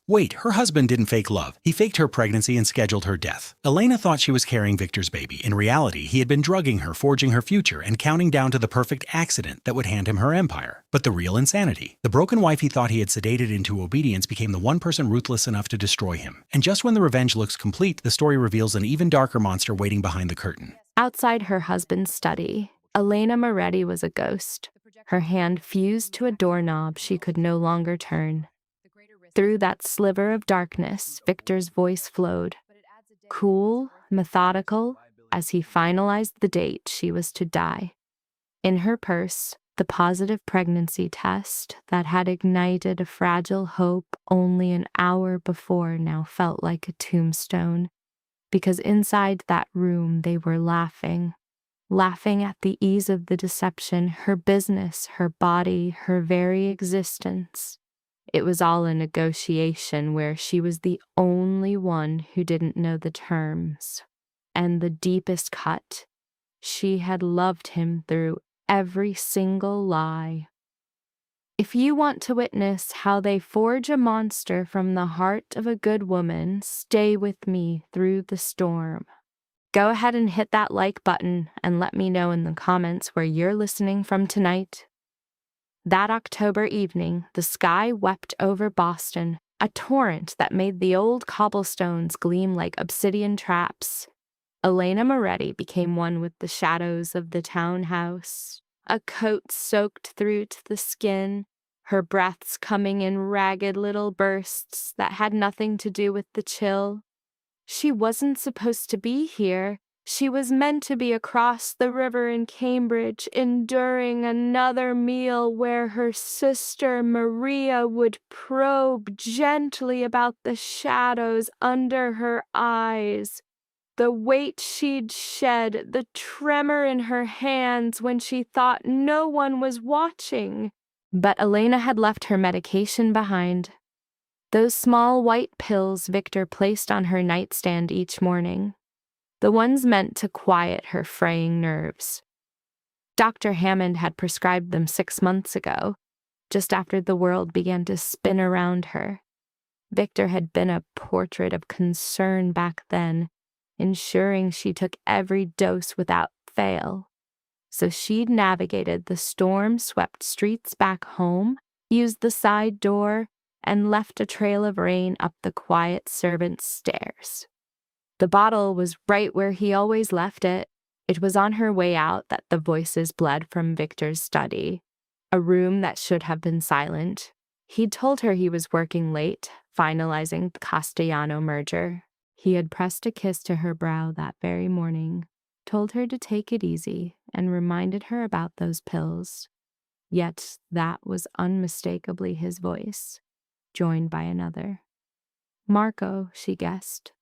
Wait, her husband didn't fake love. He faked her pregnancy and scheduled her death. Elena thought she was carrying Victor's baby. In reality, he had been drugging her, forging her future, and counting down to the perfect accident that would hand him her empire. But the real insanity. The broken wife he thought he had sedated into obedience became the one person ruthless enough to destroy him. And just when the revenge looks complete, the story reveals an even darker monster waiting behind the curtain. Outside her husband's study, Elena Moretti was a ghost. Her hand fused to a doorknob she could no longer turn. Through that sliver of darkness, Victor's voice flowed, cool, methodical, as he finalized the date she was to die. In her purse, the positive pregnancy test that had ignited a fragile hope only an hour before now felt like a tombstone, because inside that room they were laughing at the ease of the deception, her business, her body, her very existence. It was all a negotiation where she was the only one who didn't know the terms. And the deepest cut, she had loved him through every single lie. If you want to witness how they forge a monster from the heart of a good woman, stay with me through the storm. Go ahead and hit that like button and let me know in the comments where you're listening from tonight. That October evening, the sky wept over Boston, a torrent that made the old cobblestones gleam like obsidian traps. Elena Moretti became one with the shadows of the townhouse, a coat soaked through to the skin, her breaths coming in ragged little bursts that had nothing to do with the chill. She wasn't supposed to be here. She was meant to be across the river in Cambridge, enduring another meal where her sister Maria would probe gently about the shadows under her eyes. The weight she'd shed, the tremor in her hands when she thought no one was watching. But Elena had left her medication behind. Those small white pills Victor placed on her nightstand each morning. The ones meant to quiet her fraying nerves. Dr. Hammond had prescribed them 6 months ago, just after the world began to spin around her. Victor had been a portrait of concern back then, ensuring she took every dose without fail. So she'd navigated the storm-swept streets back home, used the side door, and left a trail of rain up the quiet servants' stairs. The bottle was right where he always left it. It was on her way out that the voices bled from Victor's study, a room that should have been silent. He'd told her he was working late, finalizing the Castellano merger. He had pressed a kiss to her brow that very morning, told her to take it easy, and reminded her about those pills. Yet that was unmistakably his voice, joined by another. Marco, she guessed.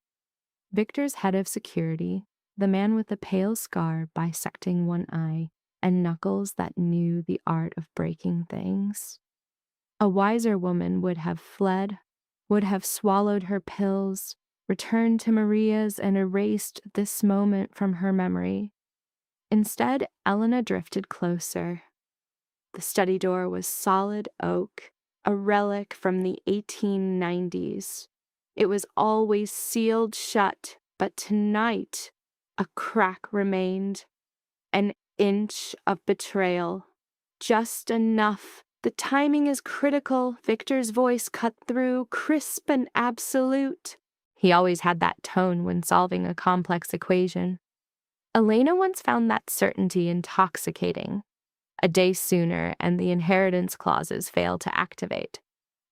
Victor's head of security, the man with a pale scar bisecting one eye and knuckles that knew the art of breaking things. A wiser woman would have fled, would have swallowed her pills, returned to Maria's and erased this moment from her memory. Instead, Elena drifted closer. The study door was solid oak, a relic from the 1890s. It was always sealed shut, but tonight a crack remained. An inch of betrayal. Just enough. The timing is critical. Victor's voice cut through, crisp and absolute. He always had that tone when solving a complex equation. Elena once found that certainty intoxicating. A day sooner, and the inheritance clauses fail to activate.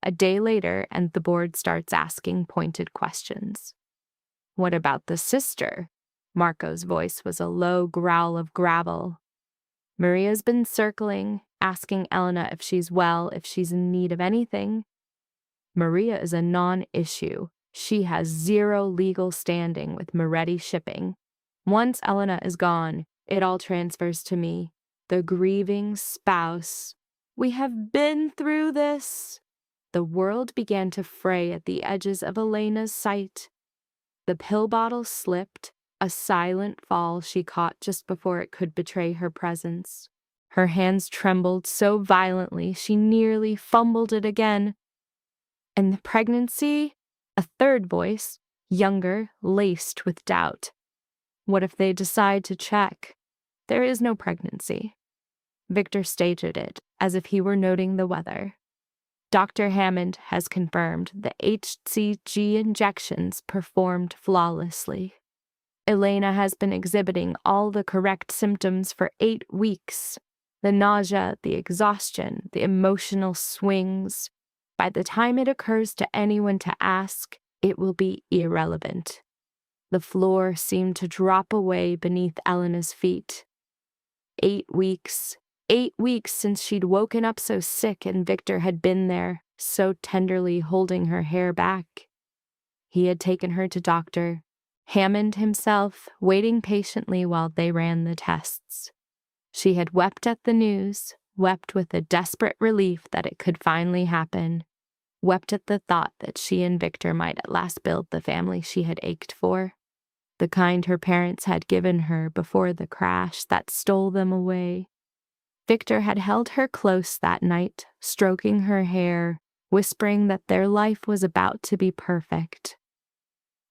A day later, and the board starts asking pointed questions. What about the sister? Marco's voice was a low growl of gravel. Maria's been circling, asking Elena if she's well, if she's in need of anything. Maria is a non-issue. She has zero legal standing with Moretti Shipping. Once Elena is gone, it all transfers to me, the grieving spouse. We have been through this. The world began to fray at the edges of Elena's sight. The pill bottle slipped, a silent fall she caught just before it could betray her presence. Her hands trembled so violently she nearly fumbled it again. And the pregnancy? A third voice, younger, laced with doubt. What if they decide to check? There is no pregnancy. Victor stated it as if he were noting the weather. Dr. Hammond has confirmed the HCG injections performed flawlessly. Elena has been exhibiting all the correct symptoms for 8 weeks. The nausea, the exhaustion, the emotional swings. By the time it occurs to anyone to ask, it will be irrelevant. The floor seemed to drop away beneath Elena's feet. 8 weeks. 8 weeks since she'd woken up so sick and Victor had been there, so tenderly holding her hair back. He had taken her to Dr. Hammond himself, waiting patiently while they ran the tests. She had wept at the news, wept with a desperate relief that it could finally happen, wept at the thought that she and Victor might at last build the family she had ached for, the kind her parents had given her before the crash that stole them away. Victor had held her close that night, stroking her hair, whispering that their life was about to be perfect.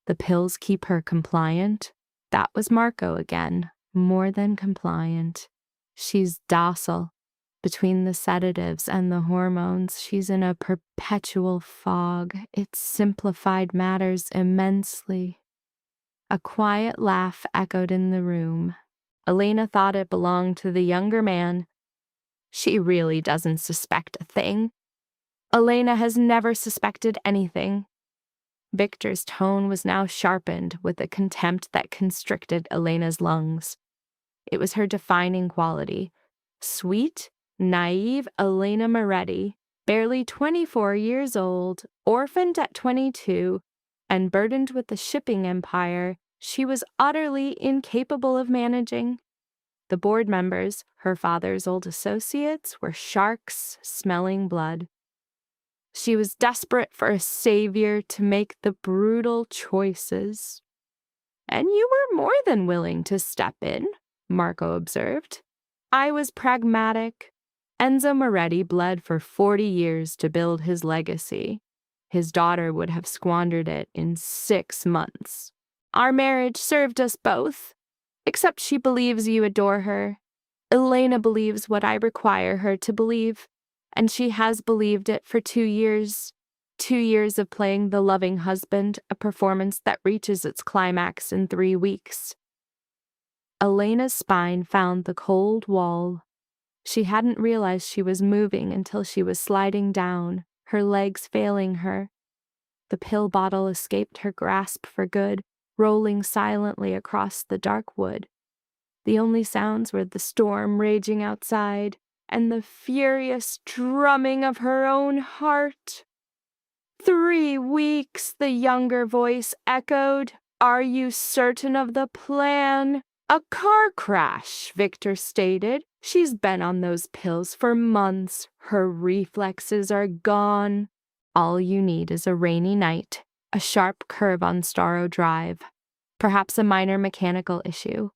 The pills keep her compliant. That was Marco again, more than compliant. She's docile. Between the sedatives and the hormones, she's in a perpetual fog. It simplified matters immensely. A quiet laugh echoed in the room. Elena thought it belonged to the younger man. She really doesn't suspect a thing. Elena has never suspected anything. Victor's tone was now sharpened with a contempt that constricted Elena's lungs. It was her defining quality. Sweet, naive Elena Moretti, barely 24 years old, orphaned at 22, and burdened with the shipping empire she was utterly incapable of managing. The board members, her father's old associates, were sharks smelling blood. She was desperate for a savior to make the brutal choices. And you were more than willing to step in, Marco observed. I was pragmatic. Enzo Moretti bled for 40 years to build his legacy. His daughter would have squandered it in 6 months. Our marriage served us both, except she believes you adore her. Elena believes what I require her to believe. And she has believed it for 2 years. 2 years of playing the loving husband, a performance that reaches its climax in 3 weeks. Elena's spine found the cold wall. She hadn't realized she was moving until she was sliding down, her legs failing her. The pill bottle escaped her grasp for good, rolling silently across the dark wood. The only sounds were the storm raging outside, and the furious drumming of her own heart. 3 weeks, the younger voice echoed. Are you certain of the plan? A car crash, Victor stated. She's been on those pills for months. Her reflexes are gone. All you need is a rainy night, a sharp curve on Starro Drive, perhaps a minor mechanical issue.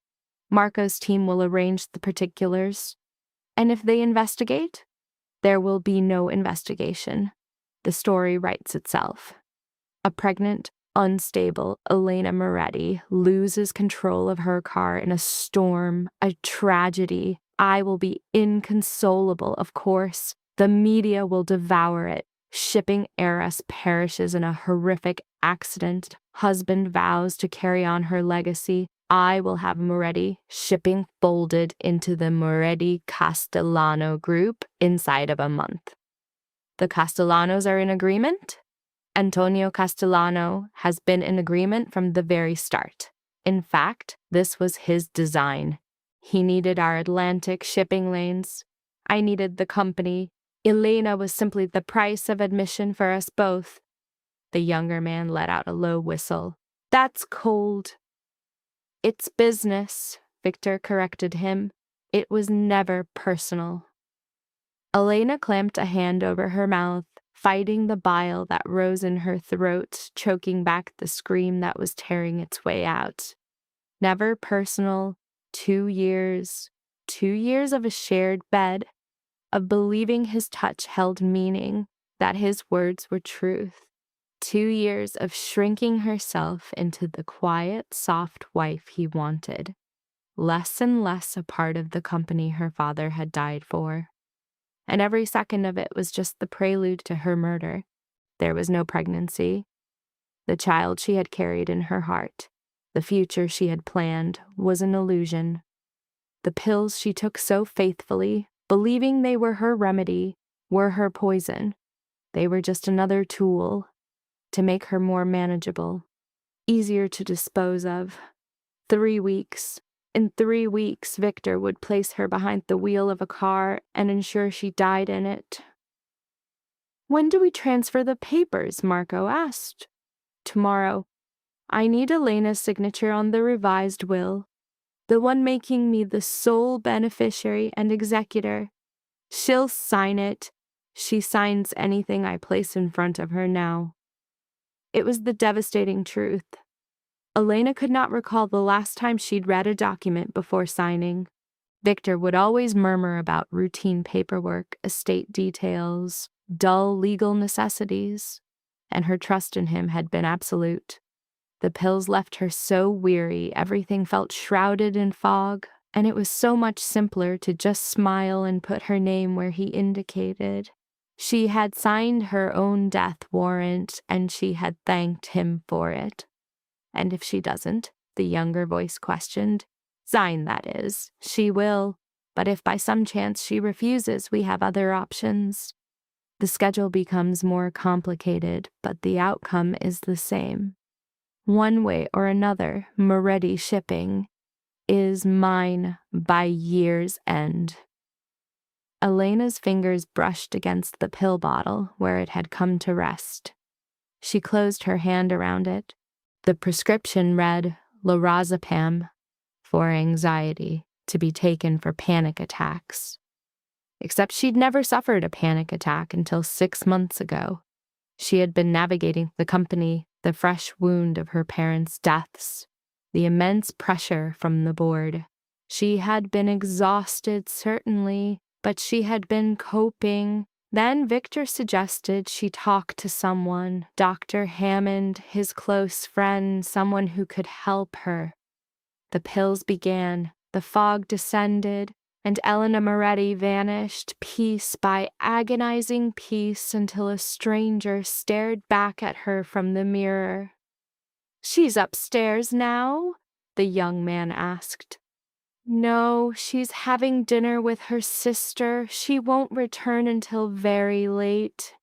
Marco's team will arrange the particulars. And if they investigate, there will be no investigation. The story writes itself. A pregnant, unstable Elena Moretti loses control of her car in a storm, a tragedy. I will be inconsolable, of course. The media will devour it. Shipping heiress perishes in a horrific accident. Husband vows to carry on her legacy. I will have Moretti shipping folded into the Moretti Castellano group inside of a month. The Castellanos are in agreement? Antonio Castellano has been in agreement from the very start. In fact, this was his design. He needed our Atlantic shipping lanes. I needed the company. Elena was simply the price of admission for us both. The younger man let out a low whistle. That's cold. It's business, Victor corrected him. It was never personal. Elena clamped a hand over her mouth, fighting the bile that rose in her throat, choking back the scream that was tearing its way out. Never personal. 2 years. 2 years of a shared bed, of believing his touch held meaning, that his words were truth. 2 years of shrinking herself into the quiet, soft wife he wanted, less and less a part of the company her father had died for. And every second of it was just the prelude to her murder. There was no pregnancy. The child she had carried in her heart, the future she had planned, was an illusion. The pills she took so faithfully, believing they were her remedy, were her poison. They were just another tool to make her more manageable, easier to dispose of. 3 weeks. In 3 weeks, Victor would place her behind the wheel of a car and ensure she died in it. "When do we transfer the papers?" Marco asked. "Tomorrow. I need Elena's signature on the revised will, the one making me the sole beneficiary and executor. She'll sign it. She signs anything I place in front of her now." It was the devastating truth. Elena could not recall the last time she'd read a document before signing. Victor would always murmur about routine paperwork, estate details, dull legal necessities, and her trust in him had been absolute. The pills left her so weary, everything felt shrouded in fog, and it was so much simpler to just smile and put her name where he indicated. She had signed her own death warrant, and she had thanked him for it. "And if she doesn't?" the younger voice questioned. "Sign, that is. She will. But if by some chance she refuses, we have other options." The schedule becomes more complicated, but the outcome is the same. One way or another, Moretti Shipping is mine by year's end. Elena's fingers brushed against the pill bottle where it had come to rest. She closed her hand around it. The prescription read lorazepam for anxiety, to be taken for panic attacks. Except she'd never suffered a panic attack until 6 months ago. She had been navigating the company, the fresh wound of her parents' deaths, the immense pressure from the board. She had been exhausted, certainly, but she had been coping. Then Victor suggested she talk to someone, Dr. Hammond, his close friend, someone who could help her. The pills began, the fog descended, and Elena Moretti vanished piece by agonizing piece until a stranger stared back at her from the mirror. "She's upstairs now?" the young man asked. "No, she's having dinner with her sister. She won't return until very late."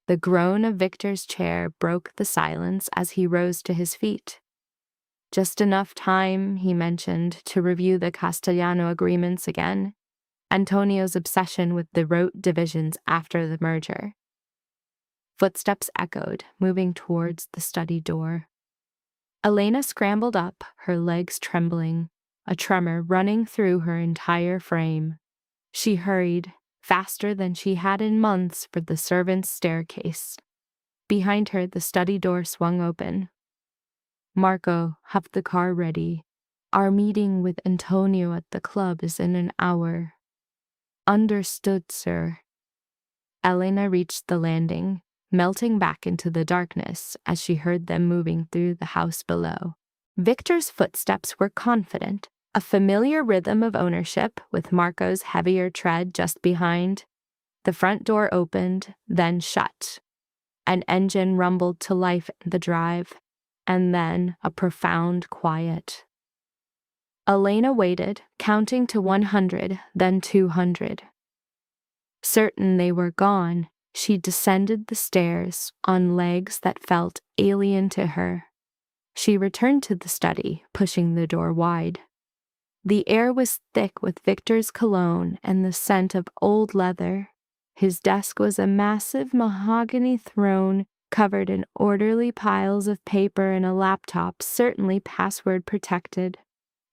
The groan of Victor's chair broke the silence as he rose to his feet. "Just enough time," he mentioned, "to review the Castellano agreements again. Antonio's obsession with the rote divisions after the merger." Footsteps echoed, moving towards the study door. Elena scrambled up, her legs trembling, a tremor running through her entire frame. She hurried, faster than she had in months, for the servants' staircase. Behind her, the study door swung open. "Marco, have the car ready. Our meeting with Antonio at the club is in an hour." "Understood, sir." Elena reached the landing, melting back into the darkness as she heard them moving through the house below. Victor's footsteps were confident, a familiar rhythm of ownership, with Marco's heavier tread just behind. The front door opened, then shut. An engine rumbled to life in the drive, and then a profound quiet. Elena waited, counting to 100, then 200. Certain they were gone, she descended the stairs on legs that felt alien to her. She returned to the study, pushing the door wide. The air was thick with Victor's cologne and the scent of old leather. His desk was a massive mahogany throne covered in orderly piles of paper and a laptop, certainly password protected.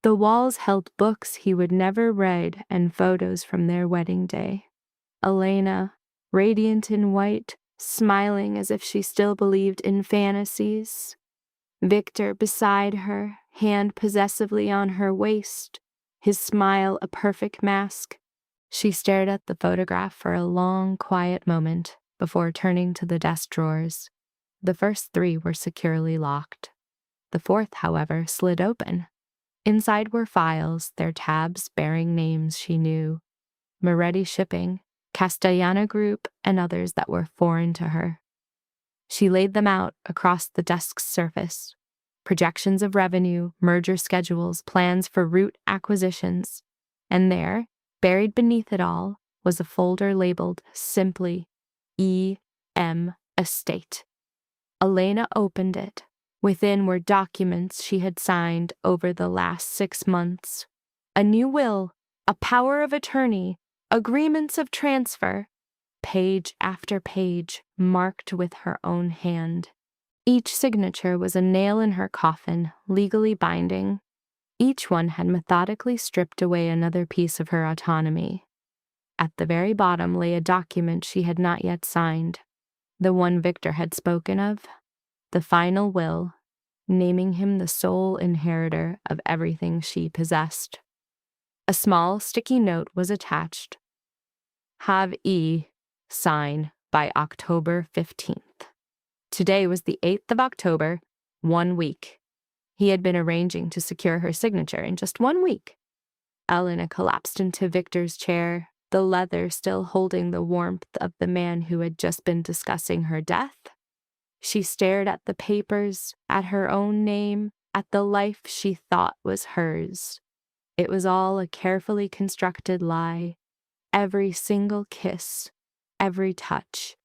The walls held books he would never read and photos from their wedding day. Elena, radiant in white, smiling as if she still believed in fantasies. Victor beside her, hand possessively on her waist, his smile a perfect mask. She stared at the photograph for a long, quiet moment, before turning to the desk drawers. The first 3 were securely locked. The fourth, however, slid open. Inside were files, their tabs bearing names she knew: Moretti Shipping, Castellana Group, and others that were foreign to her. She laid them out across the desk's surface: projections of revenue, merger schedules, plans for route acquisitions. And there, buried beneath it all, was a folder labeled simply E.M. Estate. Elena opened it. Within were documents she had signed over the last 6 months. A new will, a power of attorney, agreements of transfer, page after page marked with her own hand. Each signature was a nail in her coffin, legally binding. Each one had methodically stripped away another piece of her autonomy. At the very bottom lay a document she had not yet signed, the one Victor had spoken of, the final will, naming him the sole inheritor of everything she possessed. A small, sticky note was attached. Have E. sign by October 15th. Today was the 8th of October, 1 week. He had been arranging to secure her signature in just 1 week. Elena collapsed into Victor's chair, the leather still holding the warmth of the man who had just been discussing her death. She stared at the papers, at her own name, at the life she thought was hers. It was all a carefully constructed lie. Every single kiss, every touch,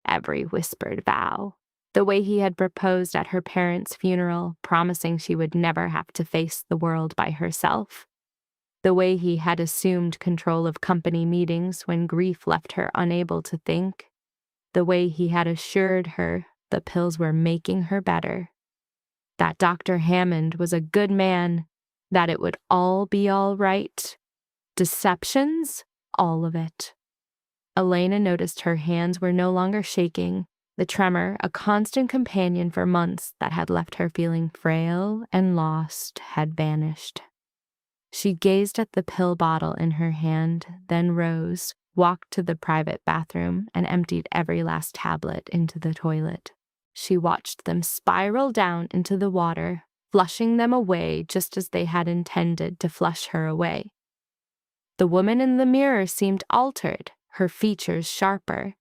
every whispered vow. The way he had proposed at her parents' funeral, promising she would never have to face the world by herself. The way he had assumed control of company meetings when grief left her unable to think. The way he had assured her the pills were making her better. That Dr. Hammond was a good man, that it would all be all right. Deceptions? All of it. Elena noticed her hands were no longer shaking. The tremor, a constant companion for months that had left her feeling frail and lost, had vanished. She gazed at the pill bottle in her hand, then rose, walked to the private bathroom, and emptied every last tablet into the toilet. She watched them spiral down into the water, flushing them away just as they had intended to flush her away. The woman in the mirror seemed altered, her features sharper.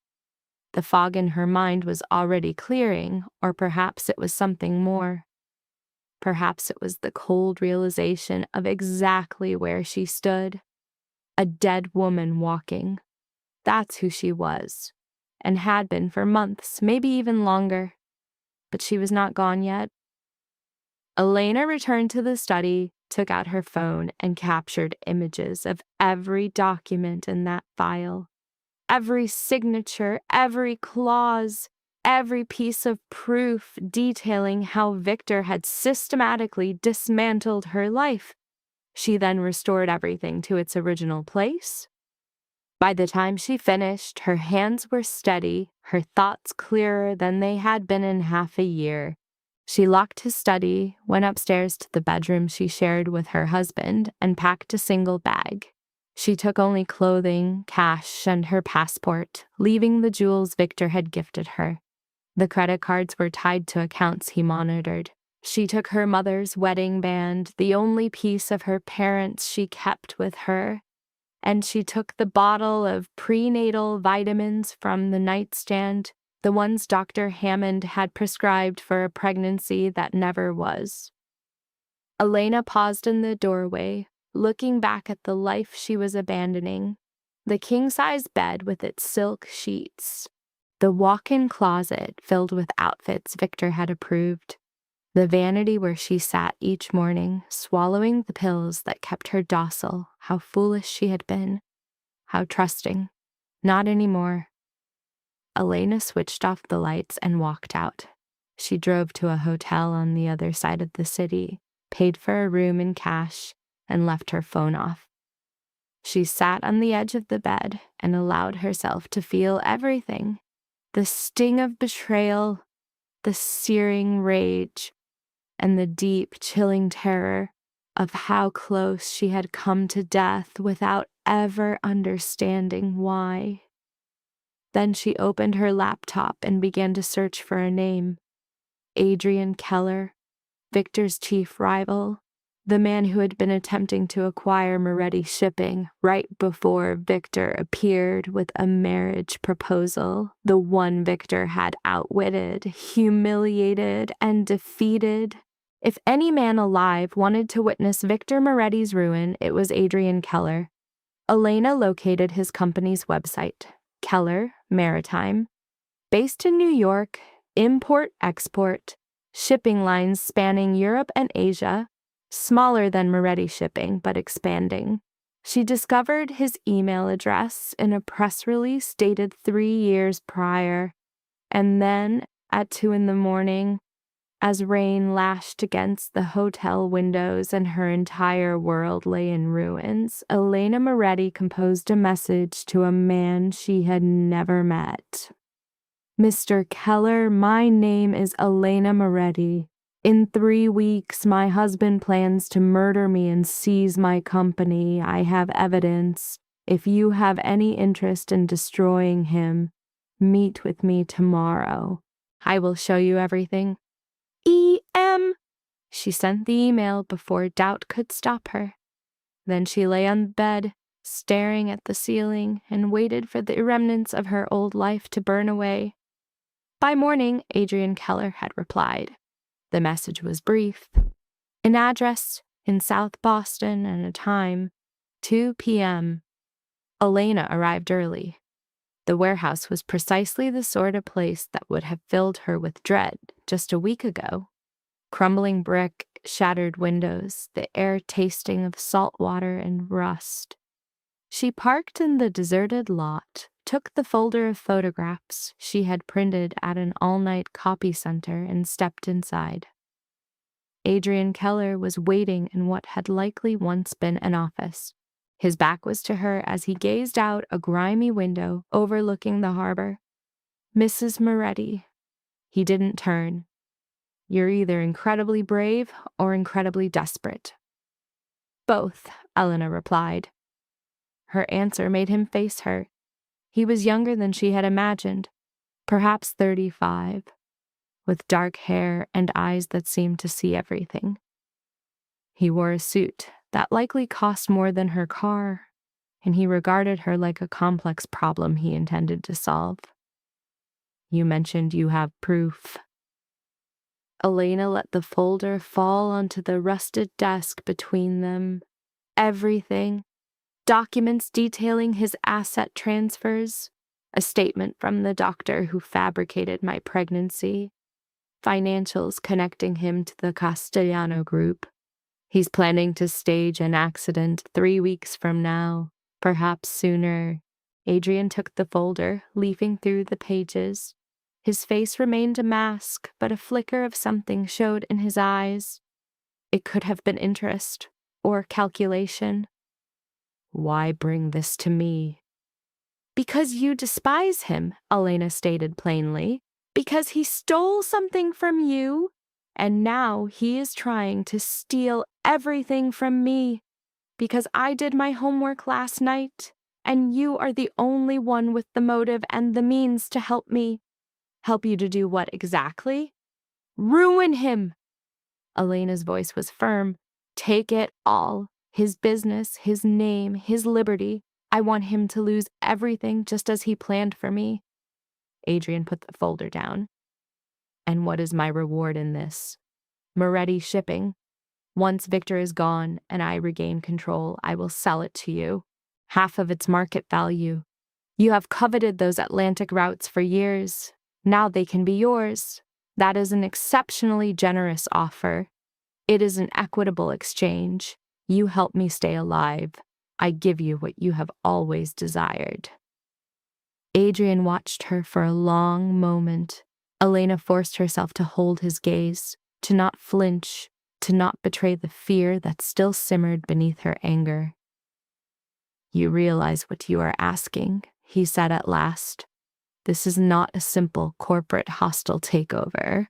The fog in her mind was already clearing, or perhaps it was something more. Perhaps it was the cold realization of exactly where she stood. A dead woman walking. That's who she was, and had been for months, maybe even longer. But she was not gone yet. Elena returned to the study, took out her phone, and captured images of every document in that file. Every signature, every clause, every piece of proof detailing how Victor had systematically dismantled her life. She then restored everything to its original place. By the time she finished, her hands were steady, her thoughts clearer than they had been in half a year. She locked his study, went upstairs to the bedroom she shared with her husband, and packed a single bag. She took only clothing, cash, and her passport, leaving the jewels Victor had gifted her. The credit cards were tied to accounts he monitored. She took her mother's wedding band, the only piece of her parents she kept with her, and she took the bottle of prenatal vitamins from the nightstand, the ones Dr. Hammond had prescribed for a pregnancy that never was. Elena paused in the doorway, looking back at the life she was abandoning. The king-size bed with its silk sheets. The walk-in closet filled with outfits Victor had approved. The vanity where she sat each morning, swallowing the pills that kept her docile. How foolish she had been. How trusting. Not anymore. Elena switched off the lights and walked out. She drove to a hotel on the other side of the city, paid for a room in cash, and left her phone off. She sat on the edge of the bed and allowed herself to feel everything. The sting of betrayal, the searing rage, and the deep, chilling terror of how close she had come to death without ever understanding why. Then she opened her laptop and began to search for a name. Adrian Keller, Victor's chief rival, the man who had been attempting to acquire Moretti Shipping right before Victor appeared with a marriage proposal, the one Victor had outwitted, humiliated, and defeated. If any man alive wanted to witness Victor Moretti's ruin, it was Adrian Keller. Elena located his company's website, Keller Maritime. Based in New York, import-export, shipping lines spanning Europe and Asia, smaller than Moretti Shipping, but expanding. She discovered his email address in a press release dated 3 years prior, and then, at 2 a.m, as rain lashed against the hotel windows and her entire world lay in ruins, Elena Moretti composed a message to a man she had never met. Mr. Keller, my name is Elena Moretti. In 3 weeks, my husband plans to murder me and seize my company. I have evidence. If you have any interest in destroying him, meet with me tomorrow. I will show you everything. E.M. She sent the email before doubt could stop her. Then she lay on the bed, staring at the ceiling, and waited for the remnants of her old life to burn away. By morning, Adrian Keller had replied. The message was brief. An address in South Boston and a time, 2 p.m. Elena arrived early. The warehouse was precisely the sort of place that would have filled her with dread just a week ago. Crumbling brick, shattered windows, the air tasting of salt water and rust. She parked in the deserted lot, took the folder of photographs she had printed at an all-night copy center, and stepped inside. Adrian Keller was waiting in what had likely once been an office. His back was to her as he gazed out a grimy window overlooking the harbor. Mrs. Moretti. He didn't turn. You're either incredibly brave or incredibly desperate. Both, Elena replied. Her answer made him face her. He was younger than she had imagined, perhaps 35, with dark hair and eyes that seemed to see everything. He wore a suit that likely cost more than her car, and he regarded her like a complex problem he intended to solve. You mentioned you have proof. Elena let the folder fall onto the rusted desk between them. Everything. Documents detailing his asset transfers, a statement from the doctor who fabricated my pregnancy, financials connecting him to the Castellano Group. He's planning to stage an accident 3 weeks from now, perhaps sooner. Adrian took the folder, leafing through the pages. His face remained a mask, but a flicker of something showed in his eyes. It could have been interest or calculation. Why bring this to me? Because you despise him, Elena stated plainly. Because he stole something from you, and now he is trying to steal everything from me. Because I did my homework last night, and you are the only one with the motive and the means to help me. Help you to do what exactly? Ruin him! Elena's voice was firm. Take it all. His business, his name, his liberty. I want him to lose everything just as he planned for me. Adrian put the folder down. And what is my reward in this? Moretti Shipping. Once Victor is gone and I regain control, I will sell it to you. Half of its market value. You have coveted those Atlantic routes for years. Now they can be yours. That is an exceptionally generous offer. It is an equitable exchange. You help me stay alive. I give you what you have always desired. Adrian watched her for a long moment. Elena forced herself to hold his gaze, to not flinch, to not betray the fear that still simmered beneath her anger. You realize what you are asking, he said at last. This is not a simple corporate hostile takeover.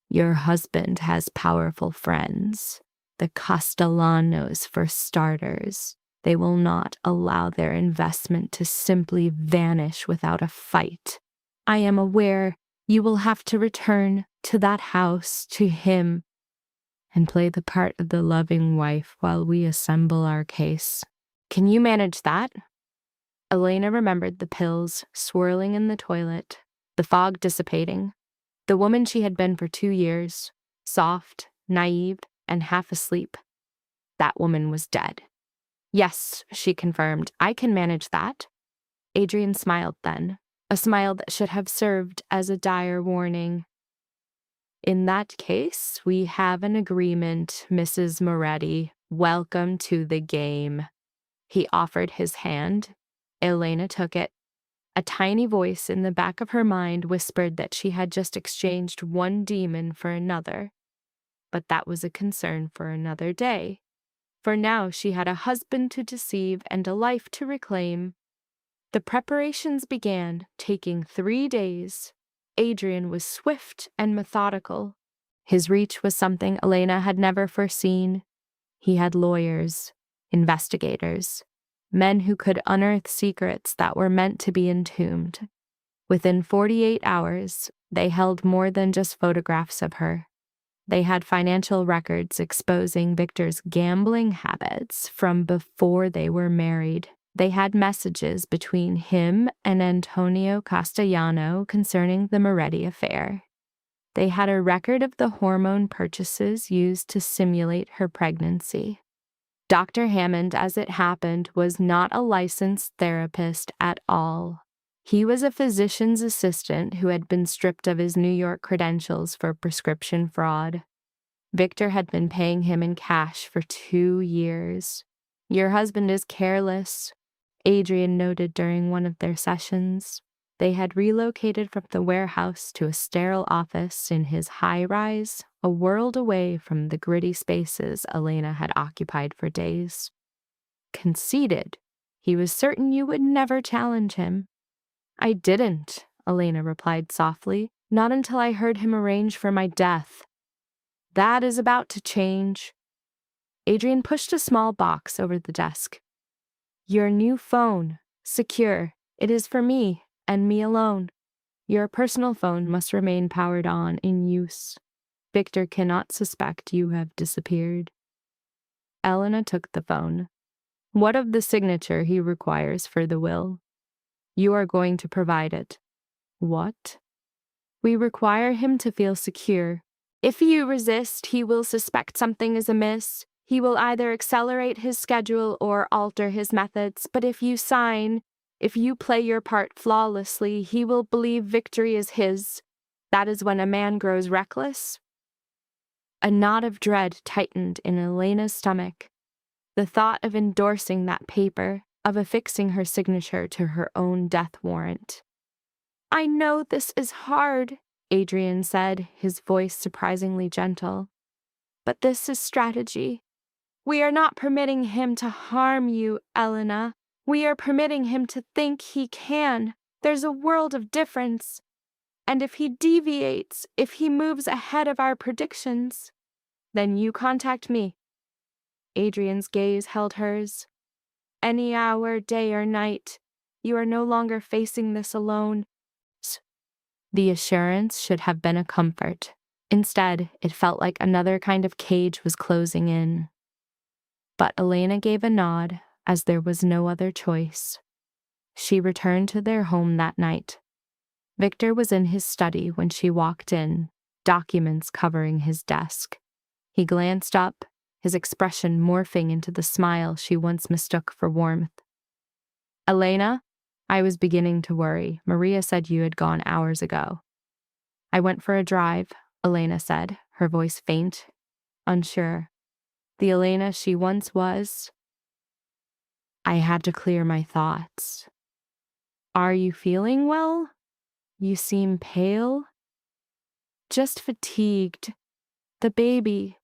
Your husband has powerful friends, the Castellanos for starters. They will not allow their investment to simply vanish without a fight. I am aware you will have to return to that house, to him, and play the part of the loving wife while we assemble our case. Can you manage that? Elena remembered the pills swirling in the toilet, the fog dissipating, the woman she had been for 2 years, soft, naive, and half asleep. That woman was dead. Yes, she confirmed, I can manage that. Adrian smiled then, a smile that should have served as a dire warning. In that case, we have an agreement, Mrs. Moretti. Welcome to the game. He offered his hand. Elena took it. A tiny voice in the back of her mind whispered that she had just exchanged one demon for another. But that was a concern for another day. For now she had a husband to deceive and a life to reclaim. The preparations began, taking 3 days. Adrian was swift and methodical. His reach was something Elena had never foreseen. He had lawyers, investigators, men who could unearth secrets that were meant to be entombed. Within 48 hours, they held more than just photographs of her. They had financial records exposing Victor's gambling habits from before they were married. They had messages between him and Antonio Castellano concerning the Moretti affair. They had a record of the hormone purchases used to simulate her pregnancy. Dr. Hammond, as it happened, was not a licensed therapist at all. He was a physician's assistant who had been stripped of his New York credentials for prescription fraud. Victor had been paying him in cash for 2 years. Your husband is careless, Adrian noted during one of their sessions. They had relocated from the warehouse to a sterile office in his high-rise, a world away from the gritty spaces Elena had occupied for days. Conceited, he was certain you would never challenge him. I didn't, Elena replied softly, not until I heard him arrange for my death. That is about to change. Adrian pushed a small box over the desk. Your new phone, secure. It is for me, and me alone. Your personal phone must remain powered on in use. Victor cannot suspect you have disappeared. Elena took the phone. What of the signature he requires for the will? You are going to provide it. What? We require him to feel secure. If you resist, he will suspect something is amiss. He will either accelerate his schedule or alter his methods, but if you sign, if you play your part flawlessly, he will believe victory is his. That is when a man grows reckless. A knot of dread tightened in Elena's stomach. The thought of endorsing that paper, of affixing her signature to her own death warrant. I know this is hard, Adrian said, his voice surprisingly gentle. But this is strategy. We are not permitting him to harm you, Elena. We are permitting him to think he can. There's a world of difference. And if he deviates, if he moves ahead of our predictions, then you contact me. Adrian's gaze held hers. Any hour, day or night, you are no longer facing this alone. The assurance should have been a comfort. Instead, it felt like another kind of cage was closing in. But Elena gave a nod, as there was no other choice. She returned to their home that night. Victor was in his study when she walked in, documents covering his desk. He glanced up, his expression morphing into the smile she once mistook for warmth. Elena, I was beginning to worry. Maria said you had gone hours ago. I went for a drive, Elena said, her voice faint, unsure. The Elena she once was. I had to clear my thoughts. Are you feeling well? You seem pale. Just fatigued. The baby.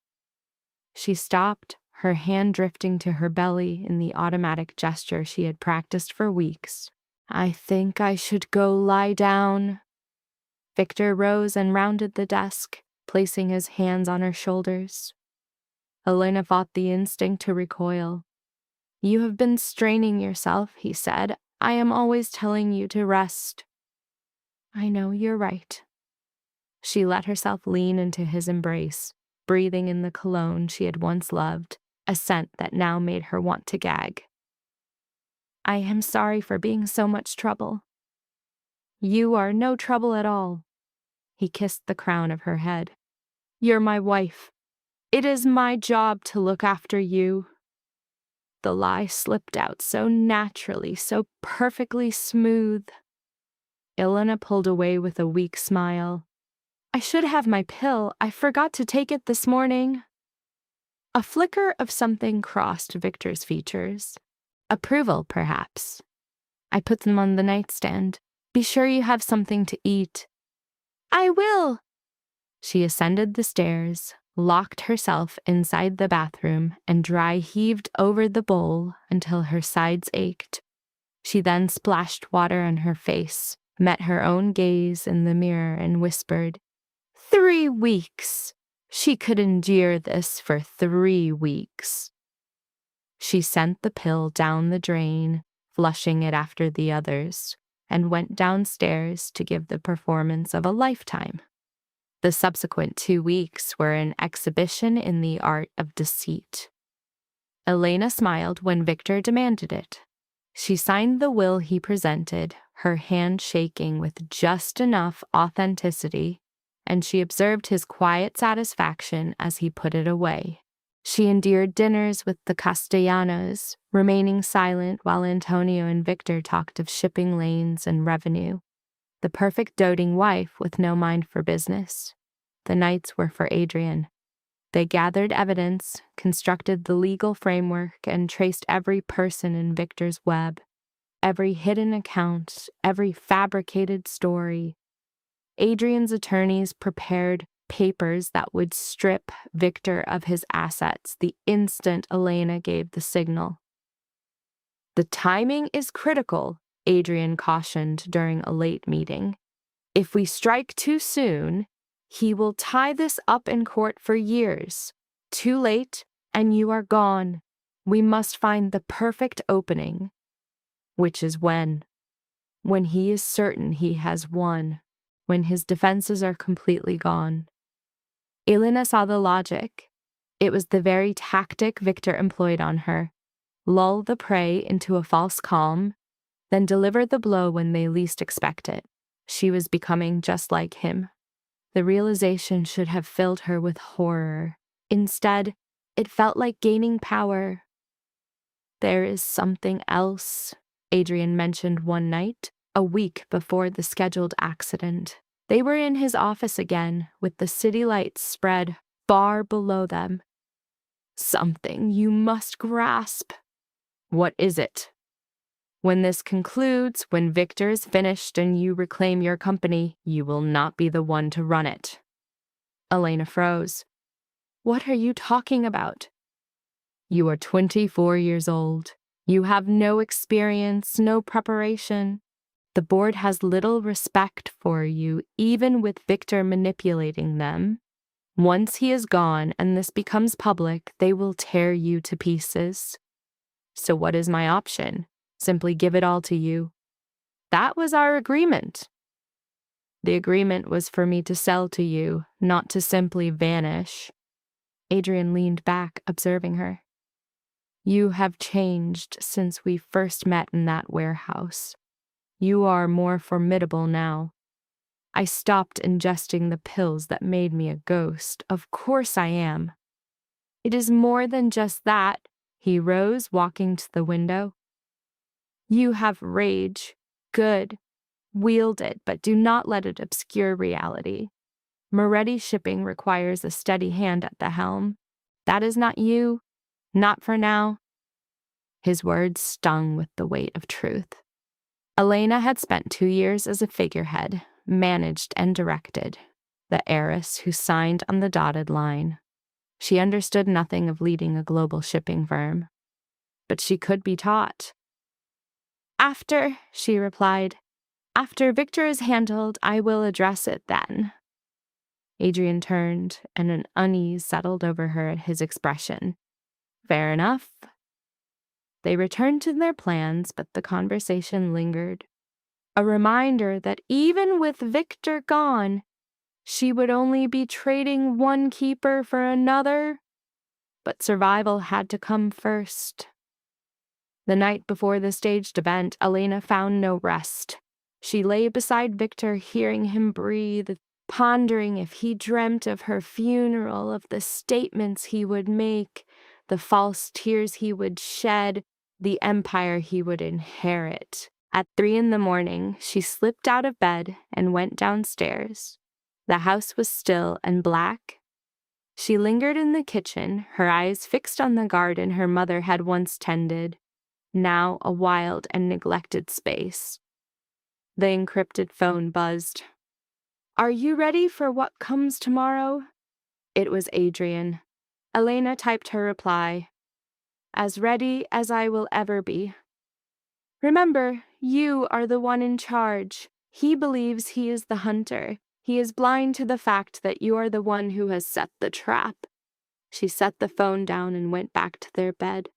She stopped, her hand drifting to her belly in the automatic gesture she had practiced for weeks. I think I should go lie down. Victor rose and rounded the desk, placing his hands on her shoulders. Elena fought the instinct to recoil. You have been straining yourself, he said. I am always telling you to rest. I know you're right. She let herself lean into his embrace, breathing in the cologne she had once loved, a scent that now made her want to gag. I am sorry for being so much trouble. You are no trouble at all. He kissed the crown of her head. You're my wife. It is my job to look after you. The lie slipped out so naturally, so perfectly smooth. Ilona pulled away with a weak smile. I should have my pill. I forgot to take it this morning. A flicker of something crossed Victor's features. Approval, perhaps. I put them on the nightstand. Be sure you have something to eat. I will. She ascended the stairs, locked herself inside the bathroom, and dry heaved over the bowl until her sides ached. She then splashed water on her face, met her own gaze in the mirror, and whispered, 3 weeks. She could endure this for 3 weeks. She sent the pill down the drain, flushing it after the others, and went downstairs to give the performance of a lifetime. The subsequent 2 weeks were an exhibition in the art of deceit. Elena smiled when Victor demanded it. She signed the will he presented, her hand shaking with just enough authenticity, and she observed his quiet satisfaction as he put it away. She endured dinners with the Castellanos, remaining silent while Antonio and Victor talked of shipping lanes and revenue. The perfect doting wife with no mind for business. The nights were for Adrian. They gathered evidence, constructed the legal framework, and traced every person in Victor's web, every hidden account, every fabricated story. Adrian's attorneys prepared papers that would strip Victor of his assets the instant Elena gave the signal. The timing is critical, Adrian cautioned during a late meeting. If we strike too soon, he will tie this up in court for years. Too late, and you are gone. We must find the perfect opening. Which is when? When he is certain he has won. When his defenses are completely gone. Elena saw the logic. It was the very tactic Victor employed on her. Lull the prey into a false calm, then deliver the blow when they least expect it. She was becoming just like him. The realization should have filled her with horror. Instead, it felt like gaining power. There is something else, Adrian mentioned one night, a week before the scheduled accident. They were in his office again, with the city lights spread far below them. Something you must grasp. What is it? When this concludes, when Victor is finished and you reclaim your company, you will not be the one to run it. Elena froze. What are you talking about? You are 24 years old. You have no experience, no preparation. The board has little respect for you, even with Victor manipulating them. Once he is gone and this becomes public, they will tear you to pieces. So what is my option? Simply give it all to you. That was our agreement. The agreement was for me to sell to you, not to simply vanish. Adrian leaned back, observing her. You have changed since we first met in that warehouse. You are more formidable now. I stopped ingesting the pills that made me a ghost. Of course I am. It is more than just that. He rose, walking to the window. You have rage. Good. Wield it, but do not let it obscure reality. Moretti shipping requires a steady hand at the helm. That is not you. Not for now. His words stung with the weight of truth. Elena had spent 2 years as a figurehead, managed and directed, the heiress who signed on the dotted line. She understood nothing of leading a global shipping firm, but she could be taught. After, she replied, after Victor is handled, I will address it then. Adrian turned, and an unease settled over her at his expression. Fair enough. They returned to their plans, but the conversation lingered. A reminder that even with Victor gone, she would only be trading one keeper for another. But survival had to come first. The night before the staged event, Elena found no rest. She lay beside Victor, hearing him breathe, pondering if he dreamt of her funeral, of the statements he would make, the false tears he would shed, the empire he would inherit. At 3 a.m, she slipped out of bed and went downstairs. The house was still and black. She lingered in the kitchen, her eyes fixed on the garden her mother had once tended, now a wild and neglected space. The encrypted phone buzzed. "Are you ready for what comes tomorrow?" It was Adrian. Elena typed her reply. "As ready as I will ever be. Remember, you are the one in charge. He believes he is the hunter. He is blind to the fact that you are the one who has set the trap." She set the phone down and went back to their bed.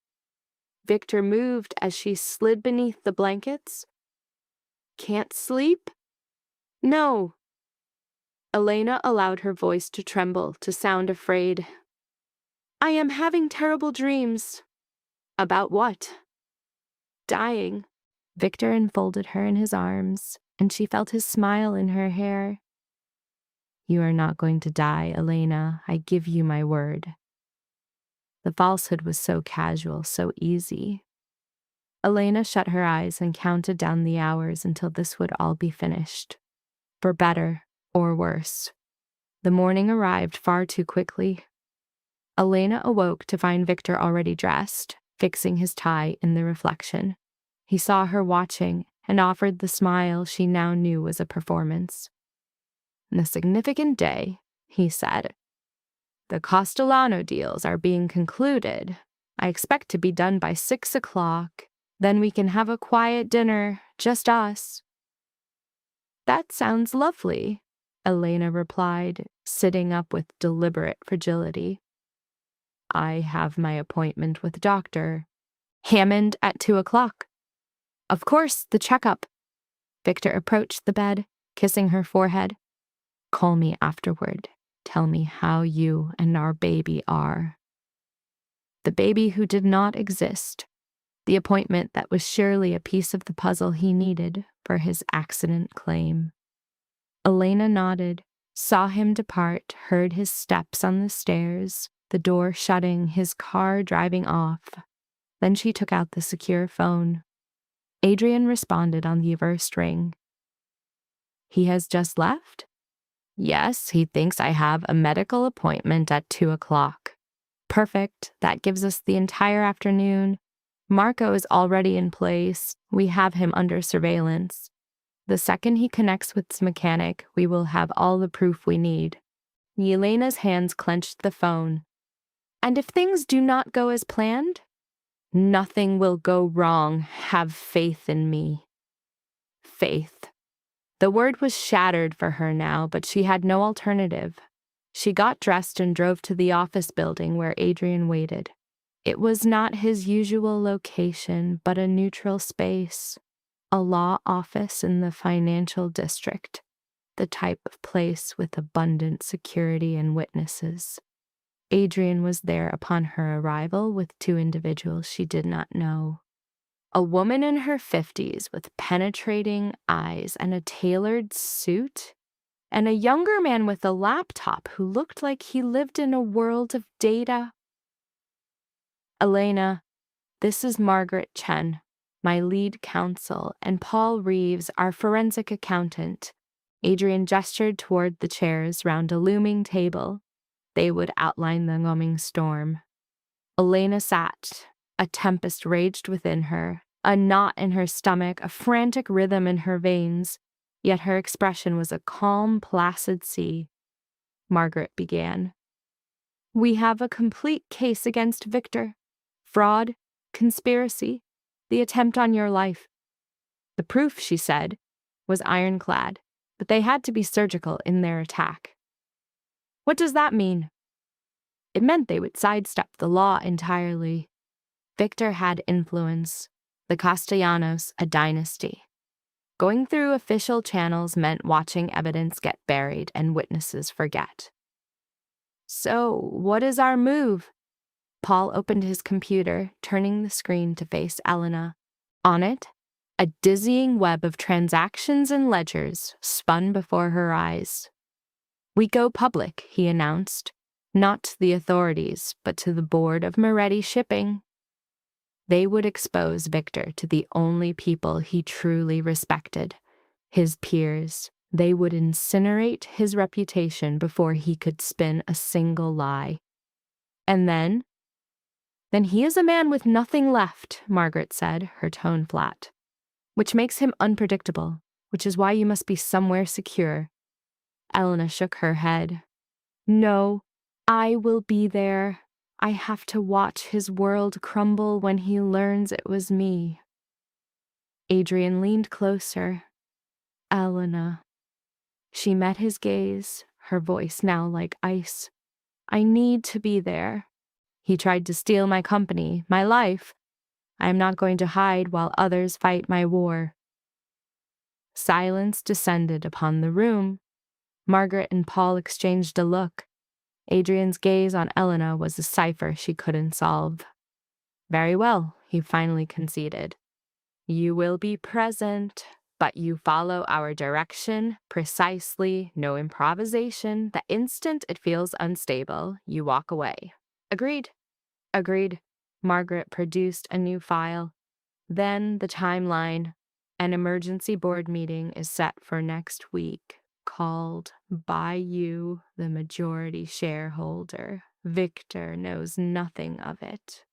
Victor moved as she slid beneath the blankets. "Can't sleep?" "No." Elena allowed her voice to tremble, to sound afraid. "I am having terrible dreams." "About what?" "Dying." Victor enfolded her in his arms, and she felt his smile in her hair. "You are not going to die, Elena. I give you my word." The falsehood was so casual, so easy. Elena shut her eyes and counted down the hours until this would all be finished. For better or worse. The morning arrived far too quickly. Elena awoke to find Victor already dressed, fixing his tie in the reflection. He saw her watching and offered the smile she now knew was a performance. "A significant day," he said. "The Castellano deals are being concluded. I expect to be done by 6 o'clock. Then we can have a quiet dinner, just us." "That sounds lovely," Elena replied, sitting up with deliberate fragility. "I have my appointment with Dr. Hammond at 2 o'clock. "Of course, the checkup." Victor approached the bed, kissing her forehead. "Call me afterward. Tell me how you and our baby are." The baby who did not exist. The appointment that was surely a piece of the puzzle he needed for his accident claim. Elena nodded, saw him depart, heard his steps on the stairs, the door shutting, his car driving off. Then she took out the secure phone. Adrian responded on the reversed ring. "He has just left?" "Yes, he thinks I have a medical appointment at 2 o'clock. "Perfect. That gives us the entire afternoon. Marco is already in place. We have him under surveillance. The second he connects with his mechanic, we will have all the proof we need." Yelena's hands clenched the phone. "And if things do not go as planned?" "Nothing will go wrong. Have faith in me." Faith. The word was shattered for her now, but she had no alternative. She got dressed and drove to the office building where Adrian waited. It was not his usual location, but a neutral space. A law office in the financial district. The type of place with abundant security and witnesses. Adrian was there upon her arrival with 2 individuals she did not know. A woman in her 50s with penetrating eyes and a tailored suit, and a younger man with a laptop who looked like he lived in a world of data. "Elena, this is Margaret Chen, my lead counsel, and Paul Reeves, our forensic accountant." Adrian gestured toward the chairs round a looming table. They would outline the coming storm. Elena sat. A tempest raged within her, a knot in her stomach, a frantic rhythm in her veins, yet her expression was a calm, placid sea. Margaret began. "We have a complete case against Victor. Fraud, conspiracy, the attempt on your life." The proof, she said, was ironclad, but they had to be surgical in their attack. "What does that mean?" It meant they would sidestep the law entirely. Victor had influence. The Castellanos, a dynasty. Going through official channels meant watching evidence get buried and witnesses forget. So, what is our move? Paul opened his computer, turning the screen to face Elena. On it, a dizzying web of transactions and ledgers spun before her eyes. We go public, he announced, not to the authorities, but to the board of Moretti Shipping. They would expose Victor to the only people he truly respected, his peers. They would incinerate his reputation before he could spin a single lie. And then he is a man with nothing left, Margaret said, her tone flat. Which makes him unpredictable, which is why you must be somewhere secure. Elena shook her head. No, I will be there. I have to watch his world crumble when he learns it was me. Adrian leaned closer. Elena. She met his gaze, her voice now like ice. I need to be there. He tried to steal my company, my life. I am not going to hide while others fight my war. Silence descended upon the room. Margaret and Paul exchanged a look. Adrian's gaze on Elena was a cipher she couldn't solve. Very well, he finally conceded. You will be present, but you follow our direction precisely, no improvisation. The instant it feels unstable, you walk away. Agreed. Agreed. Margaret produced a new file. Then the timeline. An emergency board meeting is set for next week, called by you, the majority shareholder. Victor knows nothing of it.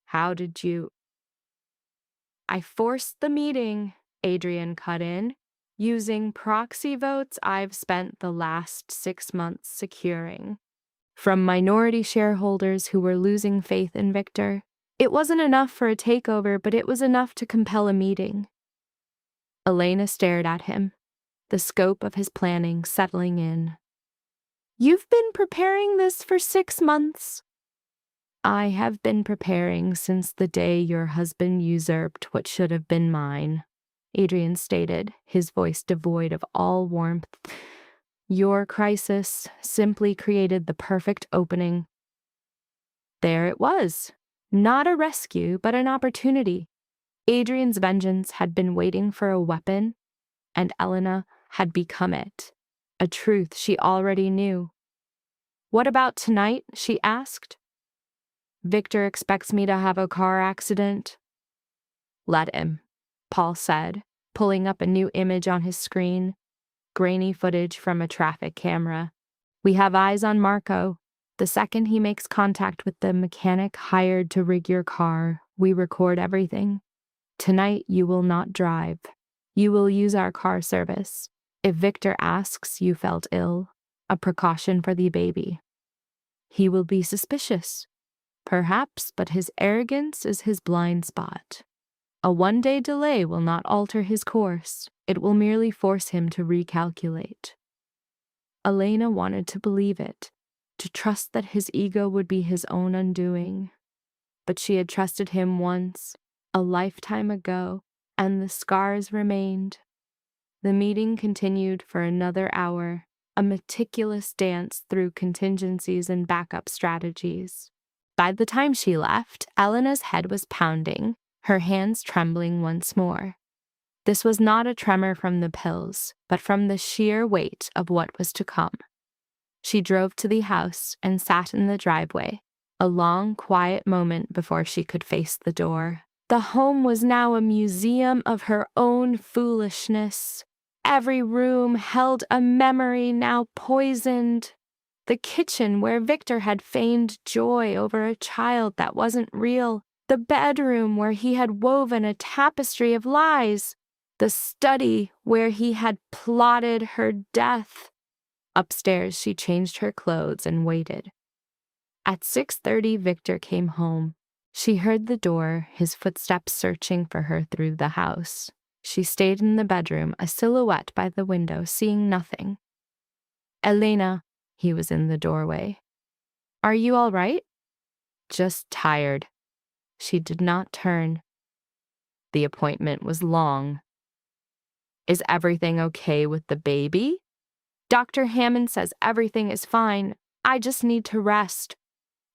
How did you... I forced the meeting, Adrian cut in, using proxy votes I've spent the last 6 months securing. From minority shareholders who were losing faith in Victor. It wasn't enough for a takeover, but it was enough to compel a meeting. Elena stared at him, the scope of his planning settling in. You've been preparing this for 6 months. I have been preparing since the day your husband usurped what should have been mine, Adrian stated, his voice devoid of all warmth. Your crisis simply created the perfect opening. There it was. Not a rescue, but an opportunity. Adrian's vengeance had been waiting for a weapon, and Elena had become it, a truth she already knew. What about tonight? She asked. Victor expects me to have a car accident. Let him, Paul said, pulling up a new image on his screen, grainy footage from a traffic camera. We have eyes on Marco. The second he makes contact with the mechanic hired to rig your car, we record everything. Tonight you will not drive. You will use our car service. If Victor asks you felt ill, a precaution for the baby. He will be suspicious. Perhaps, but his arrogance is his blind spot. A one-day delay will not alter his course. It will merely force him to recalculate. Elena wanted to believe it, to trust that his ego would be his own undoing. But she had trusted him once, a lifetime ago, and the scars remained. The meeting continued for another hour, a meticulous dance through contingencies and backup strategies. By the time she left, Elena's head was pounding, her hands trembling once more. This was not a tremor from the pills, but from the sheer weight of what was to come. She drove to the house and sat in the driveway, a long, quiet moment before she could face the door. The home was now a museum of her own foolishness. Every room held a memory now poisoned. The kitchen where Victor had feigned joy over a child that wasn't real. The bedroom where he had woven a tapestry of lies. The study where he had plotted her death. Upstairs, she changed her clothes and waited. At 6:30, Victor came home. She heard the door, his footsteps searching for her through the house. She stayed in the bedroom, a silhouette by the window, seeing nothing. Elena, he was in the doorway. Are you all right? Just tired. She did not turn. The appointment was long. Is everything okay with the baby? Dr. Hammond says everything is fine. I just need to rest.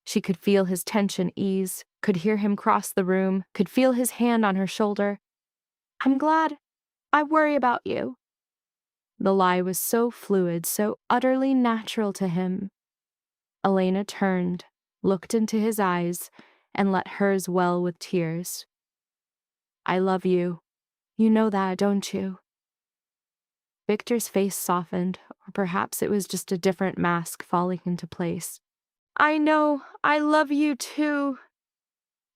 She could feel his tension ease, could hear him cross the room, could feel his hand on her shoulder. I'm glad. I worry about you. The lie was so fluid, so utterly natural to him. Elena turned, looked into his eyes, and let hers well with tears. I love you. You know that, don't you? Victor's face softened, or perhaps it was just a different mask falling into place. I know. I love you too.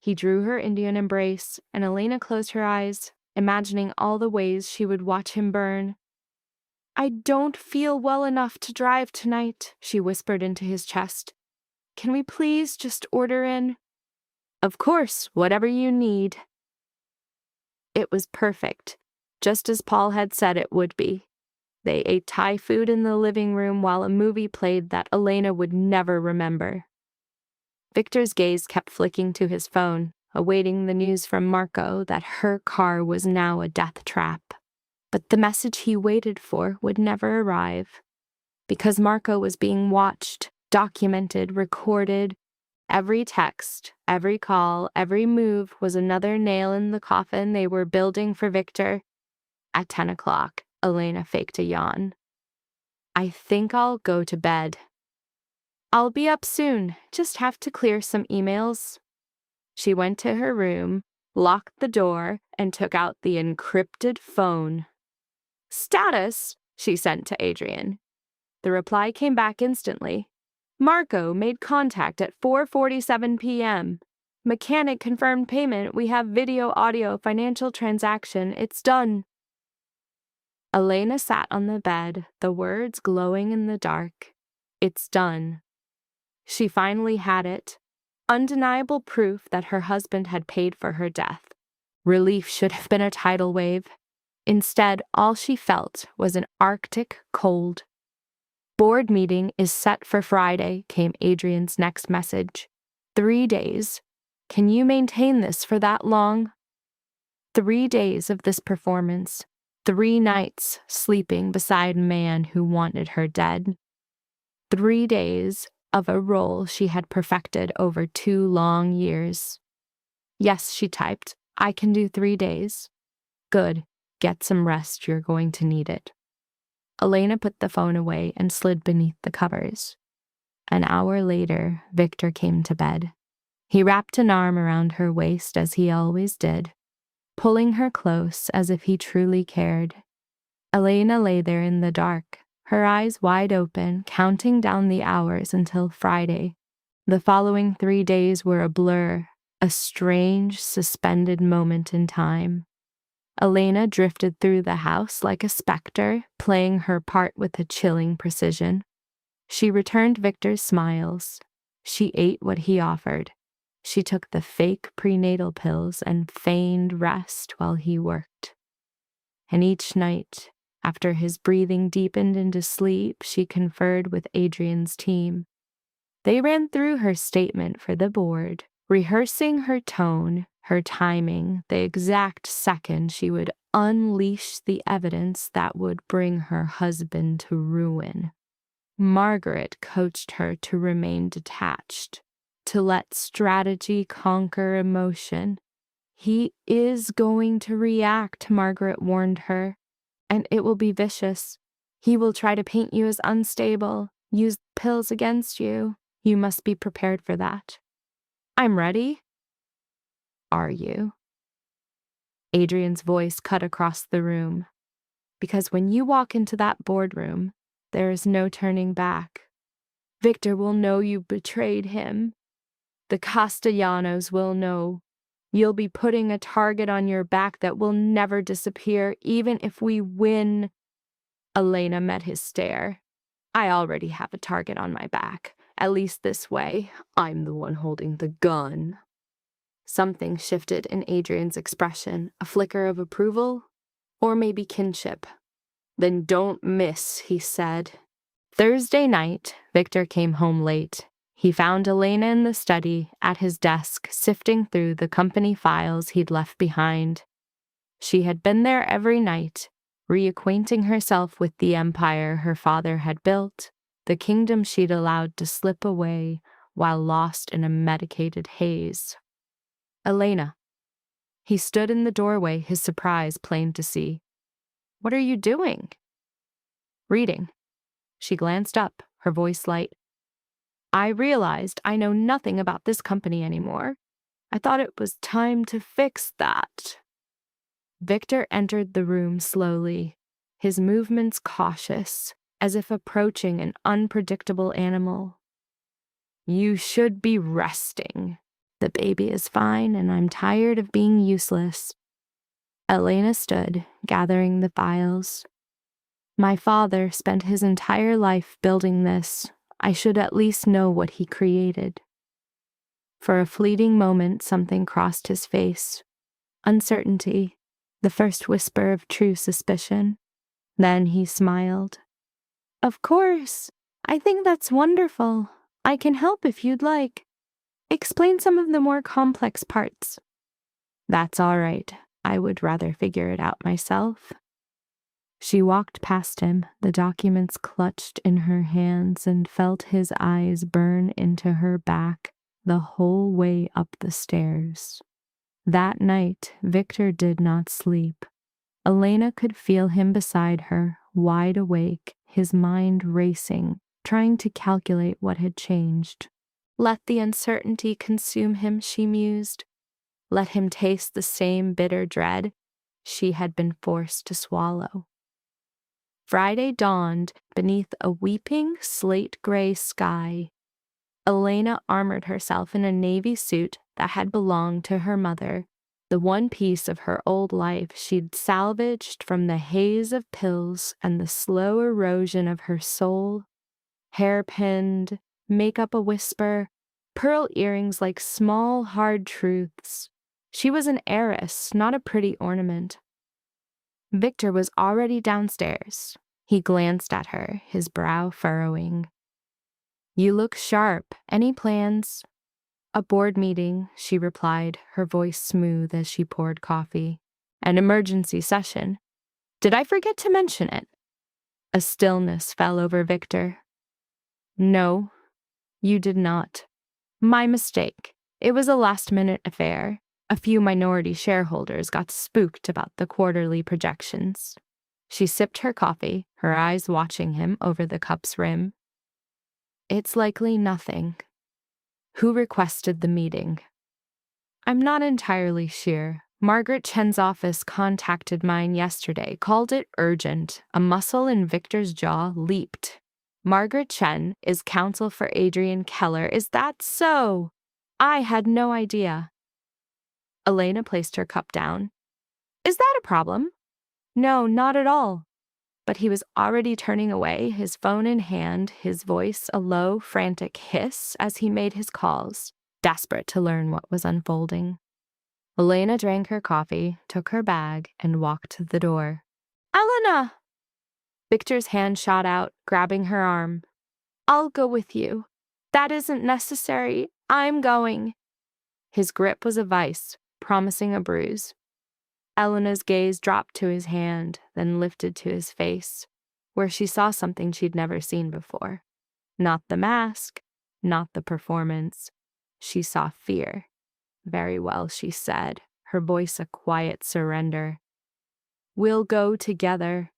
He drew her into an embrace, and Elena closed her eyes, imagining all the ways she would watch him burn. I don't feel well enough to drive tonight, she whispered into his chest. Can we please just order in? Of course, whatever you need. It was perfect, just as Paul had said it would be. They ate Thai food in the living room while a movie played that Elena would never remember. Victor's gaze kept flicking to his phone, awaiting the news from Marco that her car was now a death trap. But the message he waited for would never arrive. Because Marco was being watched, documented, recorded, every text, every call, every move was another nail in the coffin they were building for Victor. At 10 o'clock, Elena faked a yawn. I think I'll go to bed. I'll be up soon, just have to clear some emails. She went to her room, locked the door, and took out the encrypted phone. Status, she sent to Adrian. The reply came back instantly. Marco made contact at 4:47 p.m. Mechanic confirmed payment. We have video, audio, financial transaction. It's done. Elena sat on the bed, the words glowing in the dark. It's done. She finally had it. Undeniable proof that her husband had paid for her death. Relief should have been a tidal wave. Instead, all she felt was an Arctic cold. Board meeting is set for Friday, came Adrian's next message. 3 days. Can you maintain this for that long? 3 days of this performance. 3 nights sleeping beside a man who wanted her dead. 3 days of a role she had perfected over 2 long years. Yes, she typed. I can do 3 days. Good. Get some rest. You're going to need it. Elena put the phone away and slid beneath the covers. An hour later, Victor came to bed. He wrapped an arm around her waist as he always did, pulling her close as if he truly cared. Elena lay there in the dark, her eyes wide open, counting down the hours until Friday. The following 3 days were a blur, a strange, suspended moment in time. Elena drifted through the house like a specter, playing her part with a chilling precision. She returned Victor's smiles. She ate what he offered. She took the fake prenatal pills and feigned rest while he worked. And each night, after his breathing deepened into sleep, she conferred with Adrian's team. They ran through her statement for the board, rehearsing her tone, her timing, the exact second she would unleash the evidence that would bring her husband to ruin. Margaret coached her to remain detached, to let strategy conquer emotion. He is going to react, Margaret warned her, and it will be vicious. He will try to paint you as unstable, use pills against you. You must be prepared for that. I'm ready. Are you? Adrian's voice cut across the room. Because when you walk into that boardroom, there is no turning back. Victor will know you betrayed him. The Castellanos will know. You'll be putting a target on your back that will never disappear, even if we win. Elena met his stare. I already have a target on my back. At least this way, I'm the one holding the gun. Something shifted in Adrian's expression, a flicker of approval, or maybe kinship. Then don't miss, he said. Thursday night, Victor came home late. He found Elena in the study, at his desk, sifting through the company files he'd left behind. She had been there every night, reacquainting herself with the empire her father had built, the kingdom she'd allowed to slip away while lost in a medicated haze. Elena. He stood in the doorway, his surprise plain to see. What are you doing? Reading. She glanced up, her voice light. I realized I know nothing about this company anymore. I thought it was time to fix that. Victor entered the room slowly, his movements cautious, as if approaching an unpredictable animal. You should be resting. The baby is fine, and I'm tired of being useless. Elena stood, gathering the files. My father spent his entire life building this. I should at least know what he created. For a fleeting moment, something crossed his face. Uncertainty, the first whisper of true suspicion. Then he smiled. Of course. I think that's wonderful. I can help if you'd like. Explain some of the more complex parts. That's all right. I would rather figure it out myself. She walked past him, the documents clutched in her hands, and felt his eyes burn into her back the whole way up the stairs. That night, Victor did not sleep. Elena could feel him beside her, wide awake, his mind racing, trying to calculate what had changed. Let the uncertainty consume him, she mused. Let him taste the same bitter dread she had been forced to swallow. Friday dawned beneath a weeping slate-gray sky. Elena armored herself in a navy suit that had belonged to her mother, the one piece of her old life she'd salvaged from the haze of pills and the slow erosion of her soul. Hair-pinned, makeup a whisper, pearl earrings like small, hard truths. She was an heiress, not a pretty ornament. Victor was already downstairs. He glanced at her, his brow furrowing. You look sharp. Any plans? A board meeting, she replied, her voice smooth as she poured coffee. An emergency session. Did I forget to mention it? A stillness fell over Victor. No, you did not. My mistake. It was a last-minute affair. A few minority shareholders got spooked about the quarterly projections. She sipped her coffee, her eyes watching him over the cup's rim. It's likely nothing. Who requested the meeting? I'm not entirely sure. Margaret Chen's office contacted mine yesterday, called it urgent. A muscle in Victor's jaw leaped. Margaret Chen is counsel for Adrian Keller. Is that so? I had no idea. Elena placed her cup down. Is that a problem? No, not at all. But he was already turning away, his phone in hand, his voice a low, frantic hiss as he made his calls, desperate to learn what was unfolding. Elena drank her coffee, took her bag, and walked to the door. Elena! Victor's hand shot out, grabbing her arm. I'll go with you. That isn't necessary. I'm going. His grip was a vice, promising a bruise. Elena's gaze dropped to his hand, then lifted to his face, where she saw something she'd never seen before. Not the mask, not the performance. She saw fear. Very well, she said, her voice a quiet surrender. We'll go together.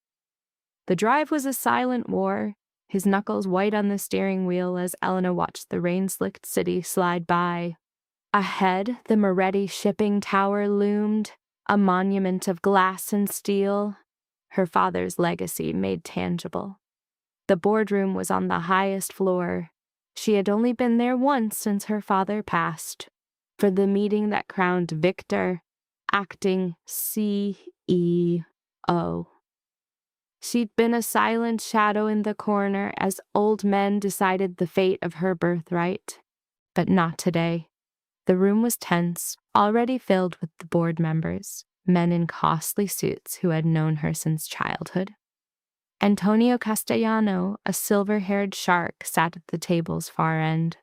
The drive was a silent war, his knuckles white on the steering wheel as Elena watched the rain-slicked city slide by. Ahead, the Moretti shipping tower loomed, a monument of glass and steel, her father's legacy made tangible. The boardroom was on the highest floor. She had only been there once since her father passed, for the meeting that crowned Victor, acting CEO. She'd been a silent shadow in the corner as old men decided the fate of her birthright. But not today. The room was tense, already filled with the board members, men in costly suits who had known her since childhood. Antonio Castellano, a silver-haired shark, sat at the table's far end.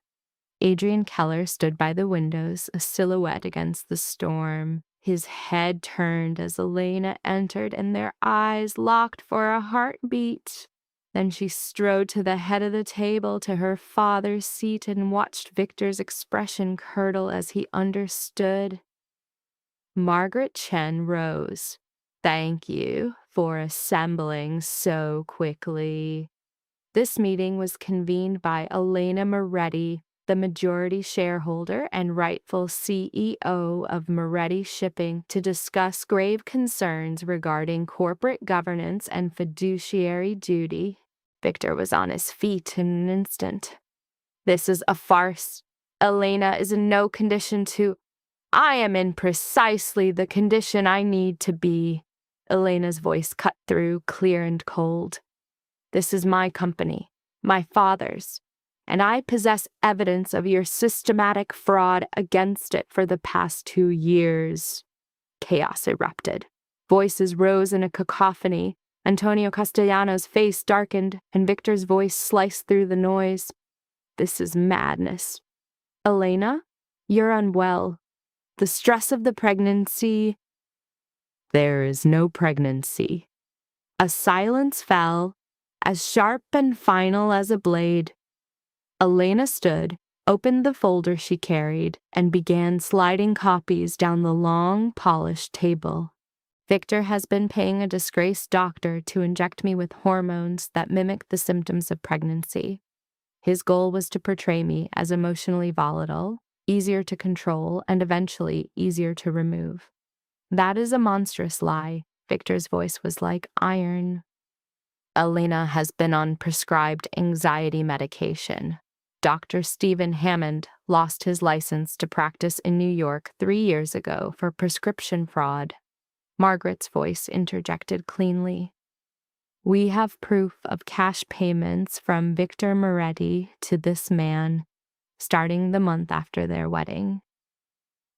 Adrian Keller stood by the windows, a silhouette against the storm. His head turned as Elena entered, and their eyes locked for a heartbeat. Then she strode to the head of the table to her father's seat and watched Victor's expression curdle as he understood. Margaret Chen rose. "Thank you for assembling so quickly." This meeting was convened by Elena Moretti, the majority shareholder and rightful CEO of Moretti Shipping, to discuss grave concerns regarding corporate governance and fiduciary duty. Victor was on his feet in an instant. "This is a farce. Elena is in no condition to—" "I am in precisely the condition I need to be." Elena's voice cut through, clear and cold. "This is my company, my father's, and I possess evidence of your systematic fraud against it for the past 2 years." Chaos erupted. Voices rose in a cacophony. Antonio Castellanos' face darkened, and Victor's voice sliced through the noise. "This is madness. Elena, you're unwell. The stress of the pregnancy—" "There is no pregnancy." A silence fell, as sharp and final as a blade. Elena stood, opened the folder she carried, and began sliding copies down the long, polished table. "Victor has been paying a disgraced doctor to inject me with hormones that mimic the symptoms of pregnancy. His goal was to portray me as emotionally volatile, easier to control, and eventually easier to remove. That is a monstrous lie." Victor's voice was like iron. "Elena has been on prescribed anxiety medication. Dr. Stephen Hammond lost his license to practice in New York 3 years ago for prescription fraud." Margaret's voice interjected cleanly. "We have proof of cash payments from Victor Moretti to this man, starting the month after their wedding.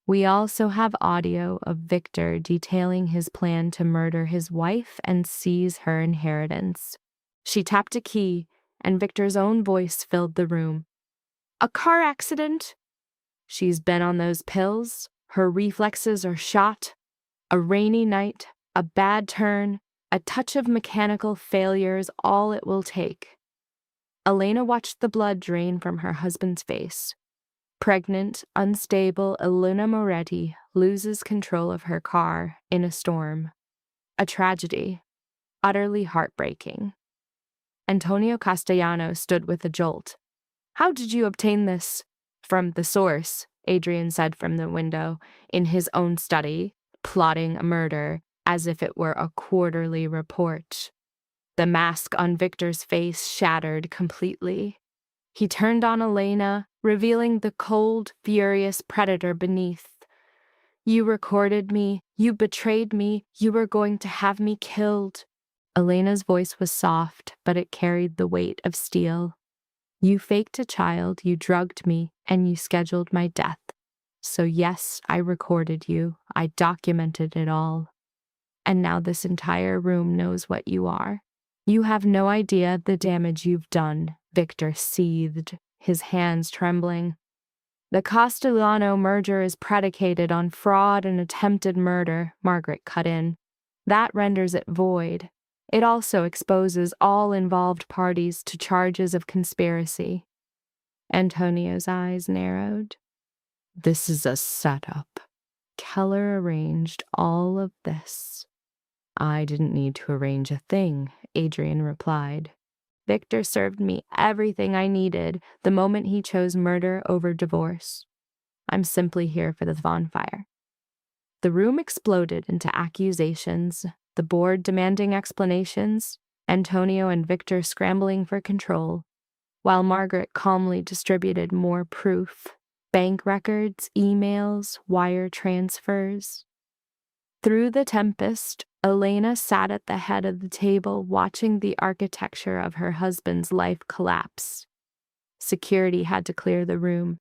We also have audio of Victor detailing his plan to murder his wife and seize her inheritance." She tapped a key, and Victor's own voice filled the room. "A car accident? She's been on those pills. Her reflexes are shot. A rainy night, a bad turn, a touch of mechanical failure is all it will take." Elena watched the blood drain from her husband's face. Pregnant, unstable Elena Moretti loses control of her car in a storm. A tragedy, utterly heartbreaking. Antonio Castellanos stood with a jolt. "How did you obtain this?" "From the source," Adrian said from the window, in his own study, plotting a murder as if it were a quarterly report. The mask on Victor's face shattered completely. He turned on Elena, revealing the cold, furious predator beneath. "You recorded me. You betrayed me. You were going to have me killed." Elena's voice was soft, but it carried the weight of steel. "You faked a child, you drugged me, and you scheduled my death. So yes, I recorded you. I documented it all. And now this entire room knows what you are. You have no idea the damage you've done." Victor seethed, his hands trembling. "The Castellano merger is predicated on fraud and attempted murder," Margaret cut in. "That renders it void. It also exposes all involved parties to charges of conspiracy." Antonio's eyes narrowed. "This is a setup. Keller arranged all of this." "I didn't need to arrange a thing," Adrian replied. "Victor served me everything I needed the moment he chose murder over divorce. I'm simply here for the bonfire." The room exploded into accusations, the board demanding explanations, Antonio and Victor scrambling for control, while Margaret calmly distributed more proof: bank records, emails, wire transfers. Through the tempest, Elena sat at the head of the table watching the architecture of her husband's life collapse. Security had to clear the room.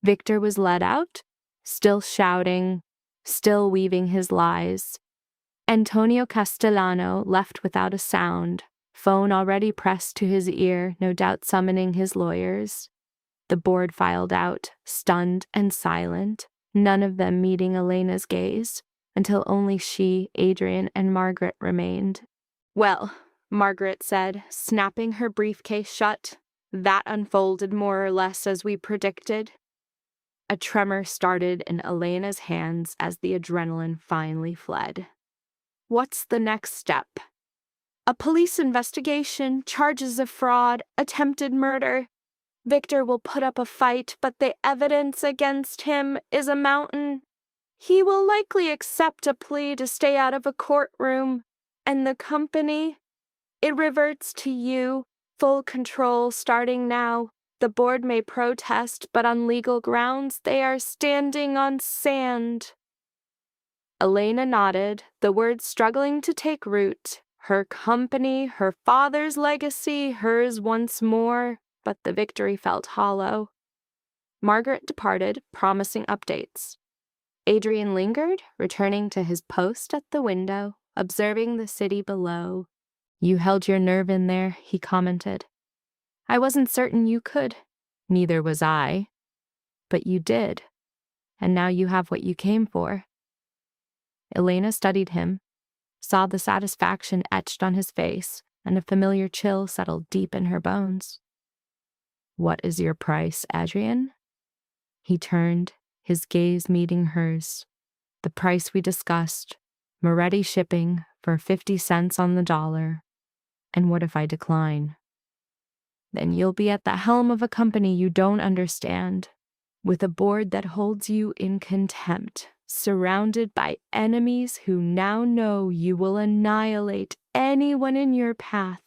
Victor was led out, still shouting, still weaving his lies. Antonio Castellano left without a sound, phone already pressed to his ear, no doubt summoning his lawyers. The board filed out, stunned and silent, none of them meeting Elena's gaze, until only she, Adrian, and Margaret remained. "Well," Margaret said, snapping her briefcase shut, "that unfolded more or less as we predicted." A tremor started in Elena's hands as the adrenaline finally fled. "What's the next step?" "A police investigation, charges of fraud, attempted murder. Victor will put up a fight, but the evidence against him is a mountain. He will likely accept a plea to stay out of a courtroom. And the company? It reverts to you, full control starting now. The board may protest, but on legal grounds they are standing on sand." Elena nodded, the words struggling to take root. Her company, her father's legacy, hers once more, but the victory felt hollow. Margaret departed, promising updates. Adrian lingered, returning to his post at the window, observing the city below. "You held your nerve in there," he commented. "I wasn't certain you could." "Neither was I." "But you did. And now you have what you came for." Elena studied him, saw the satisfaction etched on his face, and a familiar chill settled deep in her bones. "What is your price, Adrian?" He turned, his gaze meeting hers. "The price we discussed, Moretti shipping for 50 cents on the dollar. And what if I decline?" "Then you'll be at the helm of a company you don't understand, with a board that holds you in contempt, surrounded by enemies who now know you will annihilate anyone in your path.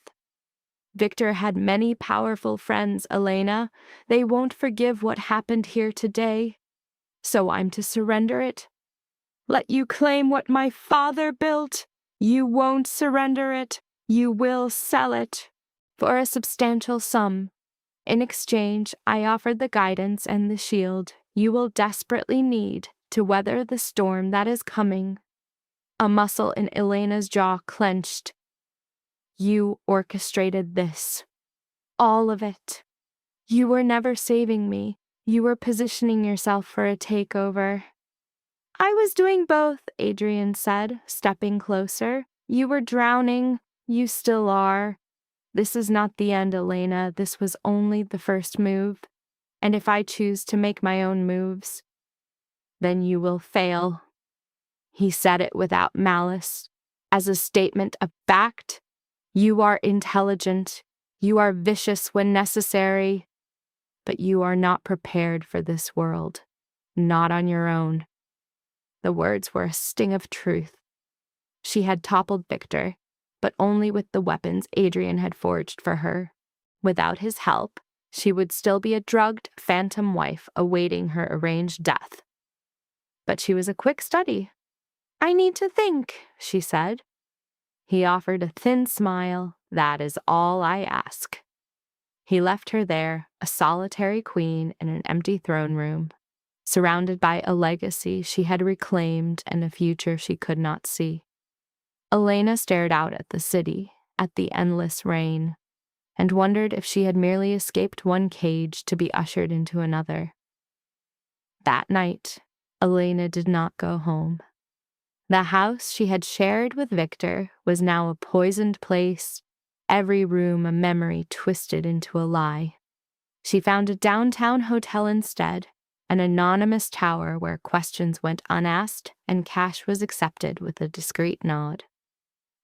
Victor had many powerful friends, Elena. They won't forgive what happened here today. So I'm to surrender it? Let you claim what my father built? You won't surrender it. You will sell it for a substantial sum. In exchange, I offered the guidance and the shield you will desperately need to weather the storm that is coming." A muscle in Elena's jaw clenched. "You orchestrated this. All of it. You were never saving me. You were positioning yourself for a takeover." "I was doing both," Adrian said, stepping closer. "You were drowning. You still are. This is not the end, Elena. This was only the first move. And if I choose to make my own moves, then you will fail." He said it without malice, as a statement of fact. "You are intelligent. You are vicious when necessary. But you are not prepared for this world. Not on your own." The words were a sting of truth. She had toppled Victor, but only with the weapons Adrian had forged for her. Without his help, she would still be a drugged phantom wife awaiting her arranged death. But she was a quick study. "I need to think," she said. He offered a thin smile. "That is all I ask." He left her there, a solitary queen in an empty throne room, surrounded by a legacy she had reclaimed and a future she could not see. Elena stared out at the city, at the endless rain, and wondered if she had merely escaped one cage to be ushered into another. That night, Elena did not go home. The house she had shared with Victor was now a poisoned place, every room a memory twisted into a lie. She found a downtown hotel instead, an anonymous tower where questions went unasked and cash was accepted with a discreet nod.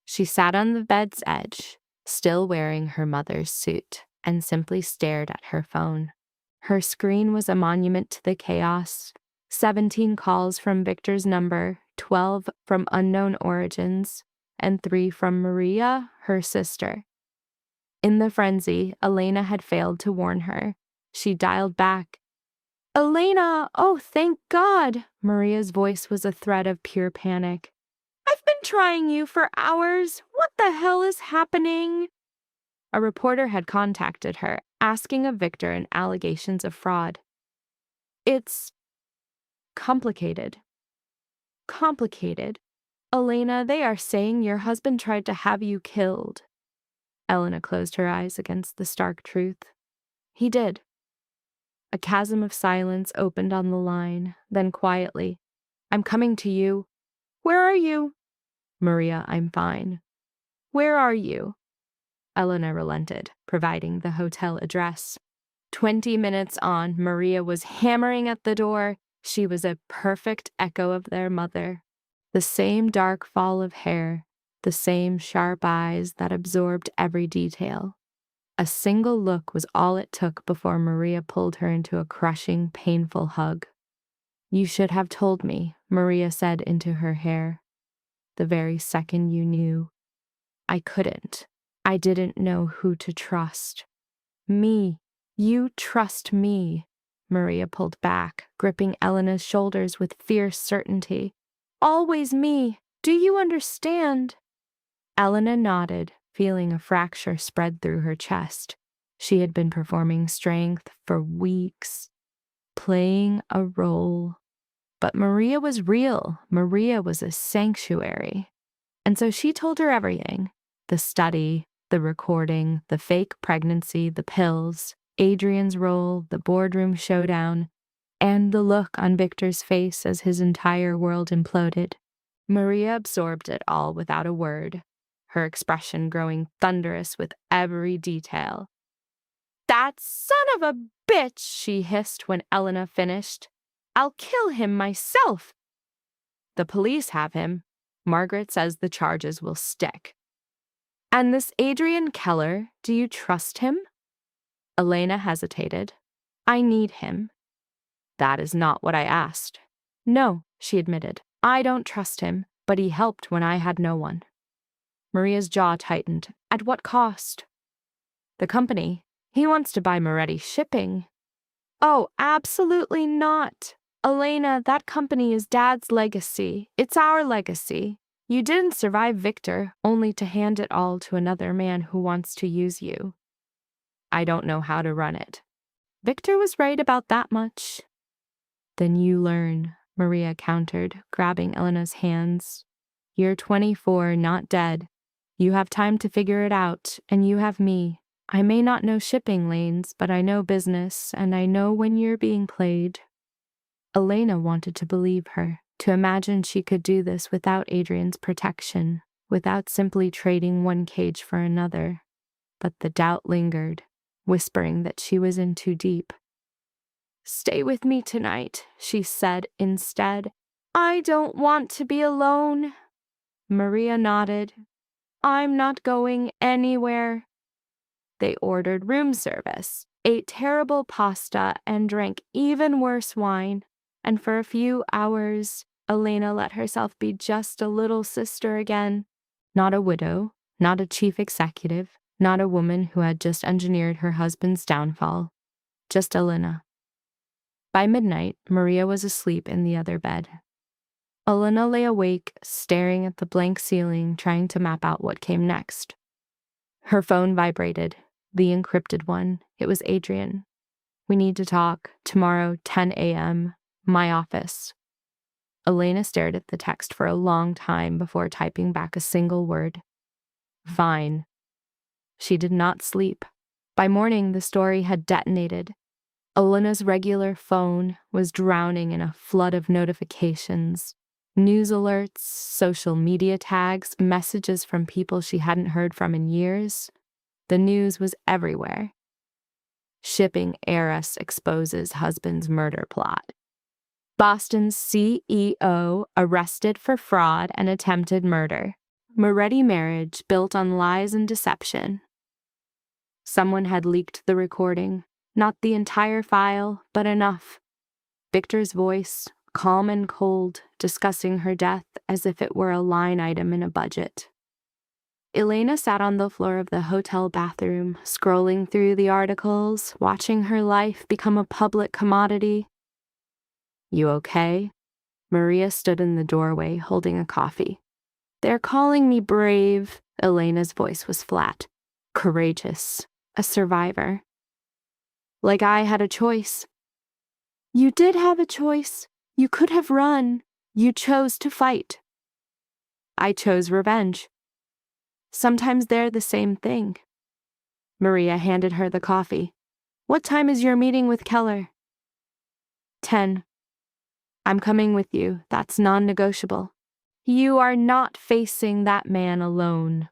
She sat on the bed's edge, still wearing her mother's suit, and simply stared at her phone. Her screen was a monument to the chaos. 17 calls from Victor's number, 12 from unknown origins, and 3 from Maria, her sister. In the frenzy, Elena had failed to warn her. She dialed back. "Elena, oh, thank God!" Maria's voice was a thread of pure panic. "I've been trying you for hours. What the hell is happening?" A reporter had contacted her, asking of Victor and allegations of fraud. "It's complicated." "Complicated? Elena, they are saying your husband tried to have you killed." Elena closed her eyes against the stark truth. "He did." A chasm of silence opened on the line, then quietly, "I'm coming to you." "Where are you?" "Maria, I'm fine." "Where are you?" Elena relented, providing the hotel address. 20 minutes on, Maria was hammering at the door. She was a perfect echo of their mother. The same dark fall of hair, the same sharp eyes that absorbed every detail. A single look was all it took before Maria pulled her into a crushing, painful hug. "You should have told me," Maria said into her hair. "The very second you knew." "I couldn't. I didn't know who to trust." "Me. You trust me." Maria pulled back, gripping Elena's shoulders with fierce certainty. "Always me. Do you understand?" Elena nodded, feeling a fracture spread through her chest. She had been performing strength for weeks, playing a role. But Maria was real. Maria was a sanctuary. And so she told her everything. The study, the recording, the fake pregnancy, the pills, Adrian's role, the boardroom showdown, and the look on Victor's face as his entire world imploded. Maria absorbed it all without a word, her expression growing thunderous with every detail. "That son of a bitch," she hissed when Elena finished. "I'll kill him myself." "The police have him. Margaret says the charges will stick." "And this Adrian Keller, do you trust him?" Elena hesitated. "I need him." "That is not what I asked." "No," she admitted. "I don't trust him, but he helped when I had no one." Maria's jaw tightened. "At what cost?" "The company. He wants to buy Moretti Shipping." "Oh, absolutely not. Elena, that company is Dad's legacy. It's our legacy. You didn't survive Victor, only to hand it all to another man who wants to use you." "I don't know how to run it." "Victor was right about that much." "Then you learn," Maria countered, grabbing Elena's hands. "You're 24, not dead. You have time to figure it out, and you have me. I may not know shipping lanes, but I know business, and I know when you're being played." Elena wanted to believe her, to imagine she could do this without Adrian's protection, without simply trading one cage for another. But the doubt lingered, whispering that she was in too deep. "Stay with me tonight," she said instead. "I don't want to be alone." Maria nodded. "I'm not going anywhere." They ordered room service, ate terrible pasta, and drank even worse wine. And for a few hours, Elena let herself be just a little sister again. Not a widow, not a chief executive, not a woman who had just engineered her husband's downfall. Just Elena. By midnight, Maria was asleep in the other bed. Elena lay awake, staring at the blank ceiling, trying to map out what came next. Her phone vibrated. The encrypted one. It was Adrian. "We need to talk. Tomorrow, 10 a.m. My office." Elena stared at the text for a long time before typing back a single word. "Fine." She did not sleep. By morning, the story had detonated. Elena's regular phone was drowning in a flood of notifications. News alerts, social media tags, messages from people she hadn't heard from in years. The news was everywhere. Shipping heiress exposes husband's murder plot. Boston's CEO arrested for fraud and attempted murder. Moretti marriage built on lies and deception. Someone had leaked the recording, not the entire file, but enough. Victor's voice, calm and cold, discussing her death as if it were a line item in a budget. Elena sat on the floor of the hotel bathroom, scrolling through the articles, watching her life become a public commodity. "You okay?" Maria stood in the doorway, holding a coffee. "They're calling me brave." Elena's voice was flat. "Courageous. A survivor. Like I had a choice." "You did have a choice. You could have run. You chose to fight." "I chose revenge." "Sometimes they're the same thing." Maria handed her the coffee. "What time is your meeting with Keller?" 10. I'm coming with you. That's non-negotiable. You are not facing that man alone.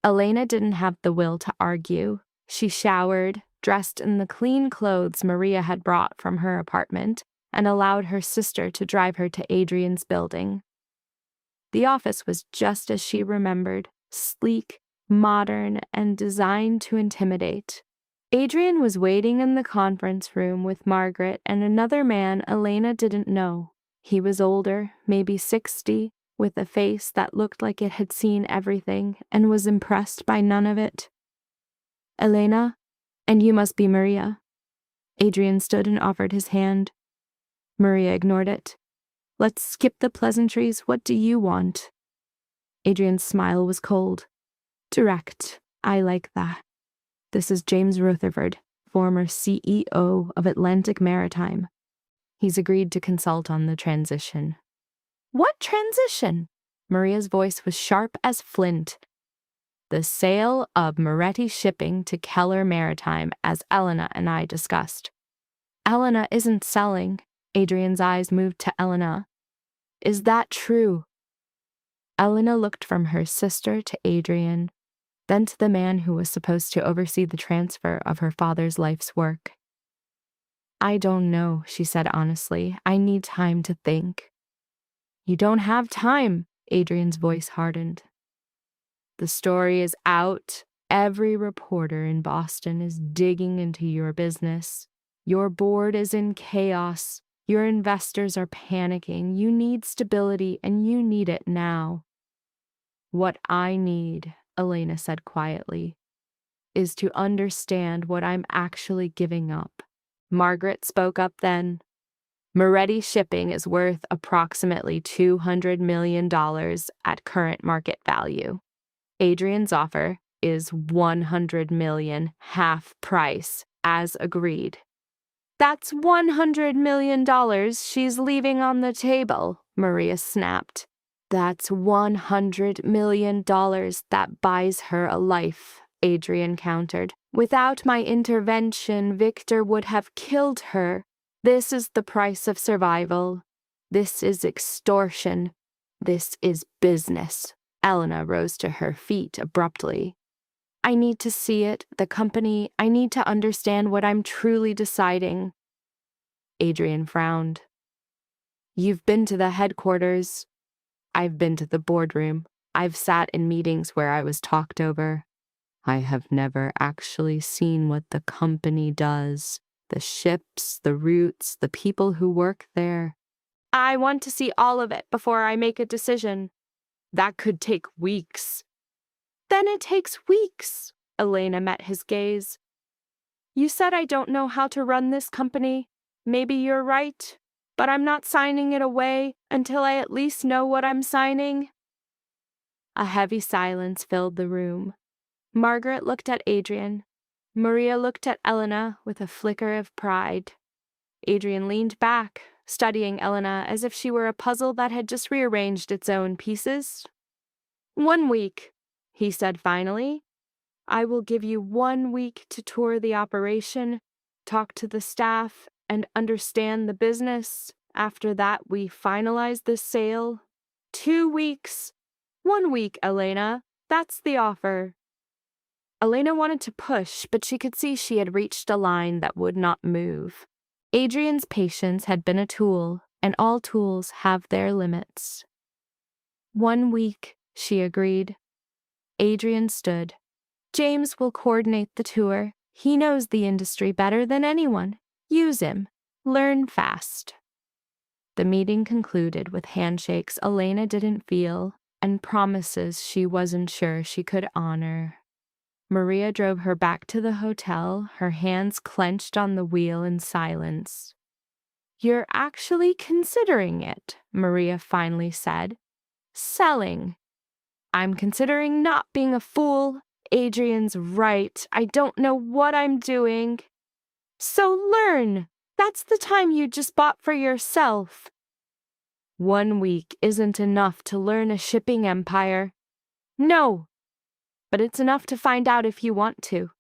Elena didn't have the will to argue. She showered, dressed in the clean clothes Maria had brought from her apartment, and allowed her sister to drive her to Adrian's building. The office was just as she remembered, sleek, modern, and designed to intimidate. Adrian was waiting in the conference room with Margaret and another man Elena didn't know. He was older, maybe 60, with a face that looked like it had seen everything and was impressed by none of it. Elena, and you must be Maria. Adrian stood and offered his hand. Maria ignored it. Let's skip the pleasantries. What do you want? Adrian's smile was cold. Direct. I like that. This is James Rutherford, former CEO of Atlantic Maritime. He's agreed to consult on the transition. What transition? Maria's voice was sharp as flint. The sale of Moretti Shipping to Keller Maritime, as Elena and I discussed. Elena isn't selling. Adrian's eyes moved to Elena. Is that true? Elena looked from her sister to Adrian, then to the man who was supposed to oversee the transfer of her father's life's work. I don't know, she said honestly. I need time to think. You don't have time, Adrian's voice hardened. The story is out. Every reporter in Boston is digging into your business. Your board is in chaos. Your investors are panicking. You need stability, and you need it now. What I need, Elena said quietly, is to understand what I'm actually giving up. Margaret spoke up then. Moretti Shipping is worth approximately $200 million at current market value. Adrian's offer is $100 million, half price, as agreed. That's $100 million she's leaving on the table, Maria snapped. That's $100 million that buys her a life, Adrian countered. Without my intervention, Victor would have killed her. This is the price of survival. This is extortion. This is business. Elena rose to her feet abruptly. I need to see it, the company. I need to understand what I'm truly deciding. Adrian frowned. You've been to the headquarters. I've been to the boardroom. I've sat in meetings where I was talked over. I have never actually seen what the company does. The ships, the routes, the people who work there. I want to see all of it before I make a decision. That could take weeks. Then it takes weeks. Elena met his gaze. You said I don't know how to run this company. Maybe you're right, but I'm not signing it away until I at least know what I'm signing. A heavy silence filled the room. Margaret looked at Adrian. Maria looked at Elena with a flicker of pride. Adrian leaned back, studying Elena as if she were a puzzle that had just rearranged its own pieces. 1 week, he said finally. I will give you 1 week to tour the operation, talk to the staff, and understand the business. After that, we finalize the sale. 2 weeks. 1 week, Elena. That's the offer. Elena wanted to push, but she could see she had reached a line that would not move. Adrian's patience had been a tool, and all tools have their limits. 1 week, she agreed. Adrian stood. James will coordinate the tour. He knows the industry better than anyone. Use him. Learn fast. The meeting concluded with handshakes Elena didn't feel and promises she wasn't sure she could honor. Maria drove her back to the hotel, her hands clenched on the wheel in silence. You're actually considering it, Maria finally said. Selling. I'm considering not being a fool. Adrian's right. I don't know what I'm doing. So learn. That's the time you just bought for yourself. 1 week isn't enough to learn a shipping empire. No, but it's enough to find out if you want to.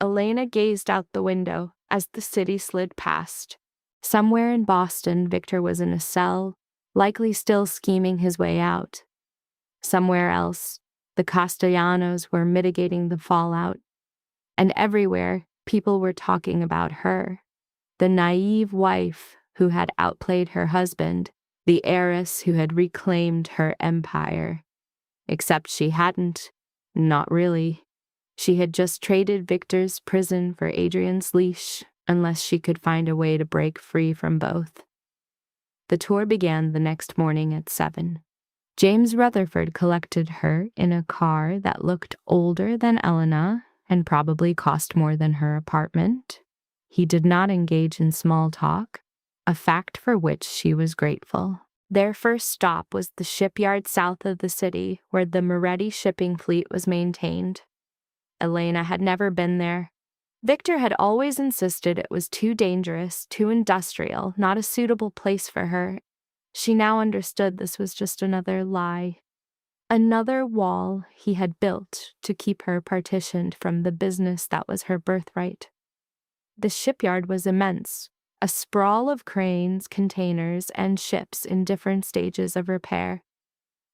Elena gazed out the window as the city slid past. Somewhere in Boston, Victor was in a cell, likely still scheming his way out. Somewhere else, the Castellanos were mitigating the fallout. And everywhere, people were talking about her, the naive wife who had outplayed her husband, the heiress who had reclaimed her empire. Except she hadn't. Not really. She had just traded Victor's prison for Adrian's leash, unless she could find a way to break free from both. The tour began the next morning at 7. James Rutherford collected her in a car that looked older than Elena and probably cost more than her apartment. He did not engage in small talk, a fact for which she was grateful. Their first stop was the shipyard south of the city, where the Moretti shipping fleet was maintained. Elena had never been there. Victor had always insisted it was too dangerous, too industrial, not a suitable place for her. She now understood this was just another lie. Another wall he had built to keep her partitioned from the business that was her birthright. The shipyard was immense, a sprawl of cranes, containers, and ships in different stages of repair.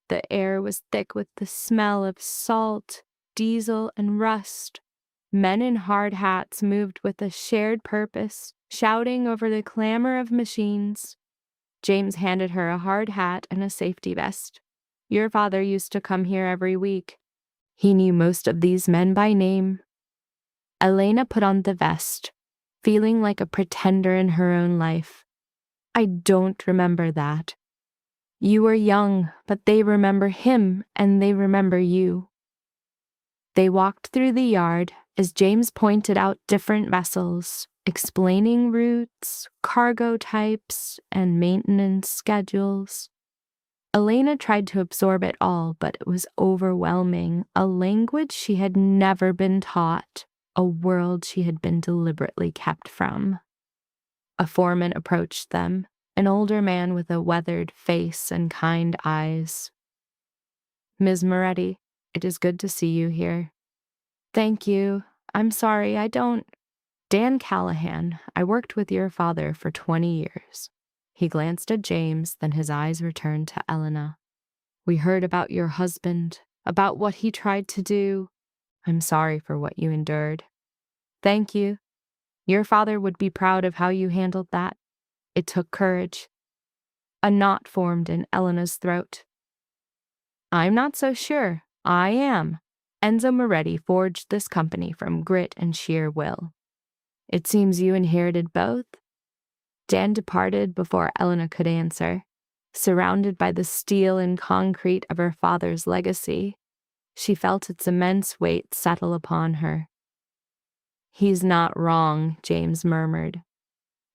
The air was thick with the smell of salt, diesel, and rust. Men in hard hats moved with a shared purpose, shouting over the clamor of machines. James handed her a hard hat and a safety vest. Your father used to come here every week. He knew most of these men by name. Elena put on the vest, feeling like a pretender in her own life. I don't remember that. You were young, but they remember him and they remember you. They walked through the yard as James pointed out different vessels, explaining routes, cargo types, and maintenance schedules. Elena tried to absorb it all, but it was overwhelming, a language she had never been taught, a world she had been deliberately kept from. A foreman approached them, an older man with a weathered face and kind eyes. Ms. Moretti, it is good to see you here. Thank you. I'm sorry, I don't... Dan Callahan, I worked with your father for 20 years. He glanced at James, then his eyes returned to Elena. We heard about your husband, about what he tried to do. I'm sorry for what you endured. Thank you. Your father would be proud of how you handled that. It took courage. A knot formed in Elena's throat. I'm not so sure. I am. Enzo Moretti forged this company from grit and sheer will. It seems you inherited both. Dan departed before Elena could answer. Surrounded by the steel and concrete of her father's legacy, she felt its immense weight settle upon her. He's not wrong, James murmured.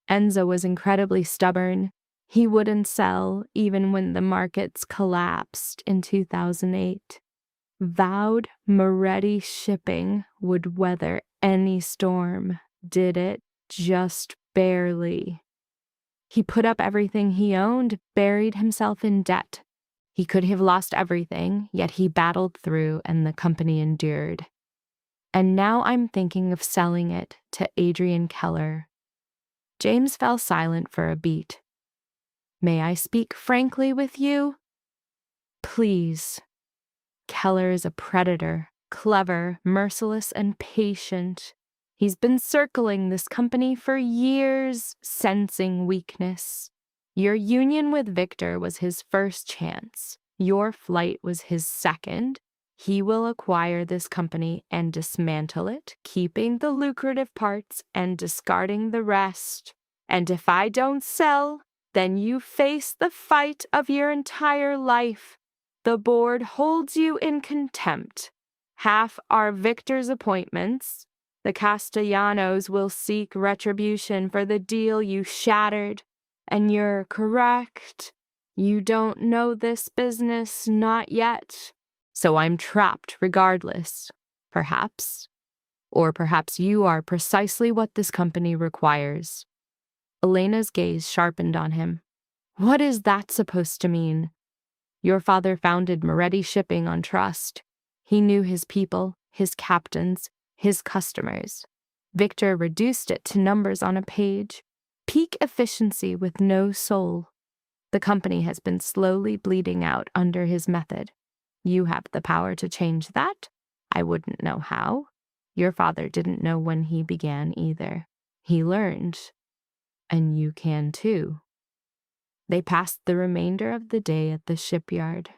Enzo was incredibly stubborn. He wouldn't sell even when the markets collapsed in 2008. Vowed Moretti Shipping would weather any storm. Did it just barely. He put up everything he owned, buried himself in debt. He could have lost everything, yet he battled through and the company endured. And now I'm thinking of selling it to Adrian Keller. James fell silent for a beat. May I speak frankly with you? Please. Keller is a predator, clever, merciless, and patient. He's been circling this company for years, sensing weakness. Your union with Victor was his first chance. Your flight was his second. He will acquire this company and dismantle it, keeping the lucrative parts and discarding the rest. And if I don't sell, then you face the fight of your entire life. The board holds you in contempt. Half are Victor's appointments. The Castellanos will seek retribution for the deal you shattered. And you're correct. You don't know this business, not yet. So I'm trapped regardless. Perhaps. Or perhaps you are precisely what this company requires. Elena's gaze sharpened on him. What is that supposed to mean? Your father founded Moretti Shipping on trust. He knew his people, his captains, his customers. Victor reduced it to numbers on a page. peak efficiency with no soul. The company has been slowly bleeding out under his method. You have the power to change that. I wouldn't know how. Your father didn't know when he began either. He learned, and you can too. They passed the remainder of the day at the shipyard.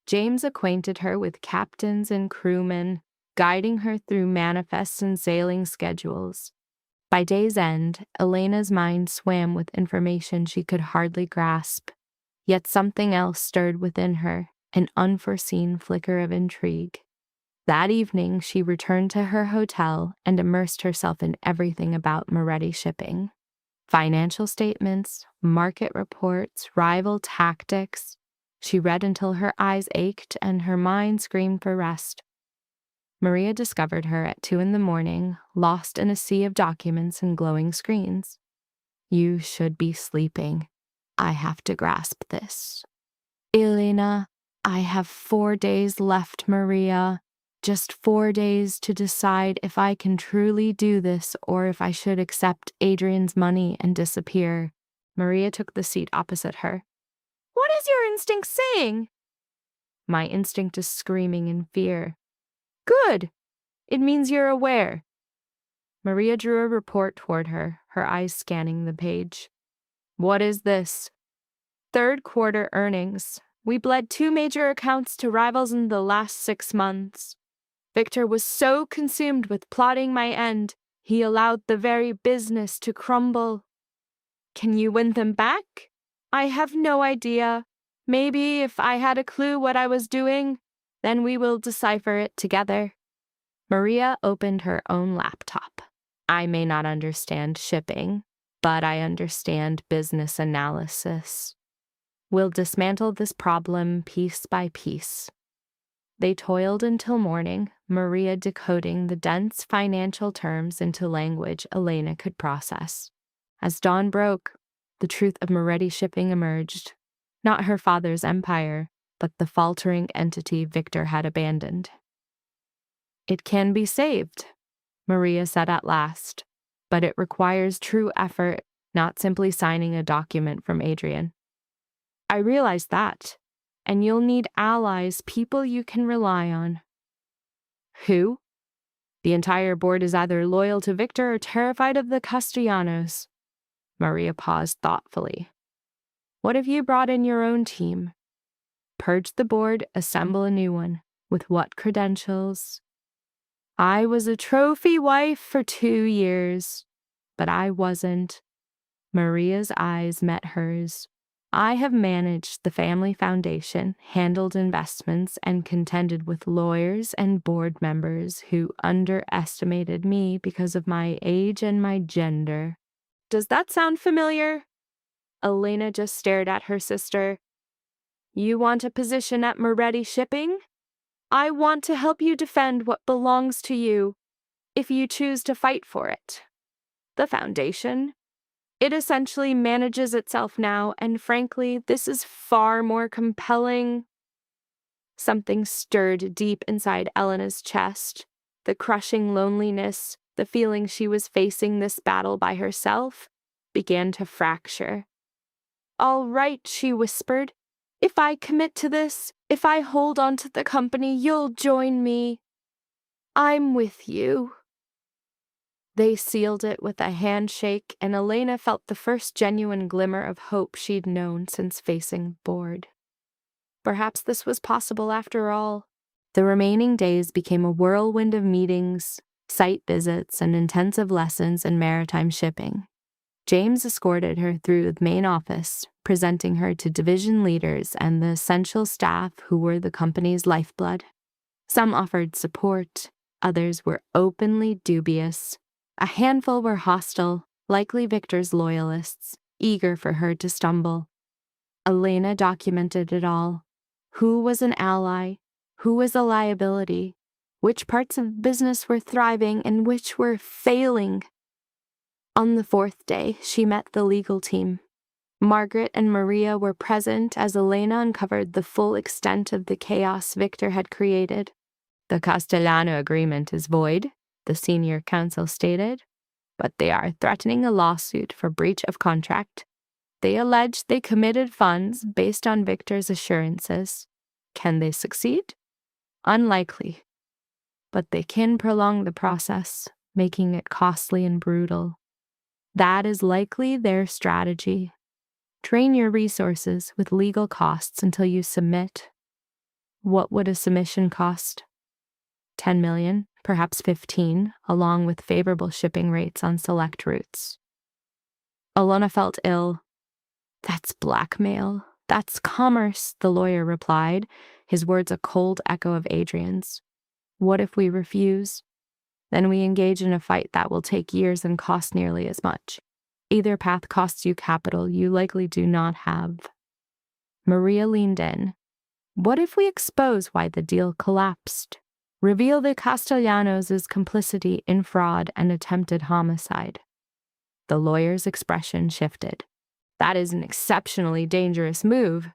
James acquainted her with captains and crewmen, guiding her through manifests and sailing schedules. By day's end, Elena's mind swam with information she could hardly grasp. Yet something else stirred within her, an unforeseen flicker of intrigue. That evening, she returned to her hotel and immersed herself in everything about Moretti Shipping. Financial statements, market reports, rival tactics. She read until her eyes ached and her mind screamed for rest. Maria discovered her at 2 a.m, lost in a sea of documents and glowing screens. You should be sleeping. I have to grasp this. Elena, I have 4 days left, Maria. Just 4 days to decide if I can truly do this or if I should accept Adrian's money and disappear. Maria took the seat opposite her. What is your instinct saying? My instinct is screaming in fear. Good. It means you're aware. Maria drew a report toward her, her eyes scanning the page. What is this? Third quarter earnings. We bled 2 major accounts to rivals in the last 6 months. Victor was so consumed with plotting my end, he allowed the very business to crumble. Can you win them back? I have no idea. Maybe if I had a clue what I was doing, then we will decipher it together. Maria opened her own laptop. I may not understand shipping, but I understand business analysis. We'll dismantle this problem piece by piece. They toiled until morning, Maria decoding the dense financial terms into language Elena could process. As dawn broke, the truth of Moretti Shipping emerged. Not her father's empire, but the faltering entity Victor had abandoned. It can be saved, Maria said at last, but it requires true effort, not simply signing a document from Adrian. I realize that, and you'll need allies, people you can rely on. Who? The entire board is either loyal to Victor or terrified of the Castellanos. Maria paused thoughtfully. What have you brought in your own team? Purge the board, assemble a new one. With what credentials? I was a trophy wife for 2 years, but I wasn't. Maria's eyes met hers. I have managed the family foundation, handled investments, and contended with lawyers and board members who underestimated me because of my age and my gender. Does that sound familiar? Elena just stared at her sister. You want a position at Moretti Shipping? I want to help you defend what belongs to you, if you choose to fight for it. The foundation. It essentially manages itself now, and frankly, this is far more compelling. Something stirred deep inside Elena's chest. The crushing loneliness, the feeling she was facing this battle by herself, began to fracture. All right, she whispered. If I commit to this, if I hold on to the company, you'll join me. I'm with you. They sealed it with a handshake, and Elena felt the first genuine glimmer of hope she'd known since facing board. Perhaps this was possible after all. The remaining days became a whirlwind of meetings, site visits, and intensive lessons in maritime shipping. James escorted her through the main office, presenting her to division leaders and the essential staff who were the company's lifeblood. Some offered support, others were openly dubious. A handful were hostile, likely Victor's loyalists, eager for her to stumble. Elena documented it all. Who was an ally? Who was a liability? Which parts of business were thriving and which were failing? On the 4th day, she met the legal team. Margaret and Maria were present as Elena uncovered the full extent of the chaos Victor had created. The Castellano agreement is void, the senior counsel stated. but they are threatening a lawsuit for breach of contract. They allege they committed funds based on Victor's assurances. Can they succeed? Unlikely. But they can prolong the process, making it costly and brutal. That is likely their strategy. Train your resources with legal costs until you submit. What would a submission cost? 10 million, perhaps 15, along with favorable shipping rates on select routes. Alona felt ill. That's blackmail. That's commerce, the lawyer replied, his words a cold echo of Adrian's. What if we refuse? Then we engage in a fight that will take years and cost nearly as much. Either path costs you capital you likely do not have. Maria leaned in. What if we expose why the deal collapsed? Reveal the Castellanos' complicity in fraud and attempted homicide. The lawyer's expression shifted. That is an exceptionally dangerous move.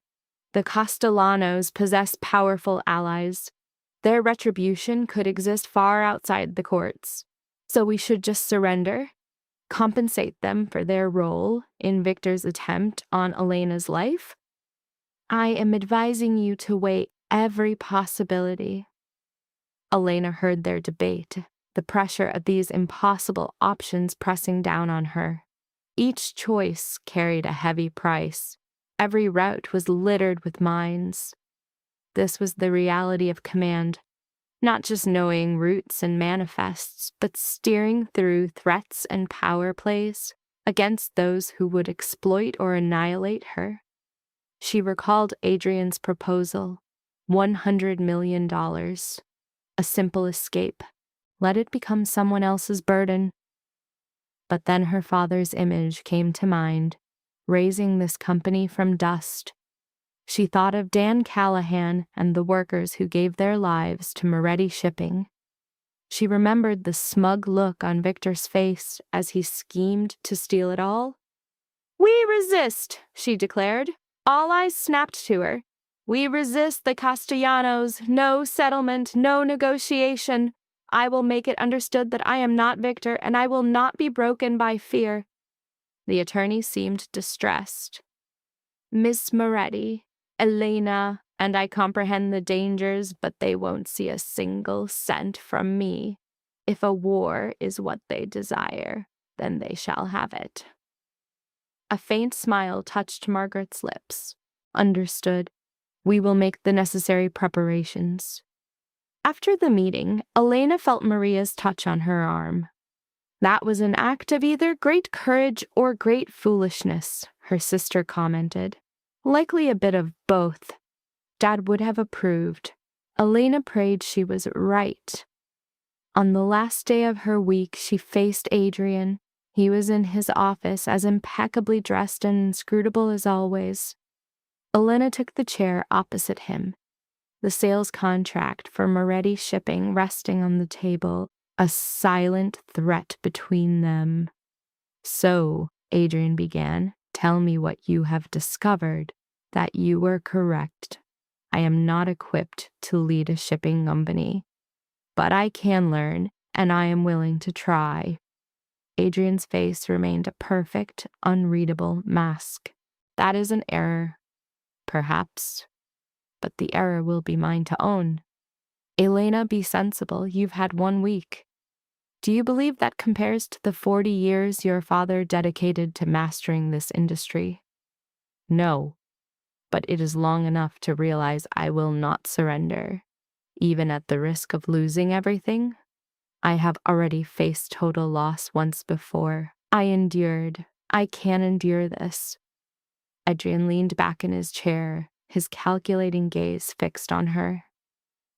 The Castellanos possess powerful allies. Their retribution could exist far outside the courts. So we should just surrender, compensate them for their role in Victor's attempt on Elena's life? I am advising you to weigh every possibility. Elena heard their debate, the pressure of these impossible options pressing down on her. Each choice carried a heavy price. Every route was littered with mines. This was the reality of command, not just knowing routes and manifests, but steering through threats and power plays against those who would exploit or annihilate her. She recalled Adrian's proposal, $100 million. A simple escape. Let it become someone else's burden. But then her father's image came to mind, raising this company from dust. She thought of Dan Callahan and the workers who gave their lives to Moretti Shipping. She remembered the smug look on Victor's face as he schemed to steal it all. We resist, she declared. All eyes snapped to her. We resist the Castellanos. No settlement, no negotiation. I will make it understood that I am not Victor, and I will not be broken by fear. The attorney seemed distressed. Miss Moretti, Elena, and I comprehend the dangers, but they won't see a single cent from me. If a war is what they desire, then they shall have it. A faint smile touched Margaret's lips. Understood. We will make the necessary preparations. After the meeting, Elena felt Maria's touch on her arm. That was an act of either great courage or great foolishness, her sister commented. Likely a bit of both. Dad would have approved. Elena prayed she was right. On the last day of her week, she faced Adrian. He was in his office, as impeccably dressed and inscrutable as always. Elena took the chair opposite him, the sales contract for Moretti Shipping resting on the table, a silent threat between them. So, Adrian began, tell me what you have discovered, that you were correct. I am not equipped to lead a shipping company, but I can learn, and I am willing to try. Adrian's face remained a perfect, unreadable mask. That is an error. Perhaps. But the error will be mine to own. Elena, be sensible. You've had 1 week. Do you believe that compares to the 40 years your father dedicated to mastering this industry? No. But it is long enough to realize I will not surrender, even at the risk of losing everything. I have already faced total loss once before. I endured. I can endure this. Adrian leaned back in his chair, his calculating gaze fixed on her.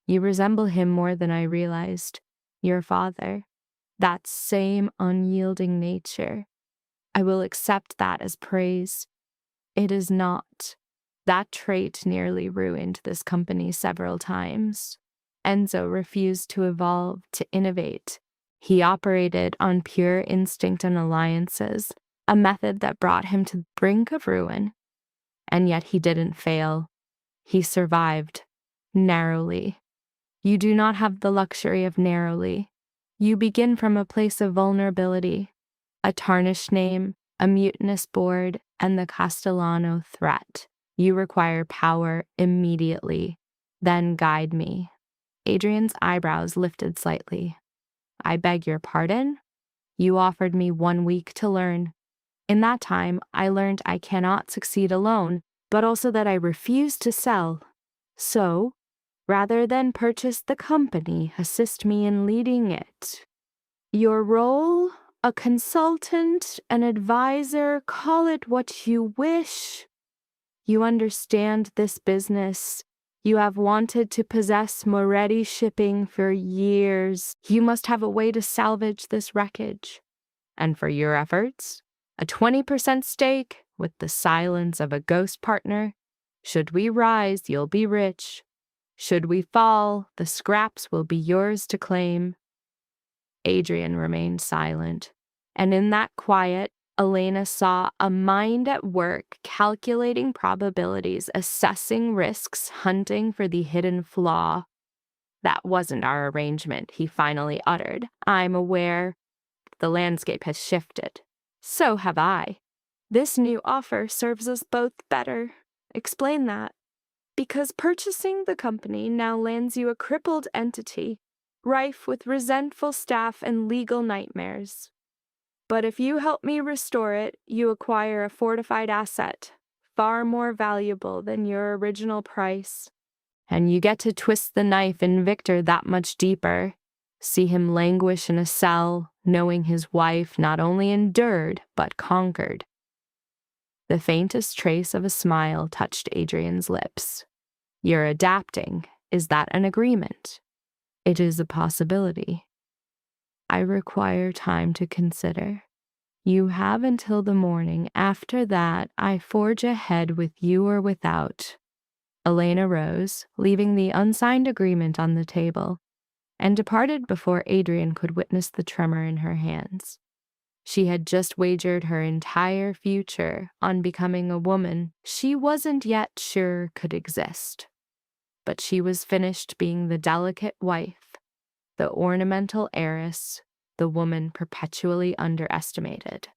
You resemble him more than I realized. Your father. That same unyielding nature. I will accept that as praise. It is not. That trait nearly ruined this company several times. Enzo refused to evolve, to innovate. He operated on pure instinct and alliances, a method that brought him to the brink of ruin. And yet he didn't fail. He survived. Narrowly. You do not have the luxury of narrowly. You begin from a place of vulnerability. a tarnished name, a mutinous board, and the Castellano threat. You require power immediately. Then guide me. Adrian's eyebrows lifted slightly. I beg your pardon? You offered me 1 week to learn. In that time, I learned I cannot succeed alone, but also that I refuse to sell. So, rather than purchase the company, assist me in leading it. Your role? A consultant, an advisor, call it what you wish. You understand this business. You have wanted to possess Moretti shipping for years. You must have a way to salvage this wreckage. And for your efforts, a 20% stake with the silence of a ghost partner. Should we rise, you'll be rich. Should we fall, the scraps will be yours to claim. Adrian remained silent, and in that quiet, Elena saw a mind at work calculating probabilities, assessing risks, hunting for the hidden flaw. That wasn't our arrangement, he finally uttered. I'm aware the landscape has shifted. So have I. This new offer serves us both better. Explain that. Because purchasing the company now lands you a crippled entity, rife with resentful staff and legal nightmares. But if you help me restore it, you acquire a fortified asset, far more valuable than your original price. And you get to twist the knife in Victor that much deeper, see him languish in a cell, knowing his wife not only endured, but conquered. The faintest trace of a smile touched Adrian's lips. You're adapting. Is that an agreement? It is a possibility. I require time to consider. You have until the morning. After that, I forge ahead with you or without. Elena rose, leaving the unsigned agreement on the table, and departed before Adrian could witness the tremor in her hands. She had just wagered her entire future on becoming a woman she wasn't yet sure could exist. But she was finished being the delicate wife, the ornamental heiress, the woman perpetually underestimated.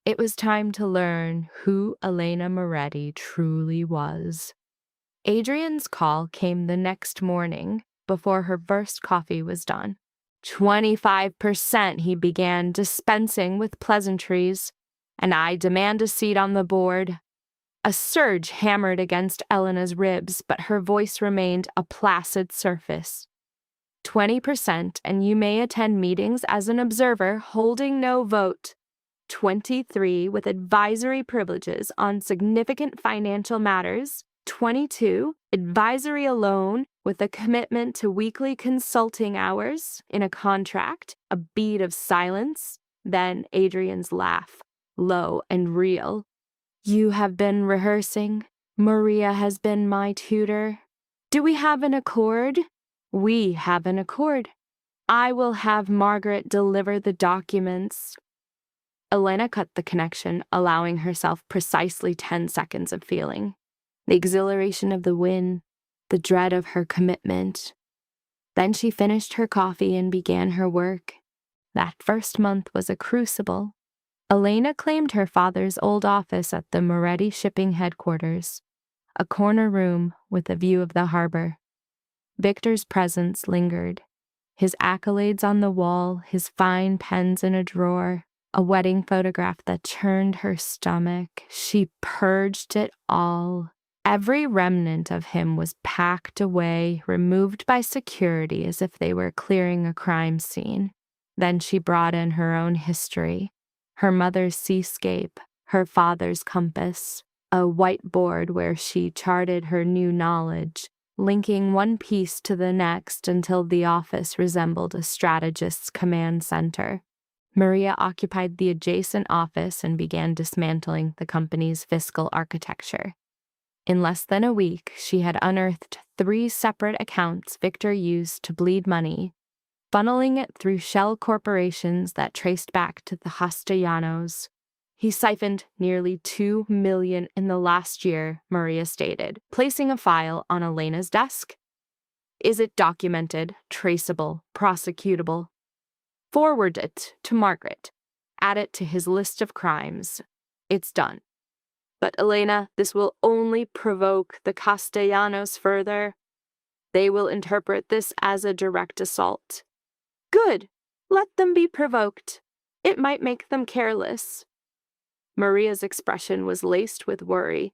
It was time to learn who Elena Moretti truly was. Adrian's call came the next morning before her first coffee was done. 25%, he began, dispensing with pleasantries, and I demand a seat on the board. A surge hammered against Elena's ribs, but her voice remained a placid surface. 20%, and you may attend meetings as an observer, holding no vote. 23, with advisory privileges on significant financial matters. 22, advisory alone, with a commitment to weekly consulting hours in a contract, a beat of silence, then Adrian's laugh, low and real. You have been rehearsing. Maria has been my tutor. Do we have an accord? We have an accord. I will have Margaret deliver the documents. Elena cut the connection, allowing herself precisely 10 seconds of feeling. The exhilaration of the win, the dread of her commitment. Then she finished her coffee and began her work. That first month was a crucible. Elena claimed her father's old office at the Moretti shipping headquarters, a corner room with a view of the harbor. Victor's presence lingered, his accolades on the wall, his fine pens in a drawer, a wedding photograph that churned her stomach. She purged it all. Every remnant of him was packed away, removed by security as if they were clearing a crime scene. Then she brought in her own history, her mother's seascape, her father's compass, a whiteboard where she charted her new knowledge, linking one piece to the next until the office resembled a strategist's command center. Maria occupied the adjacent office and began dismantling the company's fiscal architecture. In less than a week, she had unearthed 3 separate accounts Victor used to bleed money, funneling it through shell corporations that traced back to the Castellanos. He siphoned nearly $2 million in the last year, Maria stated, placing a file on Elena's desk. Is it documented, traceable, prosecutable? Forward it to Margaret. add it to his list of crimes. It's done. But Elena, this will only provoke the Castellanos further. They will interpret this as a direct assault. Good. Let them be provoked. It might make them careless. Maria's expression was laced with worry,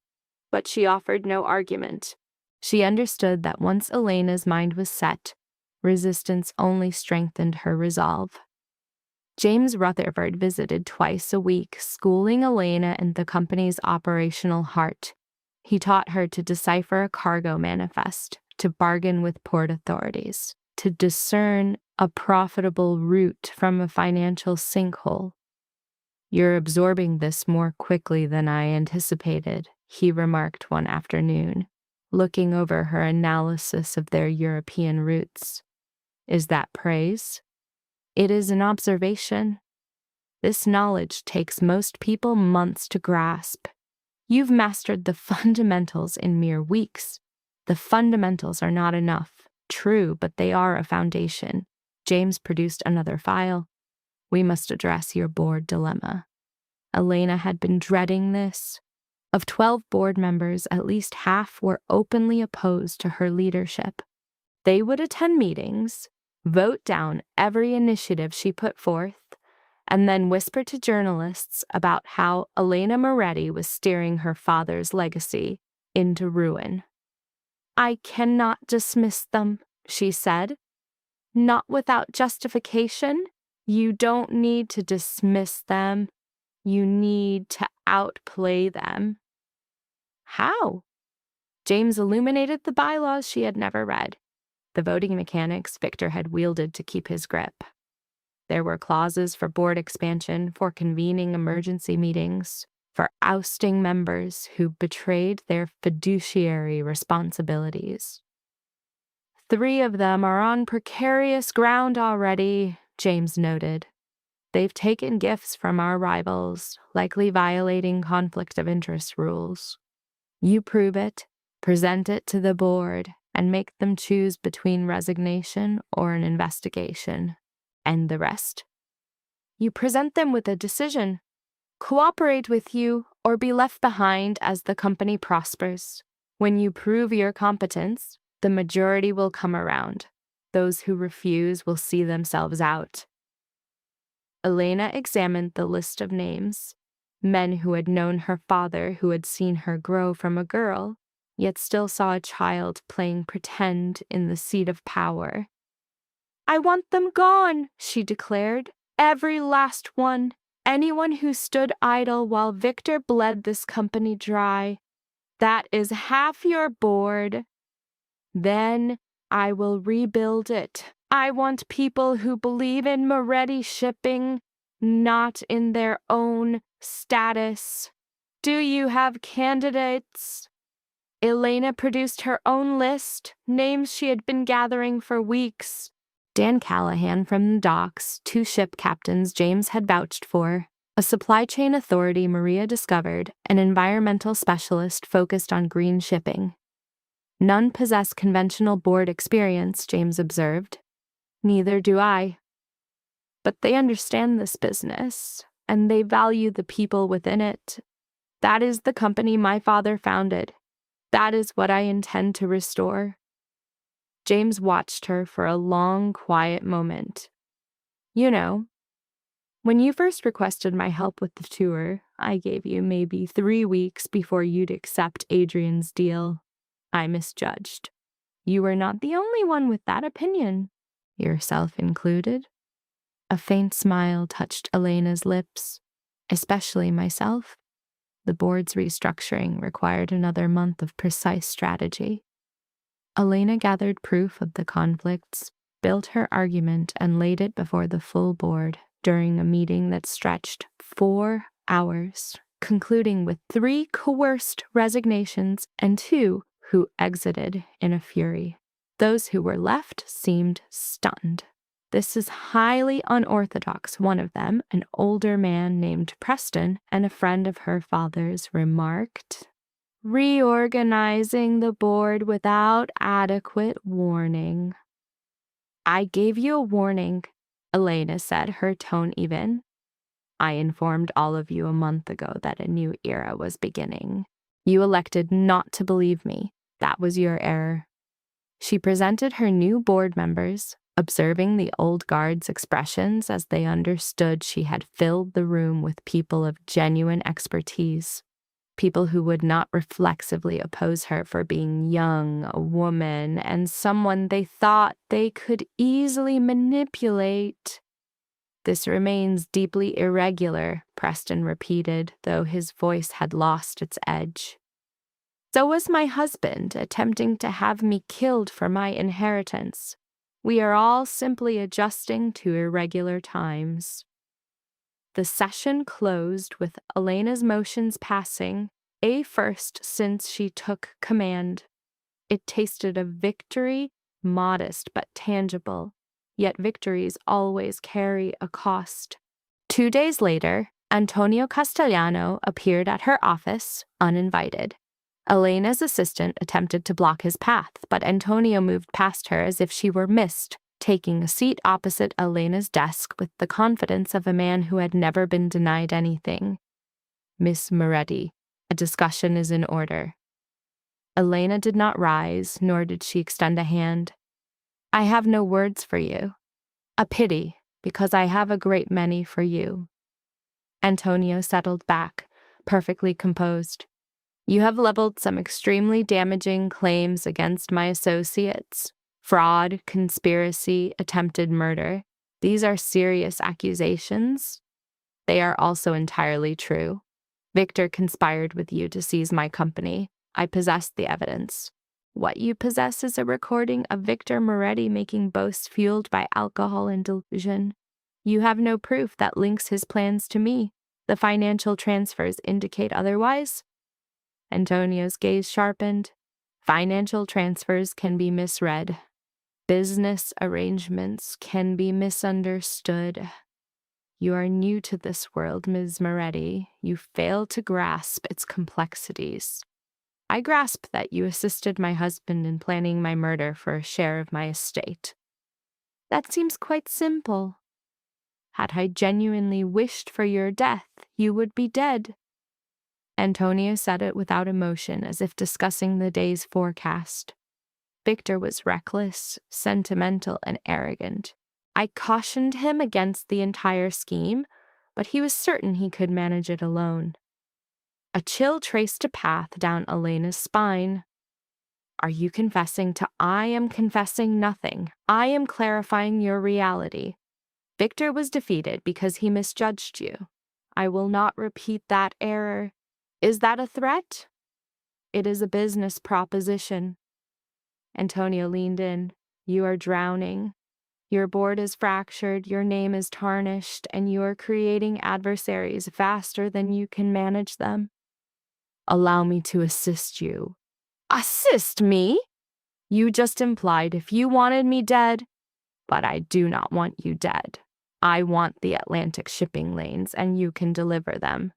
but she offered no argument. She understood that once Elena's mind was set, resistance only strengthened her resolve. James Rutherford visited twice a week, schooling Elena in the company's operational heart. He taught her to decipher a cargo manifest, to bargain with port authorities, to discern a profitable route from a financial sinkhole. "You're absorbing this more quickly than I anticipated," he remarked one afternoon, looking over her analysis of their European routes. "Is that praise?" "It is an observation. This knowledge takes most people months to grasp. You've mastered the fundamentals in mere weeks. The fundamentals are not enough. True, but they are a foundation." James produced another file. "We must address your board dilemma." Elena had been dreading this. Of 12 board members, at least half were openly opposed to her leadership. They would attend meetings, vote down every initiative she put forth, and then whisper to journalists about how Elena Moretti was steering her father's legacy into ruin. "I cannot dismiss them," she said. "Not without justification. You don't need to dismiss them. You need to outplay them." "How?" James illuminated the bylaws she had never read, the voting mechanics Victor had wielded to keep his grip. There were clauses for board expansion, for convening emergency meetings, for ousting members who betrayed their fiduciary responsibilities. "3 of them are on precarious ground already," James noted. "They've taken gifts from our rivals, likely violating conflict of interest rules. You prove it, present it to the board, and make them choose between resignation or an investigation. And the rest? You present them with a decision. Cooperate with you or be left behind as the company prospers. When you prove your competence, the majority will come around. Those who refuse will see themselves out." Elena examined the list of names, men who had known her father, who had seen her grow from a girl, yet still saw a child playing pretend in the seat of power. "I want them gone," she declared. "Every last one. Anyone who stood idle while Victor bled this company dry. That is half your board. Then I will rebuild it. I want people who believe in Moretti shipping, not in their own status. Do you have candidates?" Elena produced her own list, names she had been gathering for weeks. Dan Callahan from the docks, 2 ship captains James had vouched for, a supply chain authority Maria discovered, an environmental specialist focused on green shipping. None possess conventional board experience, James observed. "Neither do I. But they understand this business, and they value the people within it. That is the company my father founded. That is what I intend to restore." James watched her for a long, quiet moment. "You know, when you first requested my help with the tour, I gave you maybe 3 weeks before you'd accept Adrian's deal. I misjudged. You were not the only one with that opinion, yourself included." A faint smile touched Elena's lips. "Especially myself. The board's restructuring required another month of precise strategy." Elena gathered proof of the conflicts, built her argument, and laid it before the full board during a meeting that stretched 4 hours, concluding with 3 coerced resignations and 2 who exited in a fury. Those who were left seemed stunned. "This is highly unorthodox," one of them, an older man named Preston and a friend of her father's, remarked. "Reorganizing the board without adequate warning." "I gave you a warning," Elena said, her tone even. I informed all of you a month ago that a new era was beginning. You elected not to believe me. That was your error. She presented her new board members, observing the old guard's expressions as they understood she had filled the room with people of genuine expertise, people who would not reflexively oppose her for being young, a woman, and someone they thought they could easily manipulate. This remains deeply irregular, Preston repeated, though his voice had lost its edge. So was my husband, attempting to have me killed for my inheritance. We are all simply adjusting to irregular times. The session closed with Elena's motions passing, a first since she took command. It tasted of victory, modest but tangible, yet victories always carry a cost. 2 days later, Antonio Castellano appeared at her office, uninvited. Elena's assistant attempted to block his path, but Antonio moved past her as if she were mist, taking a seat opposite Elena's desk with the confidence of a man who had never been denied anything. Miss Moretti, a discussion is in order. Elena did not rise, nor did she extend a hand. I have no words for you. A pity, because I have a great many for you. Antonio settled back, perfectly composed. You have leveled some extremely damaging claims against my associates. Fraud, conspiracy, attempted murder. These are serious accusations. They are also entirely true. Victor conspired with you to seize my company. I possess the evidence. What you possess is a recording of Victor Moretti making boasts fueled by alcohol and delusion. You have no proof that links his plans to me. The financial transfers indicate otherwise. Antonio's gaze sharpened. Financial transfers can be misread. Business arrangements can be misunderstood. You are new to this world, Ms. Moretti. You fail to grasp its complexities. I grasp that you assisted my husband in planning my murder for a share of my estate. That seems quite simple. Had I genuinely wished for your death, you would be dead. Antonio said it without emotion, as if discussing the day's forecast. Victor was reckless, sentimental, and arrogant. I cautioned him against the entire scheme, but he was certain he could manage it alone. A chill traced a path down Elena's spine. Are you confessing to I am confessing nothing? I am clarifying your reality. Victor was defeated because he misjudged you. I will not repeat that error. Is that a threat? It is a business proposition. Antonio leaned in. You are drowning. Your board is fractured, your name is tarnished, and you are creating adversaries faster than you can manage them. Allow me to assist you. Assist me? You just implied if you wanted me dead, but I do not want you dead. I want the Atlantic shipping lanes, and you can deliver them.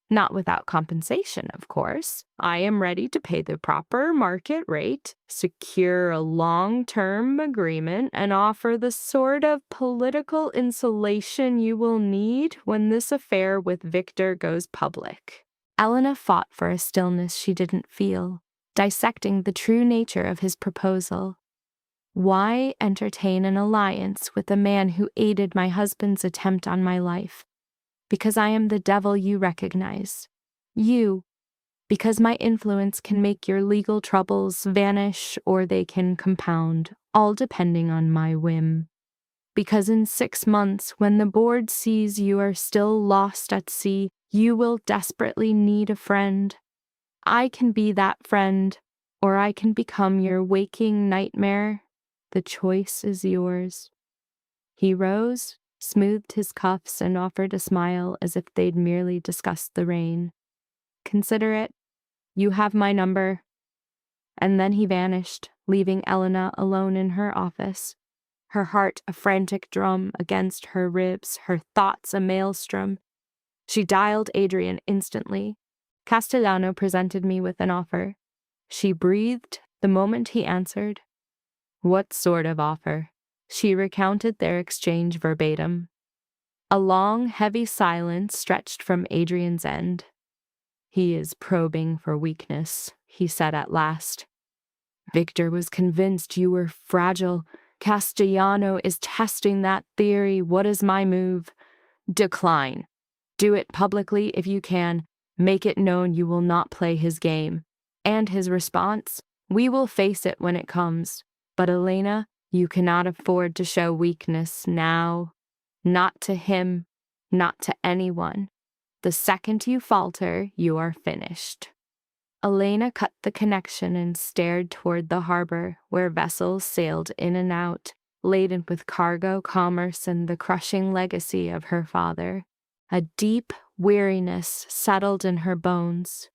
Not without compensation, of course. I am ready to pay the proper market rate, secure a long-term agreement, and offer the sort of political insulation you will need when this affair with Victor goes public. Elena fought for a stillness she didn't feel, dissecting the true nature of his proposal. Why entertain an alliance with a man who aided my husband's attempt on my life? Because I am the devil you recognize. You. Because my influence can make your legal troubles vanish or they can compound, all depending on my whim. Because in 6 months, when the board sees you are still lost at sea, you will desperately need a friend. I can be that friend, or I can become your waking nightmare. The choice is yours. He rose, smoothed his cuffs, and offered a smile as if they'd merely discussed the rain. Consider it. You have my number. And then he vanished, leaving Elena alone in her office. Her heart a frantic drum against her ribs, her thoughts a maelstrom. She dialed Adrian instantly. Castellano presented me with an offer. She breathed the moment he answered. What sort of offer? She recounted their exchange verbatim. A long, heavy silence stretched from Adrian's end. "He is probing for weakness," he said at last. "Victor was convinced you were fragile. Castellano is testing that theory. What is my move? Decline. Do it publicly if you can. Make it known you will not play his game. And his response? We will face it when it comes. But Elena, you cannot afford to show weakness now. Not to him, not to anyone. The second you falter, you are finished." Elena cut the connection and stared toward the harbor, where vessels sailed in and out, laden with cargo, commerce, and the crushing legacy of her father. A deep weariness settled in her bones.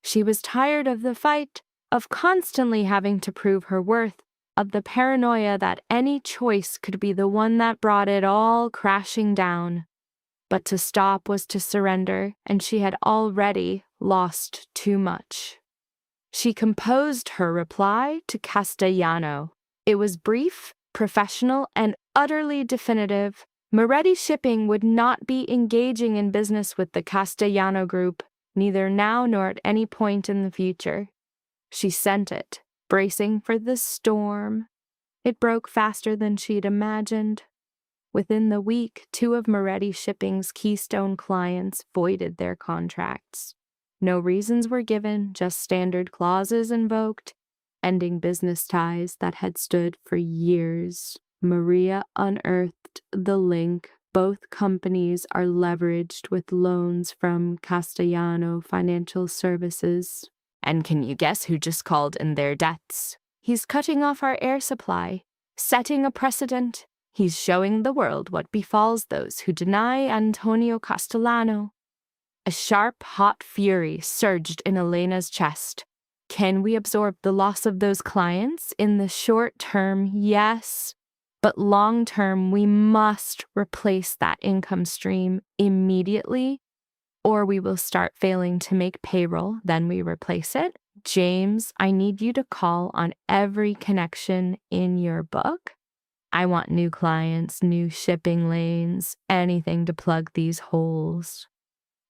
She was tired of the fight, of constantly having to prove her worth, of the paranoia that any choice could be the one that brought it all crashing down. But to stop was to surrender, and she had already lost too much. She composed her reply to Castellano. It was brief, professional, and utterly definitive. Moretti Shipping would not be engaging in business with the Castellano Group, neither now nor at any point in the future. She sent it, bracing for the storm. It broke faster than she'd imagined. Within the week, 2 of Moretti Shipping's keystone clients voided their contracts. No reasons were given, just standard clauses invoked, ending business ties that had stood for years. Maria unearthed the link. Both companies are leveraged with loans from Castellano Financial Services. And can you guess who just called in their debts? He's cutting off our air supply, setting a precedent. He's showing the world what befalls those who deny Antonio Castellano. A sharp, hot fury surged in Elena's chest. Can we absorb the loss of those clients? In the short term, yes. But long term, we must replace that income stream immediately, or we will start failing to make payroll, then we replace it. James, I need you to call on every connection in your book. I want new clients, new shipping lanes, anything to plug these holes.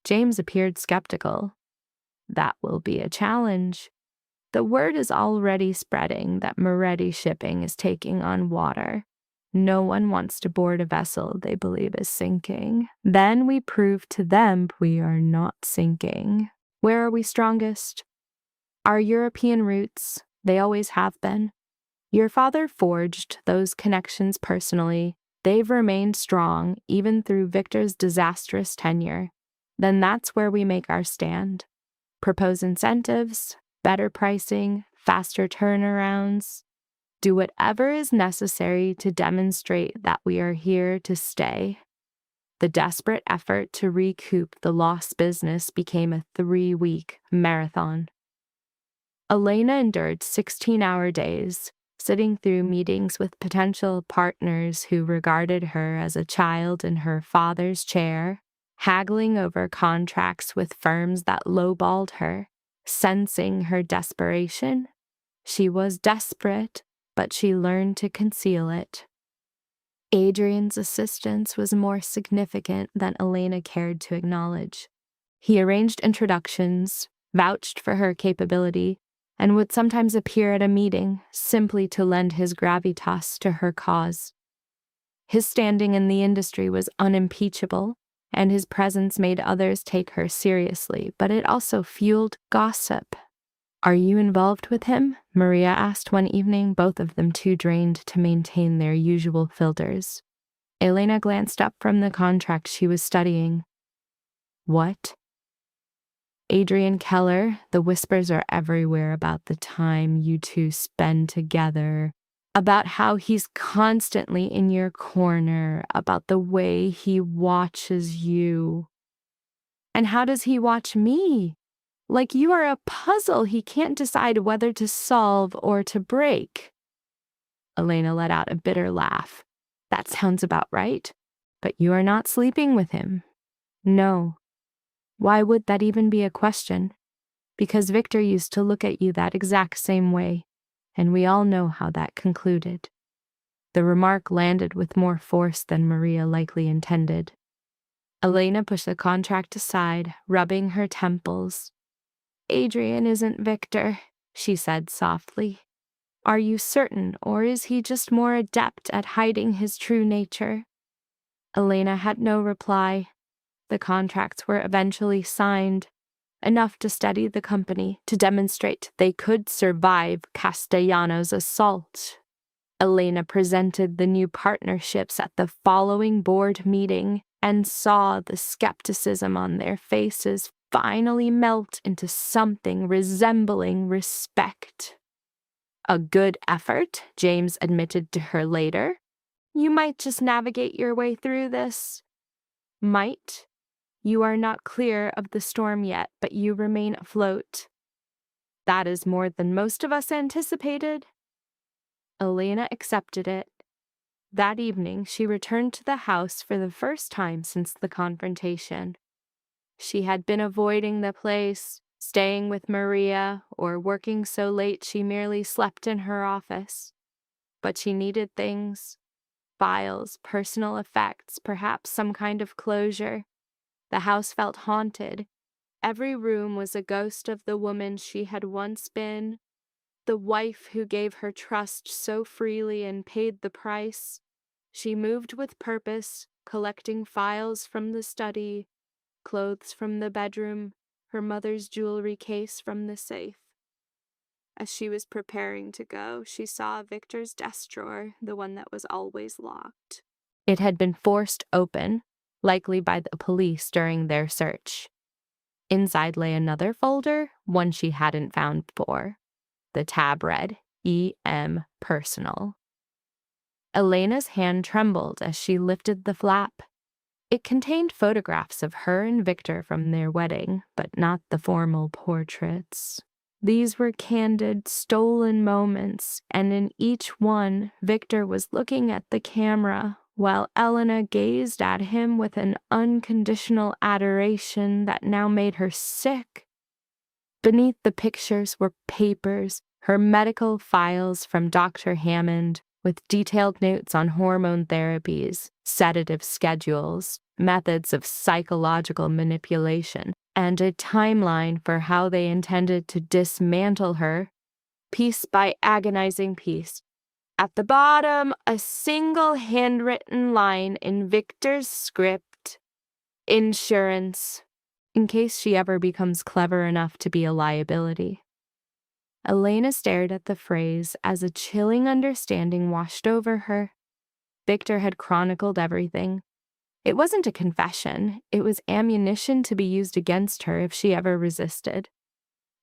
James appeared skeptical. That will be a challenge. The word is already spreading that Moretti Shipping is taking on water. No one wants to board a vessel they believe is sinking. Then we prove to them we are not sinking. Where are we strongest? Our European roots, they always have been. Your father forged those connections personally. They've remained strong even through Victor's disastrous tenure. Then that's where we make our stand. Propose incentives, better pricing, faster turnarounds. Do whatever is necessary to demonstrate that we are here to stay. The desperate effort to recoup the lost business became a 3-week marathon. Elena endured 16-hour days, sitting through meetings with potential partners who regarded her as a child in her father's chair, haggling over contracts with firms that lowballed her, sensing her desperation. She was desperate, but she learned to conceal it. Adrian's assistance was more significant than Elena cared to acknowledge. He arranged introductions, vouched for her capability, and would sometimes appear at a meeting simply to lend his gravitas to her cause. His standing in the industry was unimpeachable, and his presence made others take her seriously, but it also fueled gossip. Are you involved with him? Maria asked one evening, both of them too drained to maintain their usual filters. Elena glanced up from the contract she was studying. What? Adrian Keller, the whispers are everywhere about the time you two spend together, about how he's constantly in your corner, about the way he watches you. And how does he watch me? Like you are a puzzle he can't decide whether to solve or to break. Elena let out a bitter laugh. That sounds about right. But you are not sleeping with him. No. Why would that even be a question? Because Victor used to look at you that exact same way, and we all know how that concluded. The remark landed with more force than Maria likely intended. Elena pushed the contract aside, rubbing her temples. "Adrian isn't Victor," she said softly. "Are you certain, or is he just more adept at hiding his true nature?" Elena had no reply. The contracts were eventually signed, enough to steady the company, to demonstrate they could survive Castellano's assault. Elena presented the new partnerships at the following board meeting and saw the skepticism on their faces finally melt into something resembling respect. "A good effort," James admitted to her later. "You might just navigate your way through this." "Might? You are not clear of the storm yet, but you remain afloat." "That is more than most of us anticipated." Elena accepted it. That evening, she returned to the house for the first time since the confrontation. She had been avoiding the place, staying with Maria, or working so late she merely slept in her office. But she needed things: files, personal effects, perhaps some kind of closure. The house felt haunted. Every room was a ghost of the woman she had once been, the wife who gave her trust so freely and paid the price. She moved with purpose, collecting files from the study, clothes from the bedroom, her mother's jewelry case from the safe. As she was preparing to go, she saw Victor's desk drawer, the one that was always locked. It had been forced open, likely by the police during their search. Inside lay another folder, one she hadn't found before. The tab read, "E.M. Personal." Elena's hand trembled as she lifted the flap. It contained photographs of her and Victor from their wedding, but not the formal portraits. These were candid, stolen moments, and in each one, Victor was looking at the camera, while Elena gazed at him with an unconditional adoration that now made her sick. Beneath the pictures were papers, her medical files from Dr. Hammond, with detailed notes on hormone therapies, sedative schedules, methods of psychological manipulation, and a timeline for how they intended to dismantle her, piece by agonizing piece. At the bottom, a single handwritten line in Victor's script: "Insurance, in case she ever becomes clever enough to be a liability." Elena stared at the phrase as a chilling understanding washed over her. Victor had chronicled everything. It wasn't a confession, it was ammunition to be used against her if she ever resisted.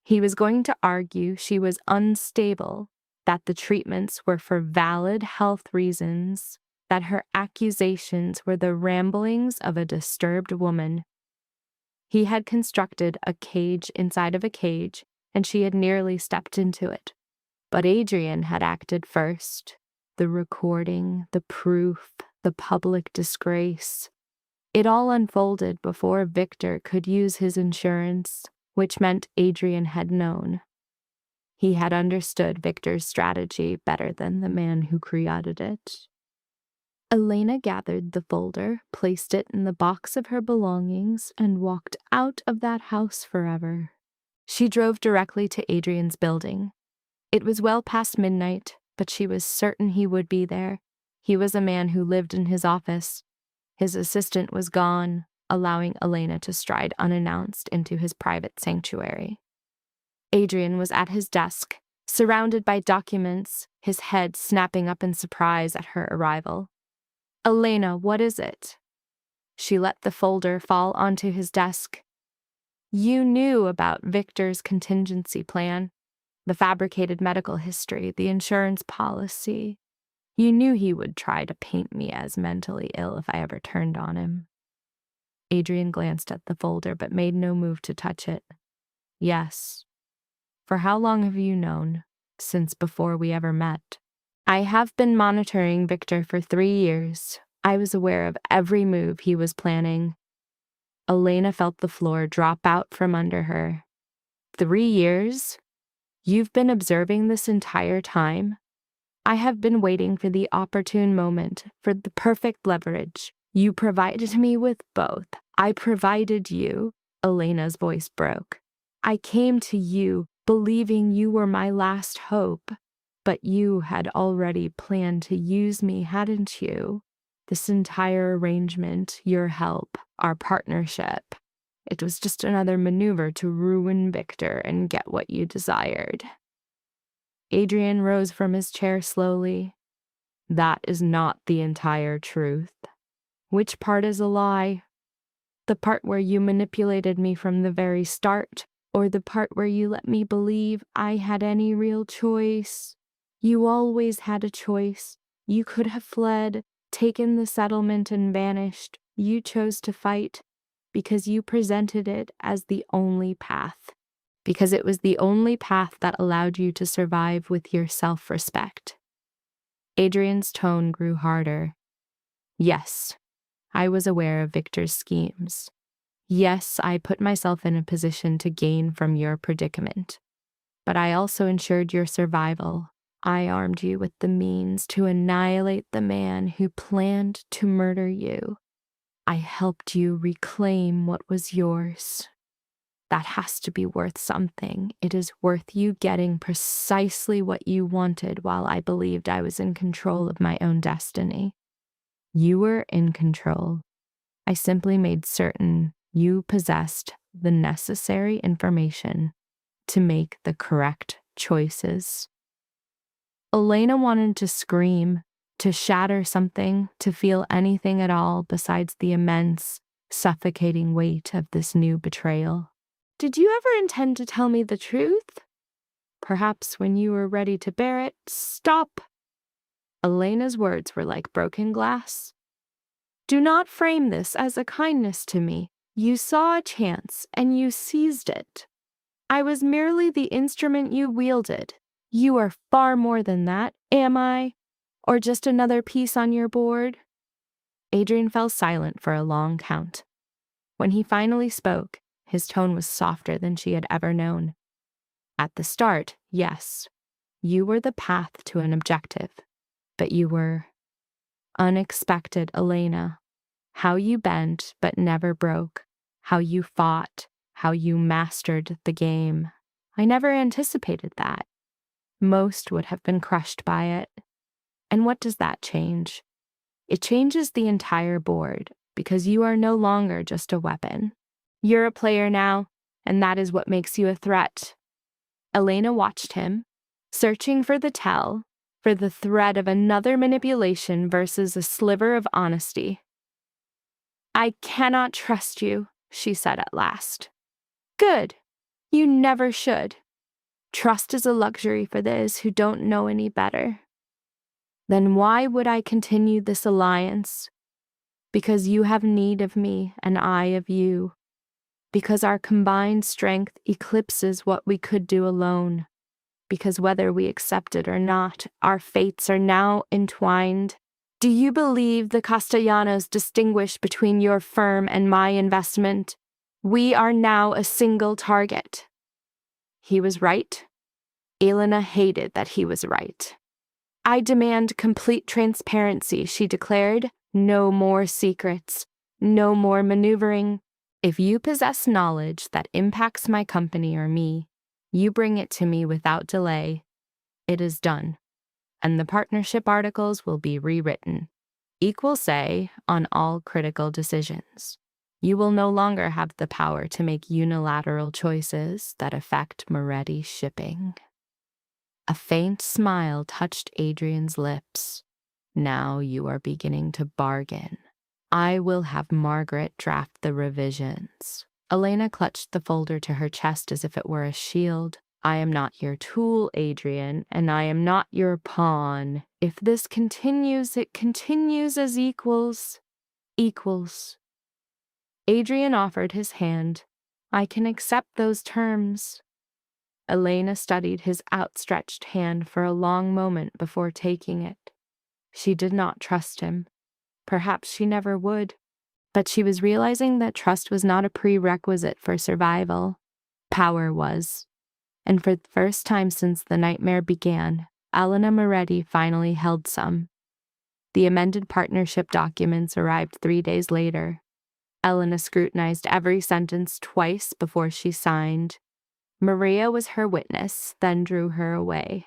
He was going to argue she was unstable, that the treatments were for valid health reasons, that her accusations were the ramblings of a disturbed woman. He had constructed a cage inside of a cage, and she had nearly stepped into it. But Adrian had acted first. The recording, the proof, the public disgrace. It all unfolded before Victor could use his insurance, which meant Adrian had known. He had understood Victor's strategy better than the man who created it. Elena gathered the folder, placed it in the box of her belongings, and walked out of that house forever. She drove directly to Adrian's building. It was well past midnight, but she was certain he would be there. He was a man who lived in his office. His assistant was gone, allowing Elena to stride unannounced into his private sanctuary. Adrian was at his desk, surrounded by documents, his head snapping up in surprise at her arrival. "Elena, what is it?" She let the folder fall onto his desk. "You knew about Victor's contingency plan, the fabricated medical history, the insurance policy. You knew he would try to paint me as mentally ill if I ever turned on him." Adrian glanced at the folder but made no move to touch it. "Yes. For how long have you known? Since before we ever met?" "I have been monitoring Victor for 3 years. I was aware of every move he was planning." Elena felt the floor drop out from under her. 3 years? You've been observing this entire time? I have been waiting for the opportune moment, for the perfect leverage. You provided me with both. I provided you. Elena's voice broke. I came to you, believing you were my last hope. But you had already planned to use me, hadn't you? This entire arrangement, your help, our partnership, it was just another maneuver to ruin Victor and get what you desired. Adrian rose from his chair slowly. That is not the entire truth. Which part is a lie? The part where you manipulated me from the very start, or the part where you let me believe I had any real choice? You always had a choice. You could have fled, taken the settlement, and vanished. You chose to fight because you presented it as the only path. Because it was the only path that allowed you to survive with your self-respect. Adrian's tone grew harder. Yes, I was aware of Victor's schemes. Yes, I put myself in a position to gain from your predicament. But I also ensured your survival. I armed you with the means to annihilate the man who planned to murder you. I helped you reclaim what was yours. That has to be worth something. It is worth you getting precisely what you wanted while I believed I was in control of my own destiny. You were in control. I simply made certain you possessed the necessary information to make the correct choices. Elena wanted to scream, to shatter something, to feel anything at all besides the immense, suffocating weight of this new betrayal. Did you ever intend to tell me the truth? Perhaps when you were ready to bear it. Stop! Elena's words were like broken glass. Do not frame this as a kindness to me. You saw a chance, and you seized it. I was merely the instrument you wielded. You are far more than that, am I? Or just another piece on your board? Adrian fell silent for a long count. When he finally spoke, his tone was softer than she had ever known. At the start, yes, you were the path to an objective, but you were unexpected, Elena. How you bent but never broke, how you fought, how you mastered the game. I never anticipated that. Most would have been crushed by it. And what does that change? It changes the entire board, because you are no longer just a weapon. You're a player now, and that is what makes you a threat. Elena watched him, searching for the tell, for the thread of another manipulation versus a sliver of honesty. I cannot trust you, she said at last. Good. You never should. Trust is a luxury for those who don't know any better. Then why would I continue this alliance? Because you have need of me and I of you. Because our combined strength eclipses what we could do alone. Because whether we accept it or not, our fates are now entwined. Do you believe the Castellanos distinguish between your firm and my investment? We are now a single target. He was right. Elena hated that he was right. I demand complete transparency, she declared. No more secrets. No more maneuvering. If you possess knowledge that impacts my company or me, you bring it to me without delay. It is done. And the partnership articles will be rewritten. Equal say on all critical decisions. You will no longer have the power to make unilateral choices that affect Moretti shipping. A faint smile touched Adrian's lips. Now you are beginning to bargain. I will have Margaret draft the revisions. Elena clutched the folder to her chest as if it were a shield. I am not your tool, Adrian, and I am not your pawn. If this continues, it continues as equals. Equals. Adrian offered his hand. I can accept those terms. Elena studied his outstretched hand for a long moment before taking it. She did not trust him. Perhaps she never would. But she was realizing that trust was not a prerequisite for survival. Power was. And for the first time since the nightmare began, Elena Moretti finally held some. The amended partnership documents arrived 3 days later. Elena scrutinized every sentence twice before she signed. Maria was her witness, then drew her away.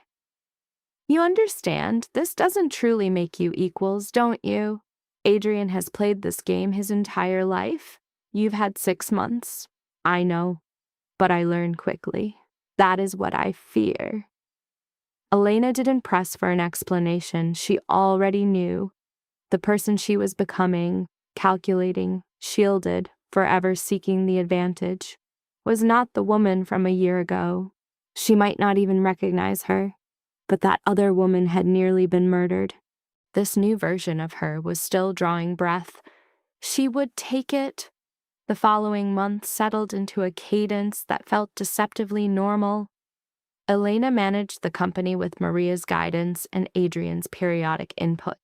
You understand, this doesn't truly make you equals, don't you? Adrian has played this game his entire life. You've had 6 months. I know, but I learn quickly. That is what I fear. Elena didn't press for an explanation. She already knew. The person she was becoming, calculating, shielded, forever seeking the advantage, was not the woman from a year ago. She might not even recognize her, but that other woman had nearly been murdered. This new version of her was still drawing breath. She would take it. The following month settled into a cadence that felt deceptively normal. Elena managed the company with Maria's guidance and Adrian's periodic input.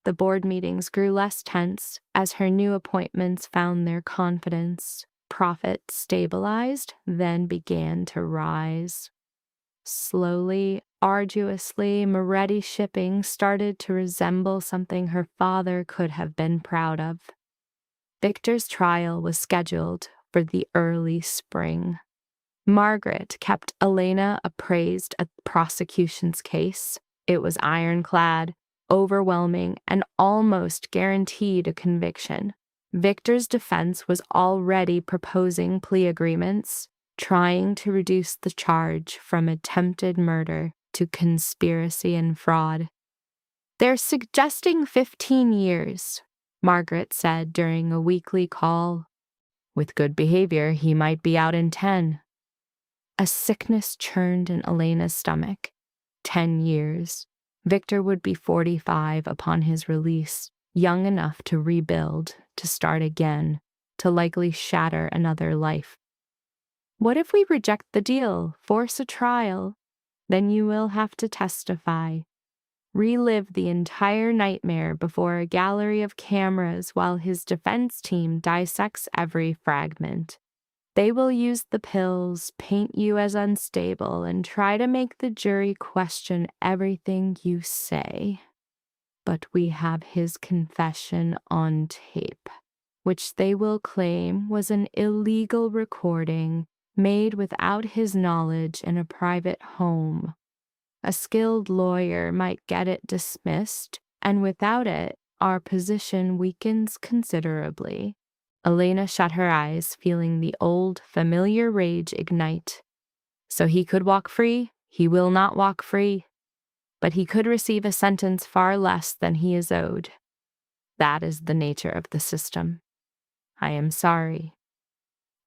The board meetings grew less tense as her new appointments found their confidence. Profit stabilized, then began to rise. Slowly, arduously, Moretti shipping started to resemble something her father could have been proud of. Victor's trial was scheduled for the early spring. Margaret kept Elena appraised of the prosecution's case. It was ironclad, overwhelming, and almost guaranteed a conviction. Victor's defense was already proposing plea agreements, trying to reduce the charge from attempted murder to conspiracy and fraud. They're suggesting 15 years, Margaret said during a weekly call. With good behavior, he might be out in 10. A sickness churned in Elena's stomach. 10 years. Victor would be 45 upon his release, young enough to rebuild, to start again, to likely shatter another life. What if we reject the deal, force a trial? Then you will have to testify. Relive the entire nightmare before a gallery of cameras while his defense team dissects every fragment. They will use the pills, paint you as unstable, and try to make the jury question everything you say. But we have his confession on tape, which they will claim was an illegal recording made without his knowledge in a private home. A skilled lawyer might get it dismissed, and without it, our position weakens considerably. Elena shut her eyes, feeling the old, familiar rage ignite. So he could walk free? He will not walk free. But he could receive a sentence far less than he is owed. That is the nature of the system. I am sorry.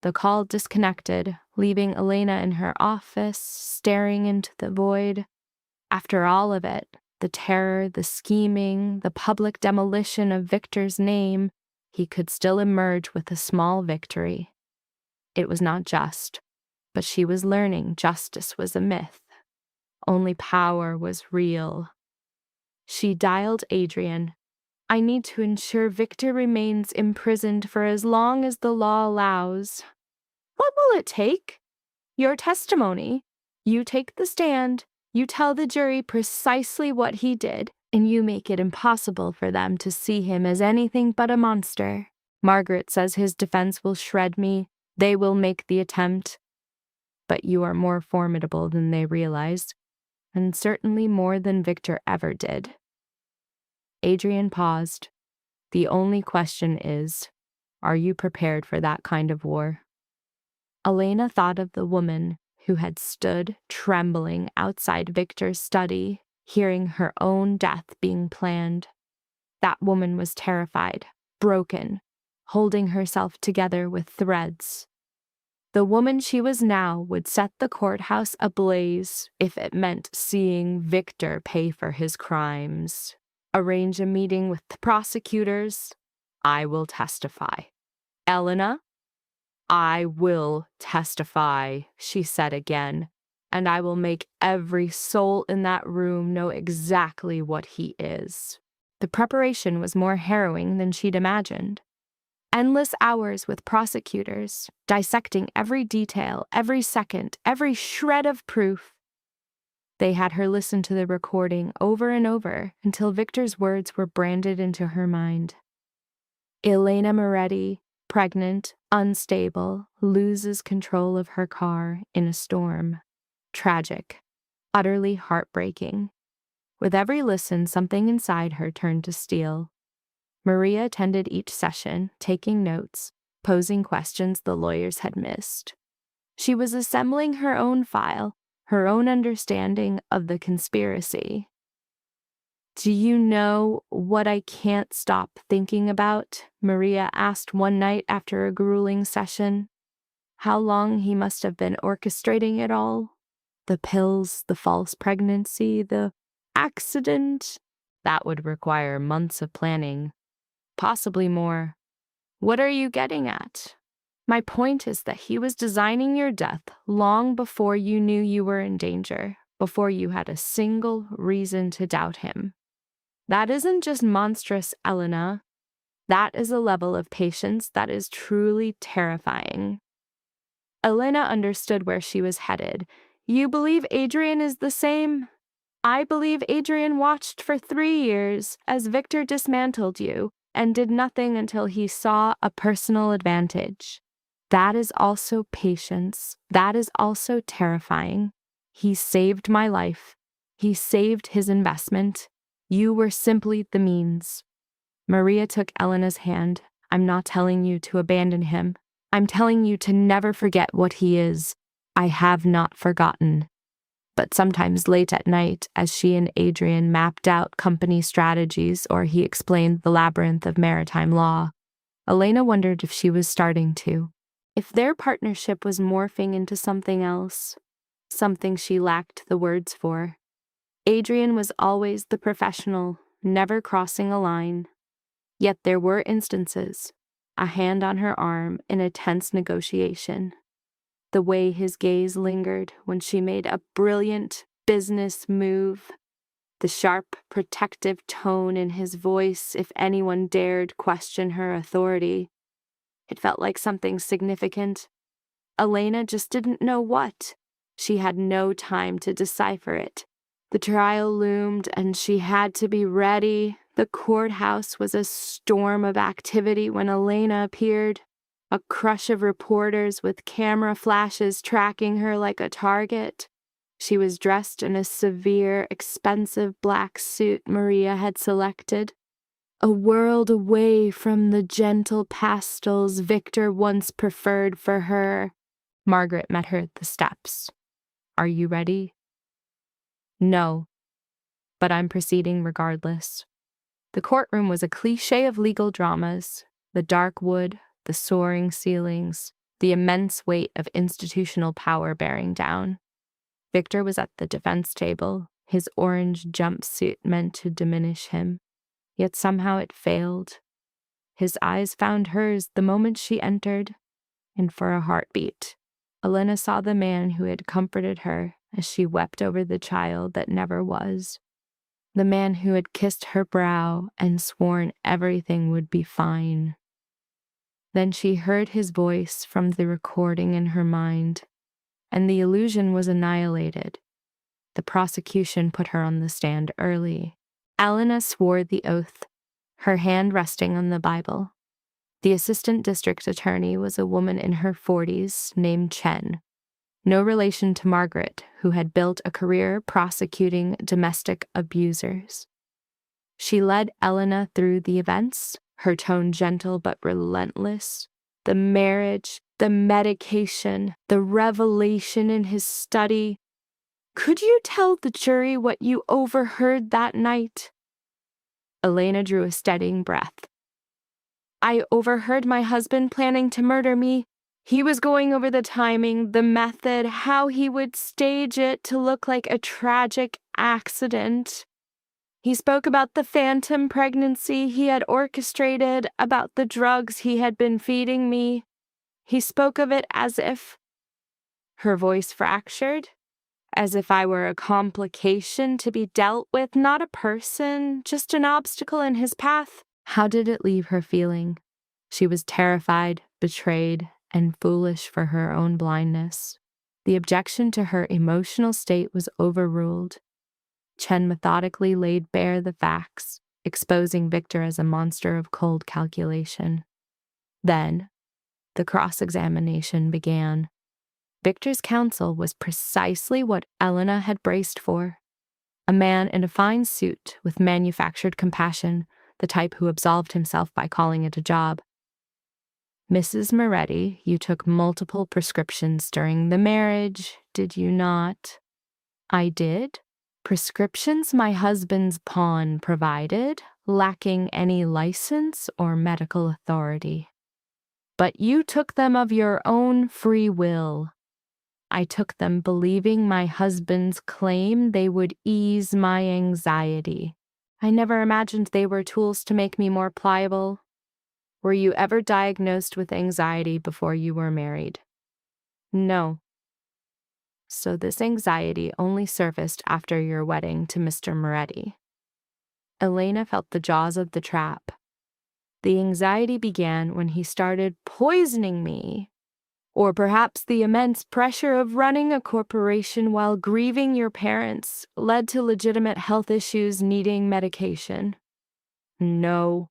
The call disconnected, leaving Elena in her office, staring into the void. After all of it, the terror, the scheming, the public demolition of Victor's name, he could still emerge with a small victory. It was not just, but she was learning justice was a myth. Only power was real. She dialed Adrian. I need to ensure Victor remains imprisoned for as long as the law allows. What will it take? Your testimony. You take the stand. You tell the jury precisely what he did, and you make it impossible for them to see him as anything but a monster. Margaret says his defense will shred me. They will make the attempt. But you are more formidable than they realize, and certainly more than Victor ever did. Adrian paused. The only question is, are you prepared for that kind of war? Elena thought of the woman who had stood trembling outside Victor's study, hearing her own death being planned. That woman was terrified, broken, holding herself together with threads. The woman she was now would set the courthouse ablaze if it meant seeing Victor pay for his crimes. Arrange a meeting with the prosecutors. I will testify. Elena? I will testify, she said again, and I will make every soul in that room know exactly what he is. The preparation was more harrowing than she'd imagined. Endless hours with prosecutors, dissecting every detail, every second, every shred of proof. They had her listen to the recording over and over until Victor's words were branded into her mind. Elena Moretti, pregnant, unstable, loses control of her car in a storm. Tragic, utterly heartbreaking. With every listen, something inside her turned to steel. Maria attended each session, taking notes, posing questions the lawyers had missed. She was assembling her own file, her own understanding of the conspiracy. "Do you know what I can't stop thinking about?" Maria asked one night after a grueling session. How long he must have been orchestrating it all. The pills, the false pregnancy, the accident. That would require months of planning, possibly more. What are you getting at? My point is that he was designing your death long before you knew you were in danger, before you had a single reason to doubt him. That isn't just monstrous, Elena. That is a level of patience that is truly terrifying. Elena understood where she was headed. You believe Adrian is the same? I believe Adrian watched for 3 years as Victor dismantled you and did nothing until he saw a personal advantage. That is also patience. That is also terrifying. He saved my life. He saved his investment. You were simply the means. Maria took Elena's hand. I'm not telling you to abandon him. I'm telling you to never forget what he is. I have not forgotten. But sometimes late at night, as she and Adrian mapped out company strategies or he explained the labyrinth of maritime law, Elena wondered if she was starting to. If their partnership was morphing into something else, something she lacked the words for. Adrian was always the professional, never crossing a line. Yet there were instances, a hand on her arm in a tense negotiation. The way his gaze lingered when she made a brilliant business move. The sharp, protective tone in his voice if anyone dared question her authority. It felt like something significant. Elena just didn't know what. She had no time to decipher it. The trial loomed and she had to be ready. The courthouse was a storm of activity when Elena appeared. A crush of reporters with camera flashes tracking her like a target. She was dressed in a severe, expensive black suit Maria had selected. A world away from the gentle pastels Victor once preferred for her. Margaret met her at the steps. Are you ready? No, but I'm proceeding regardless. The courtroom was a cliché of legal dramas. The dark wood, the soaring ceilings, the immense weight of institutional power bearing down. Victor was at the defense table, his orange jumpsuit meant to diminish him. Yet somehow it failed. His eyes found hers the moment she entered, and for a heartbeat, Elena saw the man who had comforted her as she wept over the child that never was. The man who had kissed her brow and sworn everything would be fine. Then she heard his voice from the recording in her mind, and the illusion was annihilated. The prosecution put her on the stand early. Elena swore the oath, her hand resting on the Bible. The assistant district attorney was a woman in her 40s named Chen, no relation to Margaret, who had built a career prosecuting domestic abusers. She led Elena through the events, her tone gentle but relentless. The marriage, the medication, the revelation in his study. Could you tell the jury what you overheard that night? Elena drew a steadying breath. I overheard my husband planning to murder me. He was going over the timing, the method, how he would stage it to look like a tragic accident. He spoke about the phantom pregnancy he had orchestrated, about the drugs he had been feeding me. He spoke of it as if, her voice fractured, as if I were a complication to be dealt with, not a person, just an obstacle in his path. How did it leave her feeling? She was terrified, betrayed, and foolish for her own blindness. The objection to her emotional state was overruled. Chen methodically laid bare the facts, exposing Victor as a monster of cold calculation. Then, The cross-examination began. Victor's counsel was precisely what Elena had braced for. A man in a fine suit with manufactured compassion, the type who absolved himself by calling it a job. Mrs. Moretti, you took multiple prescriptions during the marriage, did you not? I did. Prescriptions my husband's pawn provided, lacking any license or medical authority. But you took them of your own free will. I took them believing my husband's claim they would ease my anxiety. I never imagined they were tools to make me more pliable. Were you ever diagnosed with anxiety before you were married? No. So this anxiety only surfaced after your wedding to Mr. Moretti. Elena felt the jaws of the trap. The anxiety began when he started poisoning me. Or perhaps the immense pressure of running a corporation while grieving your parents led to legitimate health issues needing medication. No,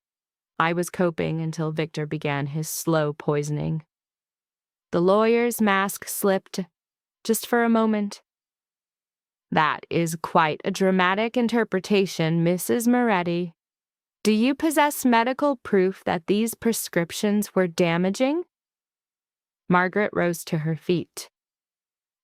I was coping until Victor began his slow poisoning. The lawyer's mask slipped, just for a moment. That is quite a dramatic interpretation, Mrs. Moretti. Do you possess medical proof that these prescriptions were damaging? Margaret rose to her feet.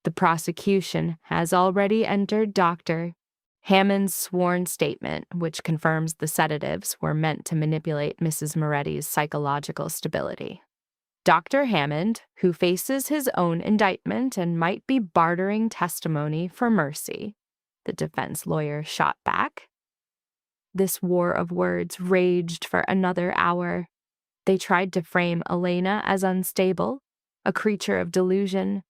The prosecution has already entered Dr. Hammond's sworn statement, which confirms the sedatives were meant to manipulate Mrs. Moretti's psychological stability. Dr. Hammond, who faces his own indictment and might be bartering testimony for mercy, the defense lawyer shot back. This war of words raged for another hour. They tried to frame Elena as unstable, a creature of delusion.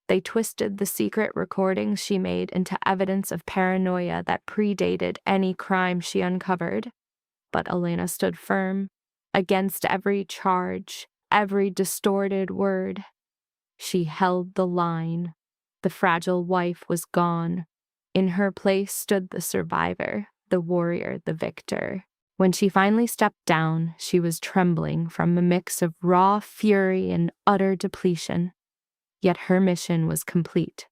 They twisted the secret recordings she made into evidence of paranoia that predated any crime she uncovered. But Elena stood firm, against every charge, every distorted word. She held the line. The fragile wife was gone. In her place stood the survivor, the warrior, the victor. When she finally stepped down, she was trembling from a mix of raw fury and utter depletion. Yet her mission was complete.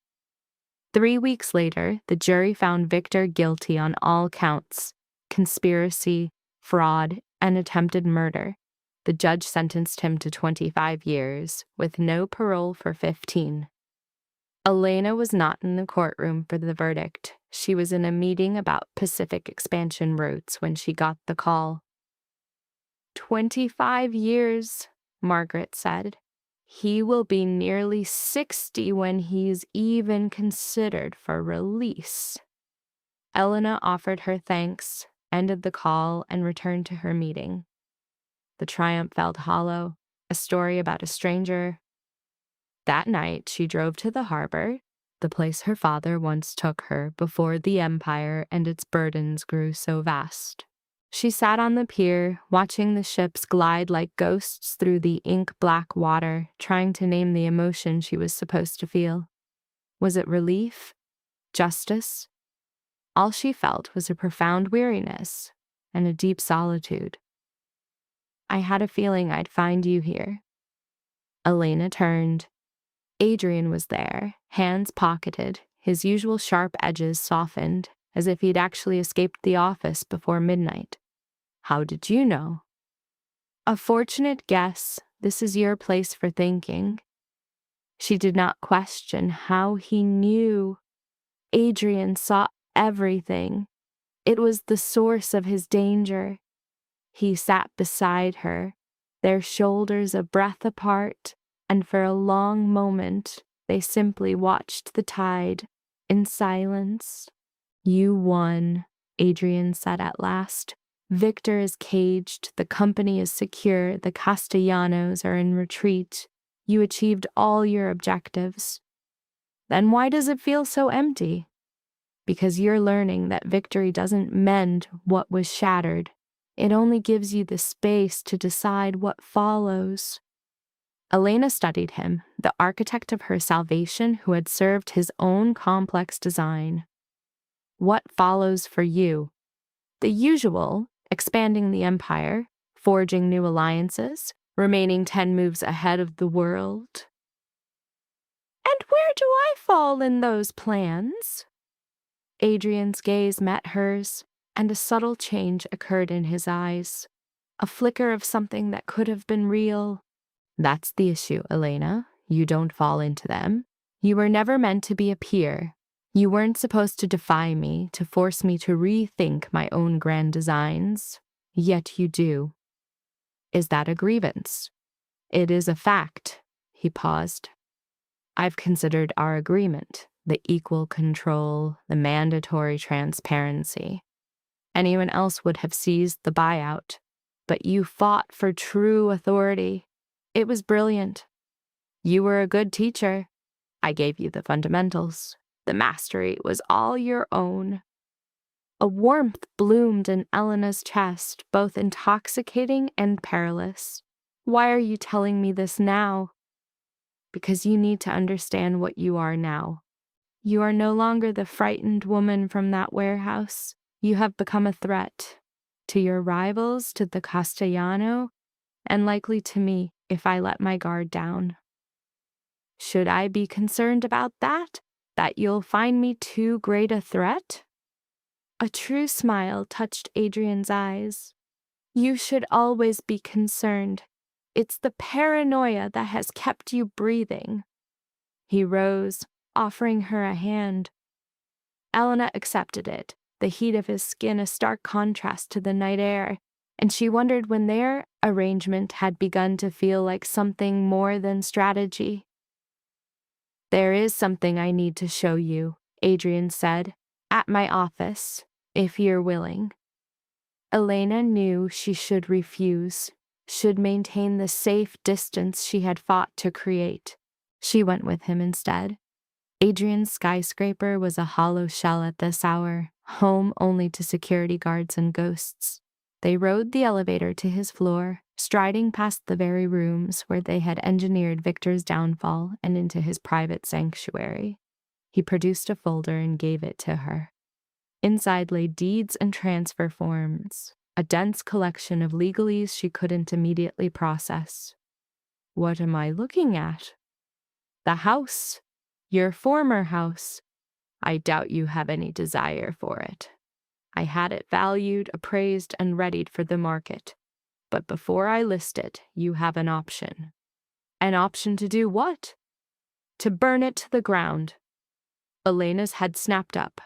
3 weeks later, the jury found Victor guilty on all counts: conspiracy, fraud, and attempted murder. The judge sentenced him to 25 years, with no parole for 15. Elena was not in the courtroom for the verdict. She was in a meeting about Pacific expansion routes when she got the call. 25 years, Margaret said. He will be nearly 60 when he's even considered for release. Elena offered her thanks, ended the call, and returned to her meeting. The triumph felt hollow, a story about a stranger. That night, she drove to the harbor, the place her father once took her before the empire and its burdens grew so vast. She sat on the pier, watching the ships glide like ghosts through the ink-black water, trying to name the emotion she was supposed to feel. Was it relief? Justice? All she felt was a profound weariness and a deep solitude. I had a feeling I'd find you here. Elena turned. Adrian was there, hands pocketed, his usual sharp edges softened, as if he'd actually escaped the office before midnight. How did you know? A fortunate guess. This is your place for thinking. She did not question how he knew. Adrian saw everything. It was the source of his danger. He sat beside her, their shoulders a breath apart, and for a long moment they simply watched the tide in silence. You won, Adrian said at last. Victor is caged, the company is secure, the Castellanos are in retreat. You achieved all your objectives. Then why does it feel so empty? Because you're learning that victory doesn't mend what was shattered. It only gives you the space to decide what follows. Elena studied him, the architect of her salvation who had served his own complex design. What follows for you? The usual: expanding the empire, forging new alliances, remaining 10 moves ahead of the world. And where do I fall in those plans? Adrian's gaze met hers, and a subtle change occurred in his eyes. A flicker of something that could have been real. That's the issue, Elena. You don't fall into them. You were never meant to be a peer. You weren't supposed to defy me, to force me to rethink my own grand designs. Yet you do. Is that a grievance? It is a fact. He paused. I've considered our agreement, the equal control, the mandatory transparency. Anyone else would have seized the buyout, but you fought for true authority. It was brilliant. You were a good teacher. I gave you the fundamentals. The mastery was all your own. A warmth bloomed in Elena's chest, both intoxicating and perilous. Why are you telling me this now? Because you need to understand what you are now. You are no longer the frightened woman from that warehouse. You have become a threat to your rivals, to the Castellano, and likely to me if I let my guard down. Should I be concerned about that? That you'll find me too great a threat? A true smile touched Adrian's eyes. You should always be concerned. It's the paranoia that has kept you breathing. He rose, offering her a hand. Elena accepted it, the heat of his skin a stark contrast to the night air, and she wondered when their arrangement had begun to feel like something more than strategy. There is something I need to show you, Adrian said, at my office, if you're willing. Elena knew she should refuse, should maintain the safe distance she had fought to create. She went with him instead. Adrian's skyscraper was a hollow shell at this hour, home only to security guards and ghosts. They rode the elevator to his floor, striding past the very rooms where they had engineered Victor's downfall and into his private sanctuary. He produced a folder and gave it to her. Inside lay deeds and transfer forms, a dense collection of legalese she couldn't immediately process. What am I looking at? The house. Your former house. I doubt you have any desire for it. I had it valued, appraised, and readied for the market. But before I list it, you have an option. An option to do what? To burn it to the ground. Elena's head snapped up.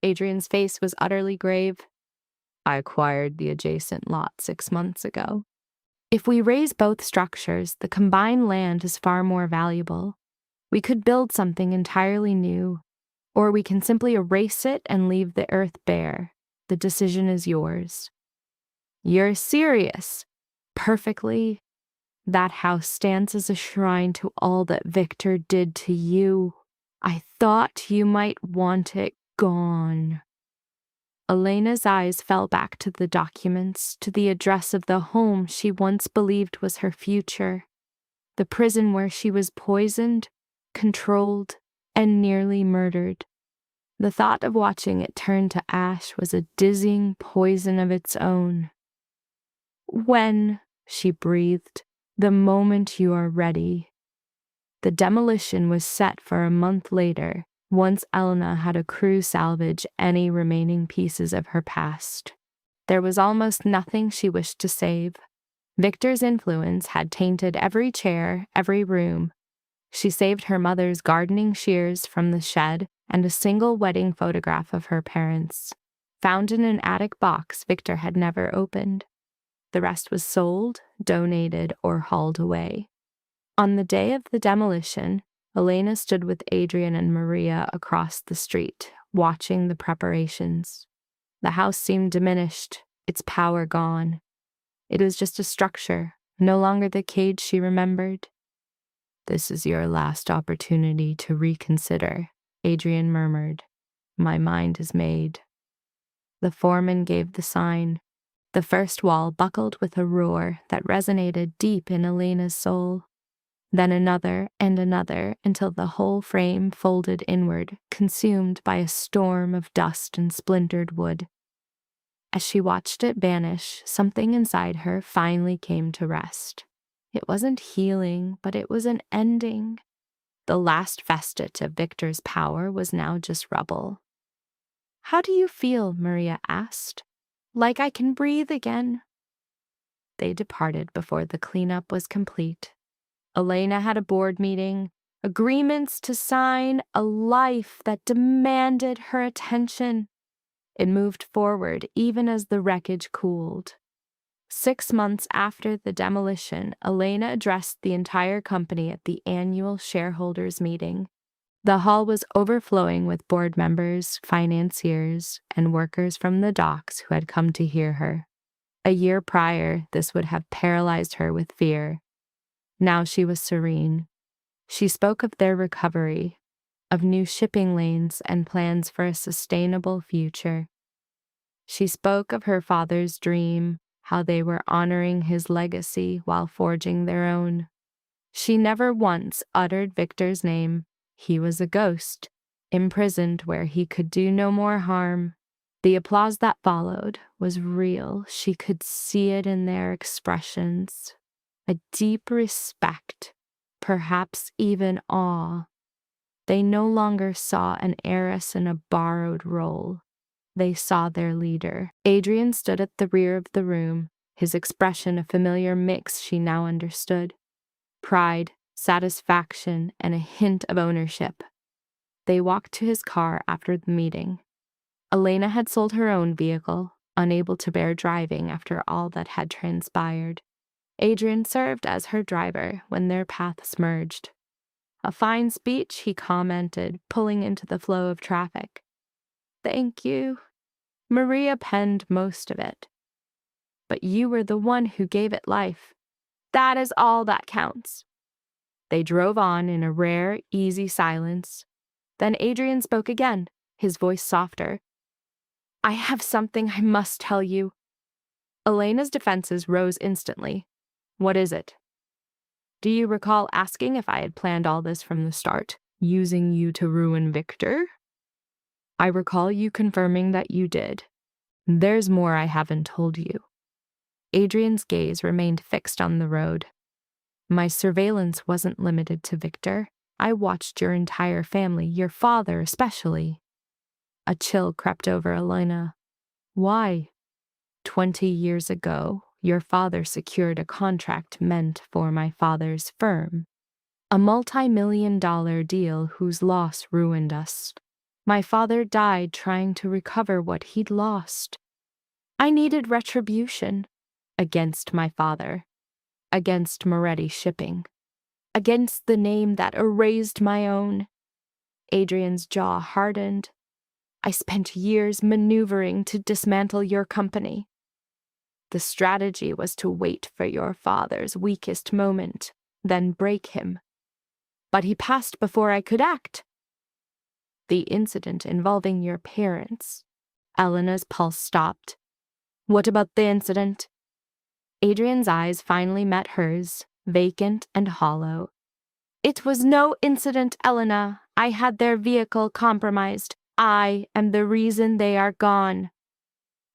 Adrian's face was utterly grave. I acquired the adjacent lot 6 months ago. If we raise both structures, the combined land is far more valuable. We could build something entirely new, or we can simply erase it and leave the earth bare. The decision is yours. You're serious. Perfectly. That house stands as a shrine to all that Victor did to you. I thought you might want it gone. Elena's eyes fell back to the documents, to the address of the home she once believed was her future, the prison where she was poisoned, controlled, and nearly murdered. The thought of watching it turn to ash was a dizzying poison of its own. When, she breathed, the moment you are ready. The demolition was set for a month later, once Elena had a crew salvage any remaining pieces of her past. There was almost nothing she wished to save. Victor's influence had tainted every chair, every room. She saved her mother's gardening shears from the shed and a single wedding photograph of her parents, found in an attic box Victor had never opened. The rest was sold, donated, or hauled away. On the day of the demolition, Elena stood with Adrian and Maria across the street, watching the preparations. The house seemed diminished, its power gone. It was just a structure, no longer the cage she remembered. This is your last opportunity to reconsider, Adrian murmured. My mind is made. The foreman gave the sign. The first wall buckled with a roar that resonated deep in Elena's soul. Then another and another until the whole frame folded inward, consumed by a storm of dust and splintered wood. As she watched it vanish, something inside her finally came to rest. It wasn't healing, but it was an ending. The last vestige of Victor's power was now just rubble. "How do you feel?" Maria asked. "Like I can breathe again." They departed before the cleanup was complete. Elena had a board meeting, agreements to sign, a life that demanded her attention. It moved forward even as the wreckage cooled. 6 months after the demolition, Elena addressed the entire company at the annual shareholders meeting. The hall was overflowing with board members, financiers, and workers from the docks who had come to hear her. A year prior, this would have paralyzed her with fear. Now she was serene. She spoke of their recovery, of new shipping lanes and plans for a sustainable future. She spoke of her father's dream, how they were honoring his legacy while forging their own. She never once uttered Victor's name. He was a ghost, imprisoned where he could do no more harm. The applause that followed was real. She could see it in their expressions. A deep respect, perhaps even awe. They no longer saw an heiress in a borrowed role. They saw their leader. Adrian stood at the rear of the room, his expression a familiar mix she now understood. Pride, satisfaction, and a hint of ownership. They walked to his car after the meeting. Elena had sold her own vehicle, unable to bear driving after all that had transpired. Adrian served as her driver when their paths merged. "A fine speech," he commented, pulling into the flow of traffic. "Thank you. Maria penned most of it. But you were the one who gave it life. That is all that counts." They drove on in a rare, easy silence. Then Adrian spoke again, his voice softer. "I have something I must tell you." Elena's defenses rose instantly. "What is it?" "Do you recall asking if I had planned all this from the start, using you to ruin Victor?" "I recall you confirming that you did. There's more I haven't told you." Adrian's gaze remained fixed on the road. "My surveillance wasn't limited to Victor. I watched your entire family, your father especially." A chill crept over Elena. "Why?" 20 years ago, your father secured a contract meant for my father's firm. A multi-million-dollar deal whose loss ruined us. My father died trying to recover what he'd lost. I needed retribution against my father, against Moretti Shipping, against the name that erased my own. Adrian's jaw hardened. I spent years maneuvering to dismantle your company. The strategy was to wait for your father's weakest moment, then break him. But he passed before I could act. The incident involving your parents. Elena's pulse stopped. What about the incident? Adrian's eyes finally met hers, vacant and hollow. It was no incident, Elena. I had their vehicle compromised. I am the reason they are gone.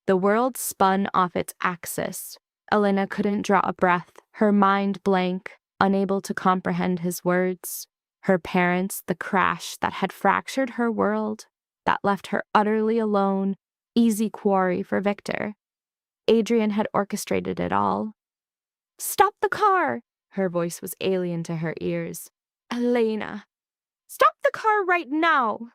The world spun off its axis. Elena couldn't draw a breath, her mind blank, unable to comprehend his words. Her parents, the crash that had fractured her world, that left her utterly alone, easy quarry for Victor. Adrian had orchestrated it all. "Stop the car!" Her voice was alien to her ears. "Elena, stop the car right now!"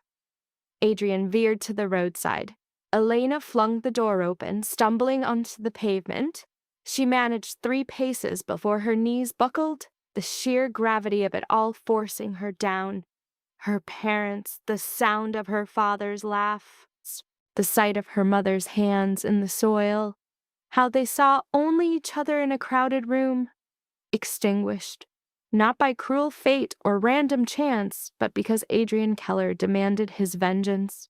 Adrian veered to the roadside. Elena flung the door open, stumbling onto the pavement. She managed 3 paces before her knees buckled, the sheer gravity of it all forcing her down. Her parents, the sound of her father's laugh, the sight of her mother's hands in the soil, how they saw only each other in a crowded room, extinguished, not by cruel fate or random chance, but because Adrian Keller demanded his vengeance.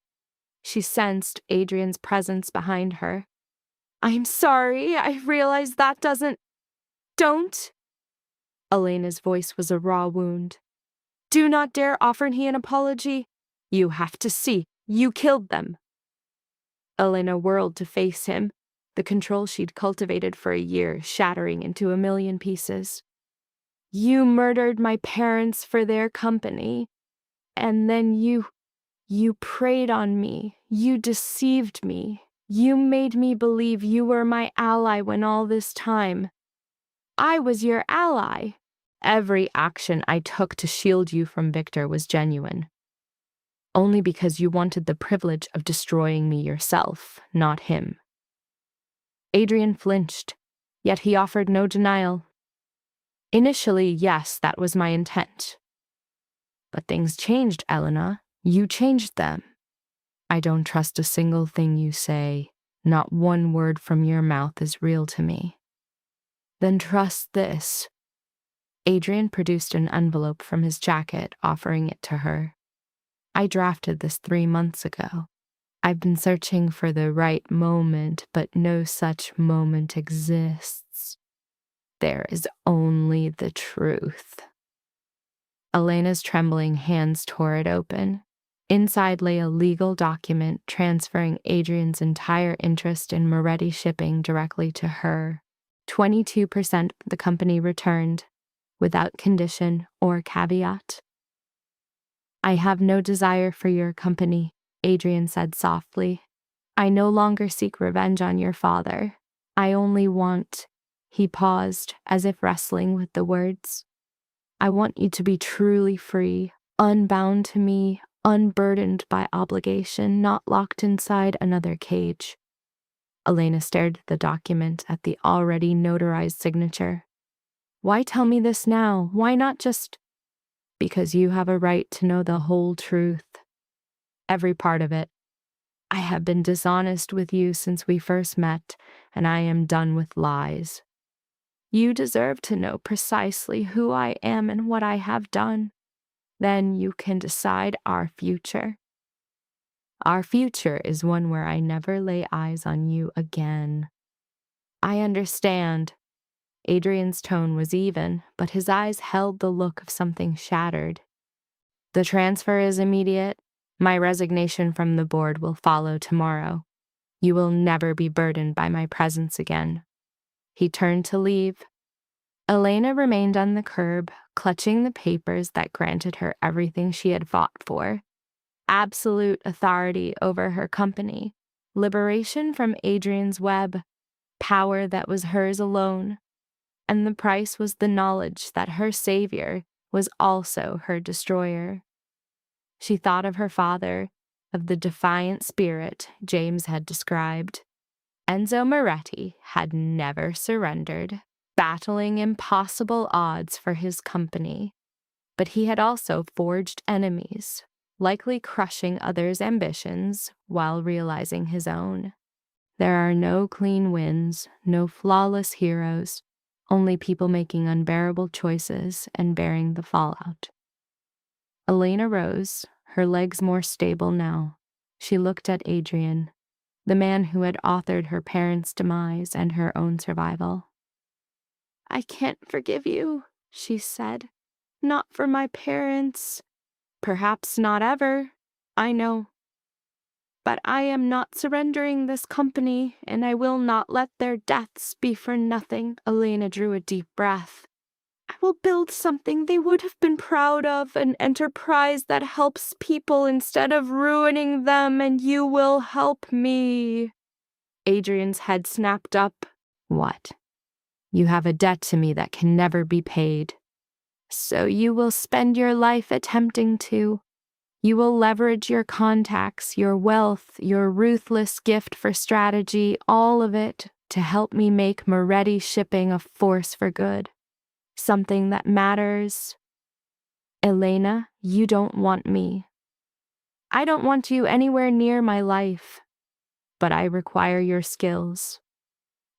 She sensed Adrian's presence behind her. "I'm sorry, I realize that doesn't—" "Don't!" Elena's voice was a raw wound. "Do not dare offer me an apology. You have to see, you killed them." Elena whirled to face him, the control she'd cultivated for a year shattering into a million pieces. You murdered my parents for their company, and then you preyed on me. You deceived me. You made me believe you were my ally when all this time I was your ally. Every action I took to shield you from Victor was genuine. Only because you wanted the privilege of destroying me yourself, not him. Adrian flinched, yet he offered no denial. Initially, yes, that was my intent. But things changed, Elena. You changed them. I don't trust a single thing you say. Not one word from your mouth is real to me. Then trust this. Adrian produced an envelope from his jacket, offering it to her. I drafted this 3 months ago. I've been searching for the right moment, but no such moment exists. There is only the truth. Elena's trembling hands tore it open. Inside lay a legal document transferring Adrian's entire interest in Moretti shipping directly to her. 22% the company returned, without condition or caveat. I have no desire for your company, Adrian said softly. I no longer seek revenge on your father. I only want— He paused, as if wrestling with the words. I want you to be truly free, unbound to me, unburdened by obligation, not locked inside another cage. Elena stared at the document, at the already notarized signature. Why tell me this now? Why not just— Because you have a right to know the whole truth. Every part of it. I have been dishonest with you since we first met, and I am done with lies. You deserve to know precisely who I am and what I have done. Then you can decide our future. Our future is one where I never lay eyes on you again. I understand. Adrian's tone was even, but his eyes held the look of something shattered. The transfer is immediate. My resignation from the board will follow tomorrow. You will never be burdened by my presence again. He turned to leave. Elena remained on the curb, clutching the papers that granted her everything she had fought for. Absolute authority over her company, liberation from Adrian's web, power that was hers alone. And the price was the knowledge that her savior was also her destroyer. She thought of her father, of the defiant spirit James had described. Enzo Moretti had never surrendered, battling impossible odds for his company. But he had also forged enemies, likely crushing others' ambitions while realizing his own. There are no clean wins, no flawless heroes, only people making unbearable choices and bearing the fallout. Elena rose, her legs more stable now. She looked at Adrian, the man who had authored her parents' demise and her own survival. I can't forgive you, she said. Not for my parents. Perhaps not ever. I know. But I am not surrendering this company, and I will not let their deaths be for nothing. Elena drew a deep breath. I will build something they would have been proud of, an enterprise that helps people instead of ruining them, and you will help me. Adrian's head snapped up. What? You have a debt to me that can never be paid. So you will spend your life attempting to. You will leverage your contacts, your wealth, your ruthless gift for strategy, all of it, to help me make Moretti shipping a force for good. Something that matters. Elena, you don't want me. I don't want you anywhere near my life. But I require your skills.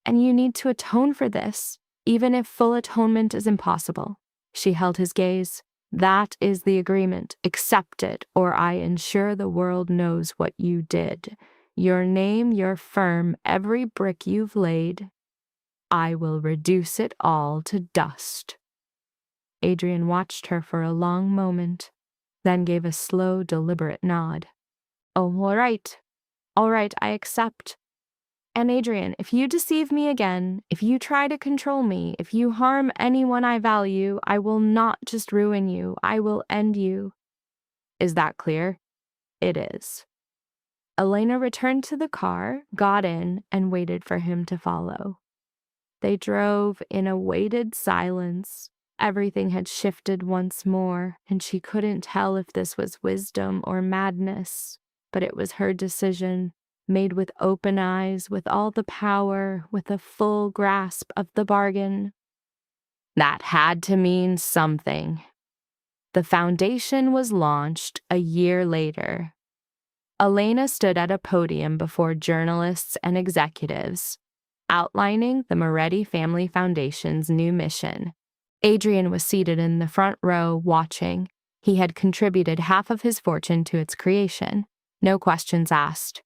And you need to atone for this, even if full atonement is impossible. She held his gaze. That is the agreement. Accept it, or I ensure the world knows what you did. Your name, your firm, every brick you've laid. I will reduce it all to dust. Adrian watched her for a long moment, then gave a slow, deliberate nod. Oh, all right, I accept. And Adrian, if you deceive me again, if you try to control me, if you harm anyone I value, I will not just ruin you, I will end you. Is that clear? It is. Elena returned to the car, got in, and waited for him to follow. They drove in a weighted silence. Everything had shifted once more, and she couldn't tell if this was wisdom or madness, but it was her decision, made with open eyes, with all the power, with a full grasp of the bargain. That had to mean something. The foundation was launched a year later. Elena stood at a podium before journalists and executives, outlining the Moretti Family Foundation's new mission. Adrian was seated in the front row watching. He had contributed half of his fortune to its creation. No questions asked.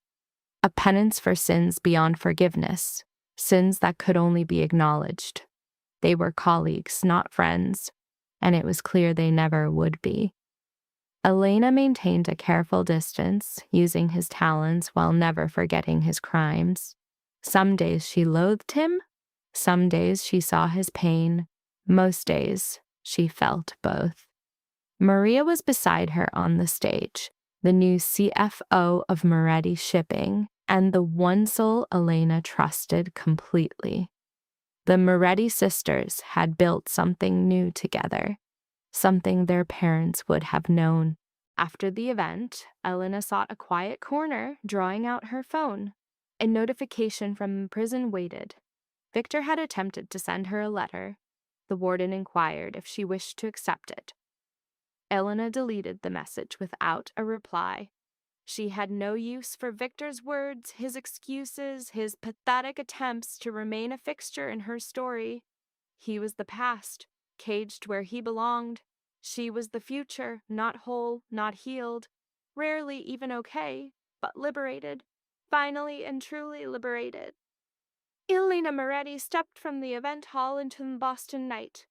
A penance for sins beyond forgiveness, sins that could only be acknowledged. They were colleagues, not friends, and it was clear they never would be. Elena maintained a careful distance, using his talents while never forgetting his crimes. Some days she loathed him, some days she saw his pain, most days she felt both. Maria was beside her on the stage, the new CFO of Moretti Shipping, and the one soul Elena trusted completely. The Moretti sisters had built something new together, something their parents would have known. After the event, Elena sought a quiet corner, drawing out her phone. A notification from prison waited. Victor had attempted to send her a letter. The warden inquired if she wished to accept it. Elena deleted the message without a reply. She had no use for Victor's words, his excuses, his pathetic attempts to remain a fixture in her story. He was the past, caged where he belonged. She was the future, not whole, not healed, rarely even okay, but liberated, finally and truly liberated. Elena Moretti stepped from the event hall into the Boston night.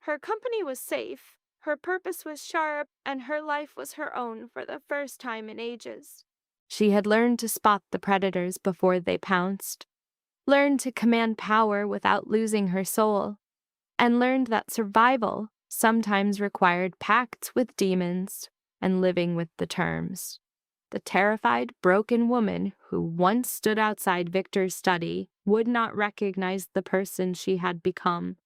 Her company was safe, her purpose was sharp, and her life was her own for the first time in ages. She had learned to spot the predators before they pounced, learned to command power without losing her soul, and learned that survival sometimes required pacts with demons and living with the terms. The terrified, broken woman who once stood outside Victor's study would not recognize the person she had become.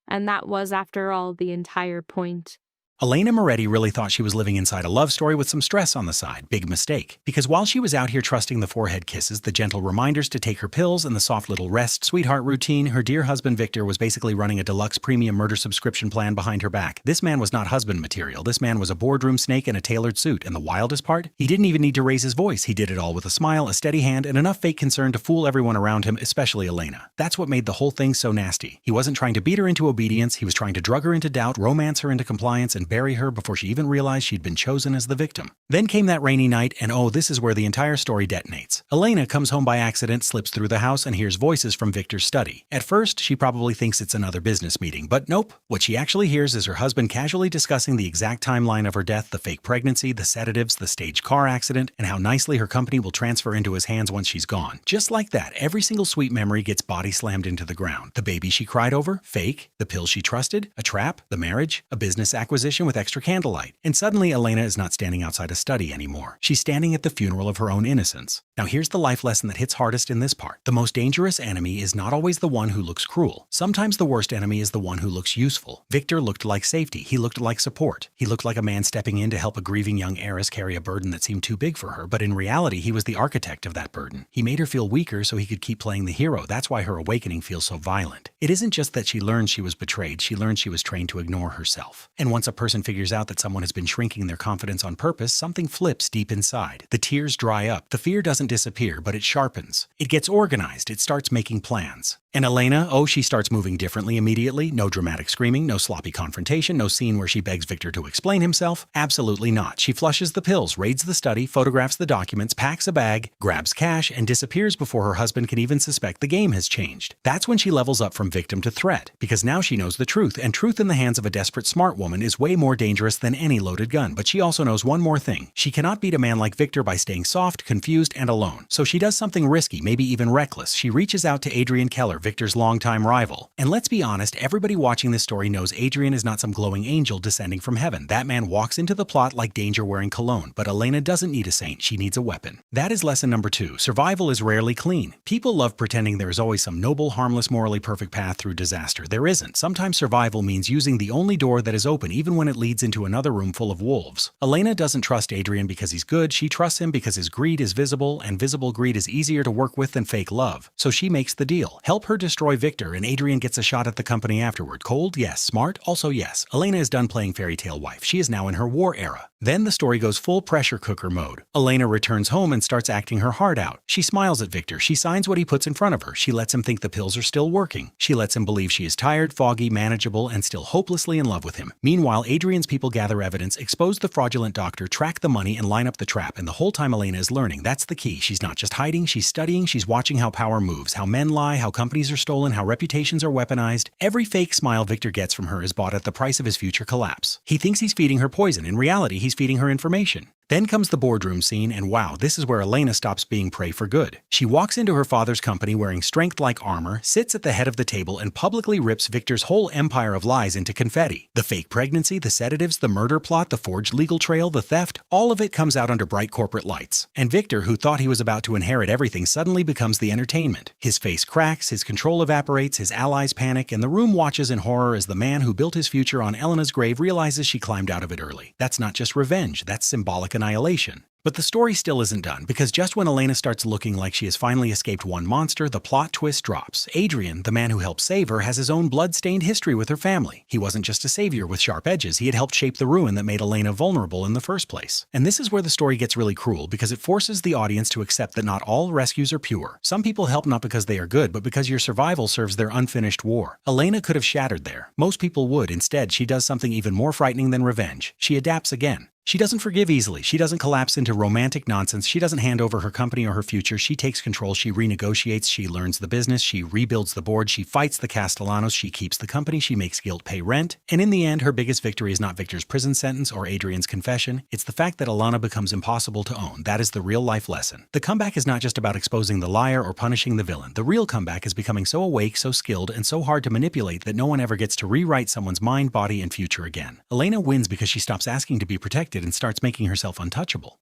And that was, after all, the entire point. Elena Moretti really thought she was living inside a love story with some stress on the side. Big mistake. Because while she was out here trusting the forehead kisses, the gentle reminders to take her pills, and the soft little rest sweetheart routine, her dear husband Victor was basically running a deluxe premium murder subscription plan behind her back. This man was not husband material. This man was a boardroom snake in a tailored suit. And the wildest part? He didn't even need to raise his voice. He did it all with a smile, a steady hand, and enough fake concern to fool everyone around him, especially Elena. That's what made the whole thing so nasty. He wasn't trying to beat her into obedience. He was trying to drug her into doubt, romance her into compliance, and bury her before she even realized she'd been chosen as the victim. Then came that rainy night, and oh, this is where the entire story detonates. Elena comes home by accident, slips through the house, and hears voices from Victor's study. At first, she probably thinks it's another business meeting, but nope. What she actually hears is her husband casually discussing the exact timeline of her death, the fake pregnancy, the sedatives, the staged car accident, and how nicely her company will transfer into his hands once she's gone. Just like that, every single sweet memory gets body slammed into the ground. The baby she cried over? Fake. The pill she trusted? A trap? The marriage? A business acquisition with extra candlelight. And suddenly, Elena is not standing outside a study anymore. She's standing at the funeral of her own innocence. Now here's the life lesson that hits hardest in this part. The most dangerous enemy is not always the one who looks cruel. Sometimes the worst enemy is the one who looks useful. Victor looked like safety. He looked like support. He looked like a man stepping in to help a grieving young heiress carry a burden that seemed too big for her, but in reality, he was the architect of that burden. He made her feel weaker so he could keep playing the hero. That's why her awakening feels so violent. It isn't just that she learned she was betrayed, she learned she was trained to ignore herself. And once a person figures out that someone has been shrinking their confidence on purpose, something flips deep inside. The tears dry up. The fear doesn't disappear, but it sharpens. It gets organized. It starts making plans. And Elena, oh, she starts moving differently immediately. No dramatic screaming, no sloppy confrontation, no scene where she begs Victor to explain himself. Absolutely not. She flushes the pills, raids the study, photographs the documents, packs a bag, grabs cash, and disappears before her husband can even suspect the game has changed. That's when she levels up from victim to threat, because now she knows the truth, and truth in the hands of a desperate smart woman is way more dangerous than any loaded gun. But she also knows one more thing. She cannot beat a man like Victor by staying soft, confused, and alone. So she does something risky, maybe even reckless. She reaches out to Adrian Keller, Victor's longtime rival. And let's be honest, everybody watching this story knows Adrian is not some glowing angel descending from heaven. That man walks into the plot like danger wearing cologne, but Elena doesn't need a saint, she needs a weapon. That is lesson number 2. Survival is rarely clean. People love pretending there is always some noble, harmless, morally perfect path through disaster. There isn't. Sometimes survival means using the only door that is open, even when it leads into another room full of wolves. Elena doesn't trust Adrian because he's good, she trusts him because his greed is visible, and visible greed is easier to work with than fake love. So she makes the deal. Help her destroy Victor, and Adrian gets a shot at the company afterward. Cold? Yes. Smart? Also yes. Elena is done playing fairy tale wife. She is now in her war era. Then the story goes full pressure cooker mode. Elena returns home and starts acting her heart out. She smiles at Victor. She signs what he puts in front of her. She lets him think the pills are still working. She lets him believe she is tired, foggy, manageable, and still hopelessly in love with him. Meanwhile, Adrian's people gather evidence, expose the fraudulent doctor, track the money, and line up the trap. And the whole time Elena is learning. That's the key. She's not just hiding, she's studying, she's watching how power moves, how men lie, how companies are stolen, how reputations are weaponized. Every fake smile Victor gets from her is bought at the price of his future collapse. He thinks he's feeding her poison. In reality, he's feeding her information. Then comes the boardroom scene, and wow, this is where Elena stops being prey for good. She walks into her father's company wearing strength-like armor, sits at the head of the table, and publicly rips Victor's whole empire of lies into confetti. The fake pregnancy, the sedatives, the murder plot, the forged legal trail, the theft, all of it comes out under bright corporate lights. And Victor, who thought he was about to inherit everything, suddenly becomes the entertainment. His face cracks, his control evaporates, his allies panic, and the room watches in horror as the man who built his future on Elena's grave realizes she climbed out of it early. That's not just revenge, that's symbolic annihilation. But the story still isn't done, because just when Elena starts looking like she has finally escaped one monster, the plot twist drops. Adrian, the man who helped save her, has his own blood-stained history with her family. He wasn't just a savior with sharp edges, he had helped shape the ruin that made Elena vulnerable in the first place. And this is where the story gets really cruel, because it forces the audience to accept that not all rescues are pure. Some people help not because they are good, but because your survival serves their unfinished war. Elena could have shattered there. Most people would. Instead, she does something even more frightening than revenge. She adapts again. She doesn't forgive easily. She doesn't collapse into romantic nonsense. She doesn't hand over her company or her future. She takes control. She renegotiates. She learns the business. She rebuilds the board. She fights the Castellanos. She keeps the company. She makes guilt pay rent. And in the end, her biggest victory is not Victor's prison sentence or Adrian's confession. It's the fact that Alana becomes impossible to own. That is the real life lesson. The comeback is not just about exposing the liar or punishing the villain. The real comeback is becoming so awake, so skilled, and so hard to manipulate that no one ever gets to rewrite someone's mind, body, and future again. Elena wins because she stops asking to be protected and starts making herself untouchable.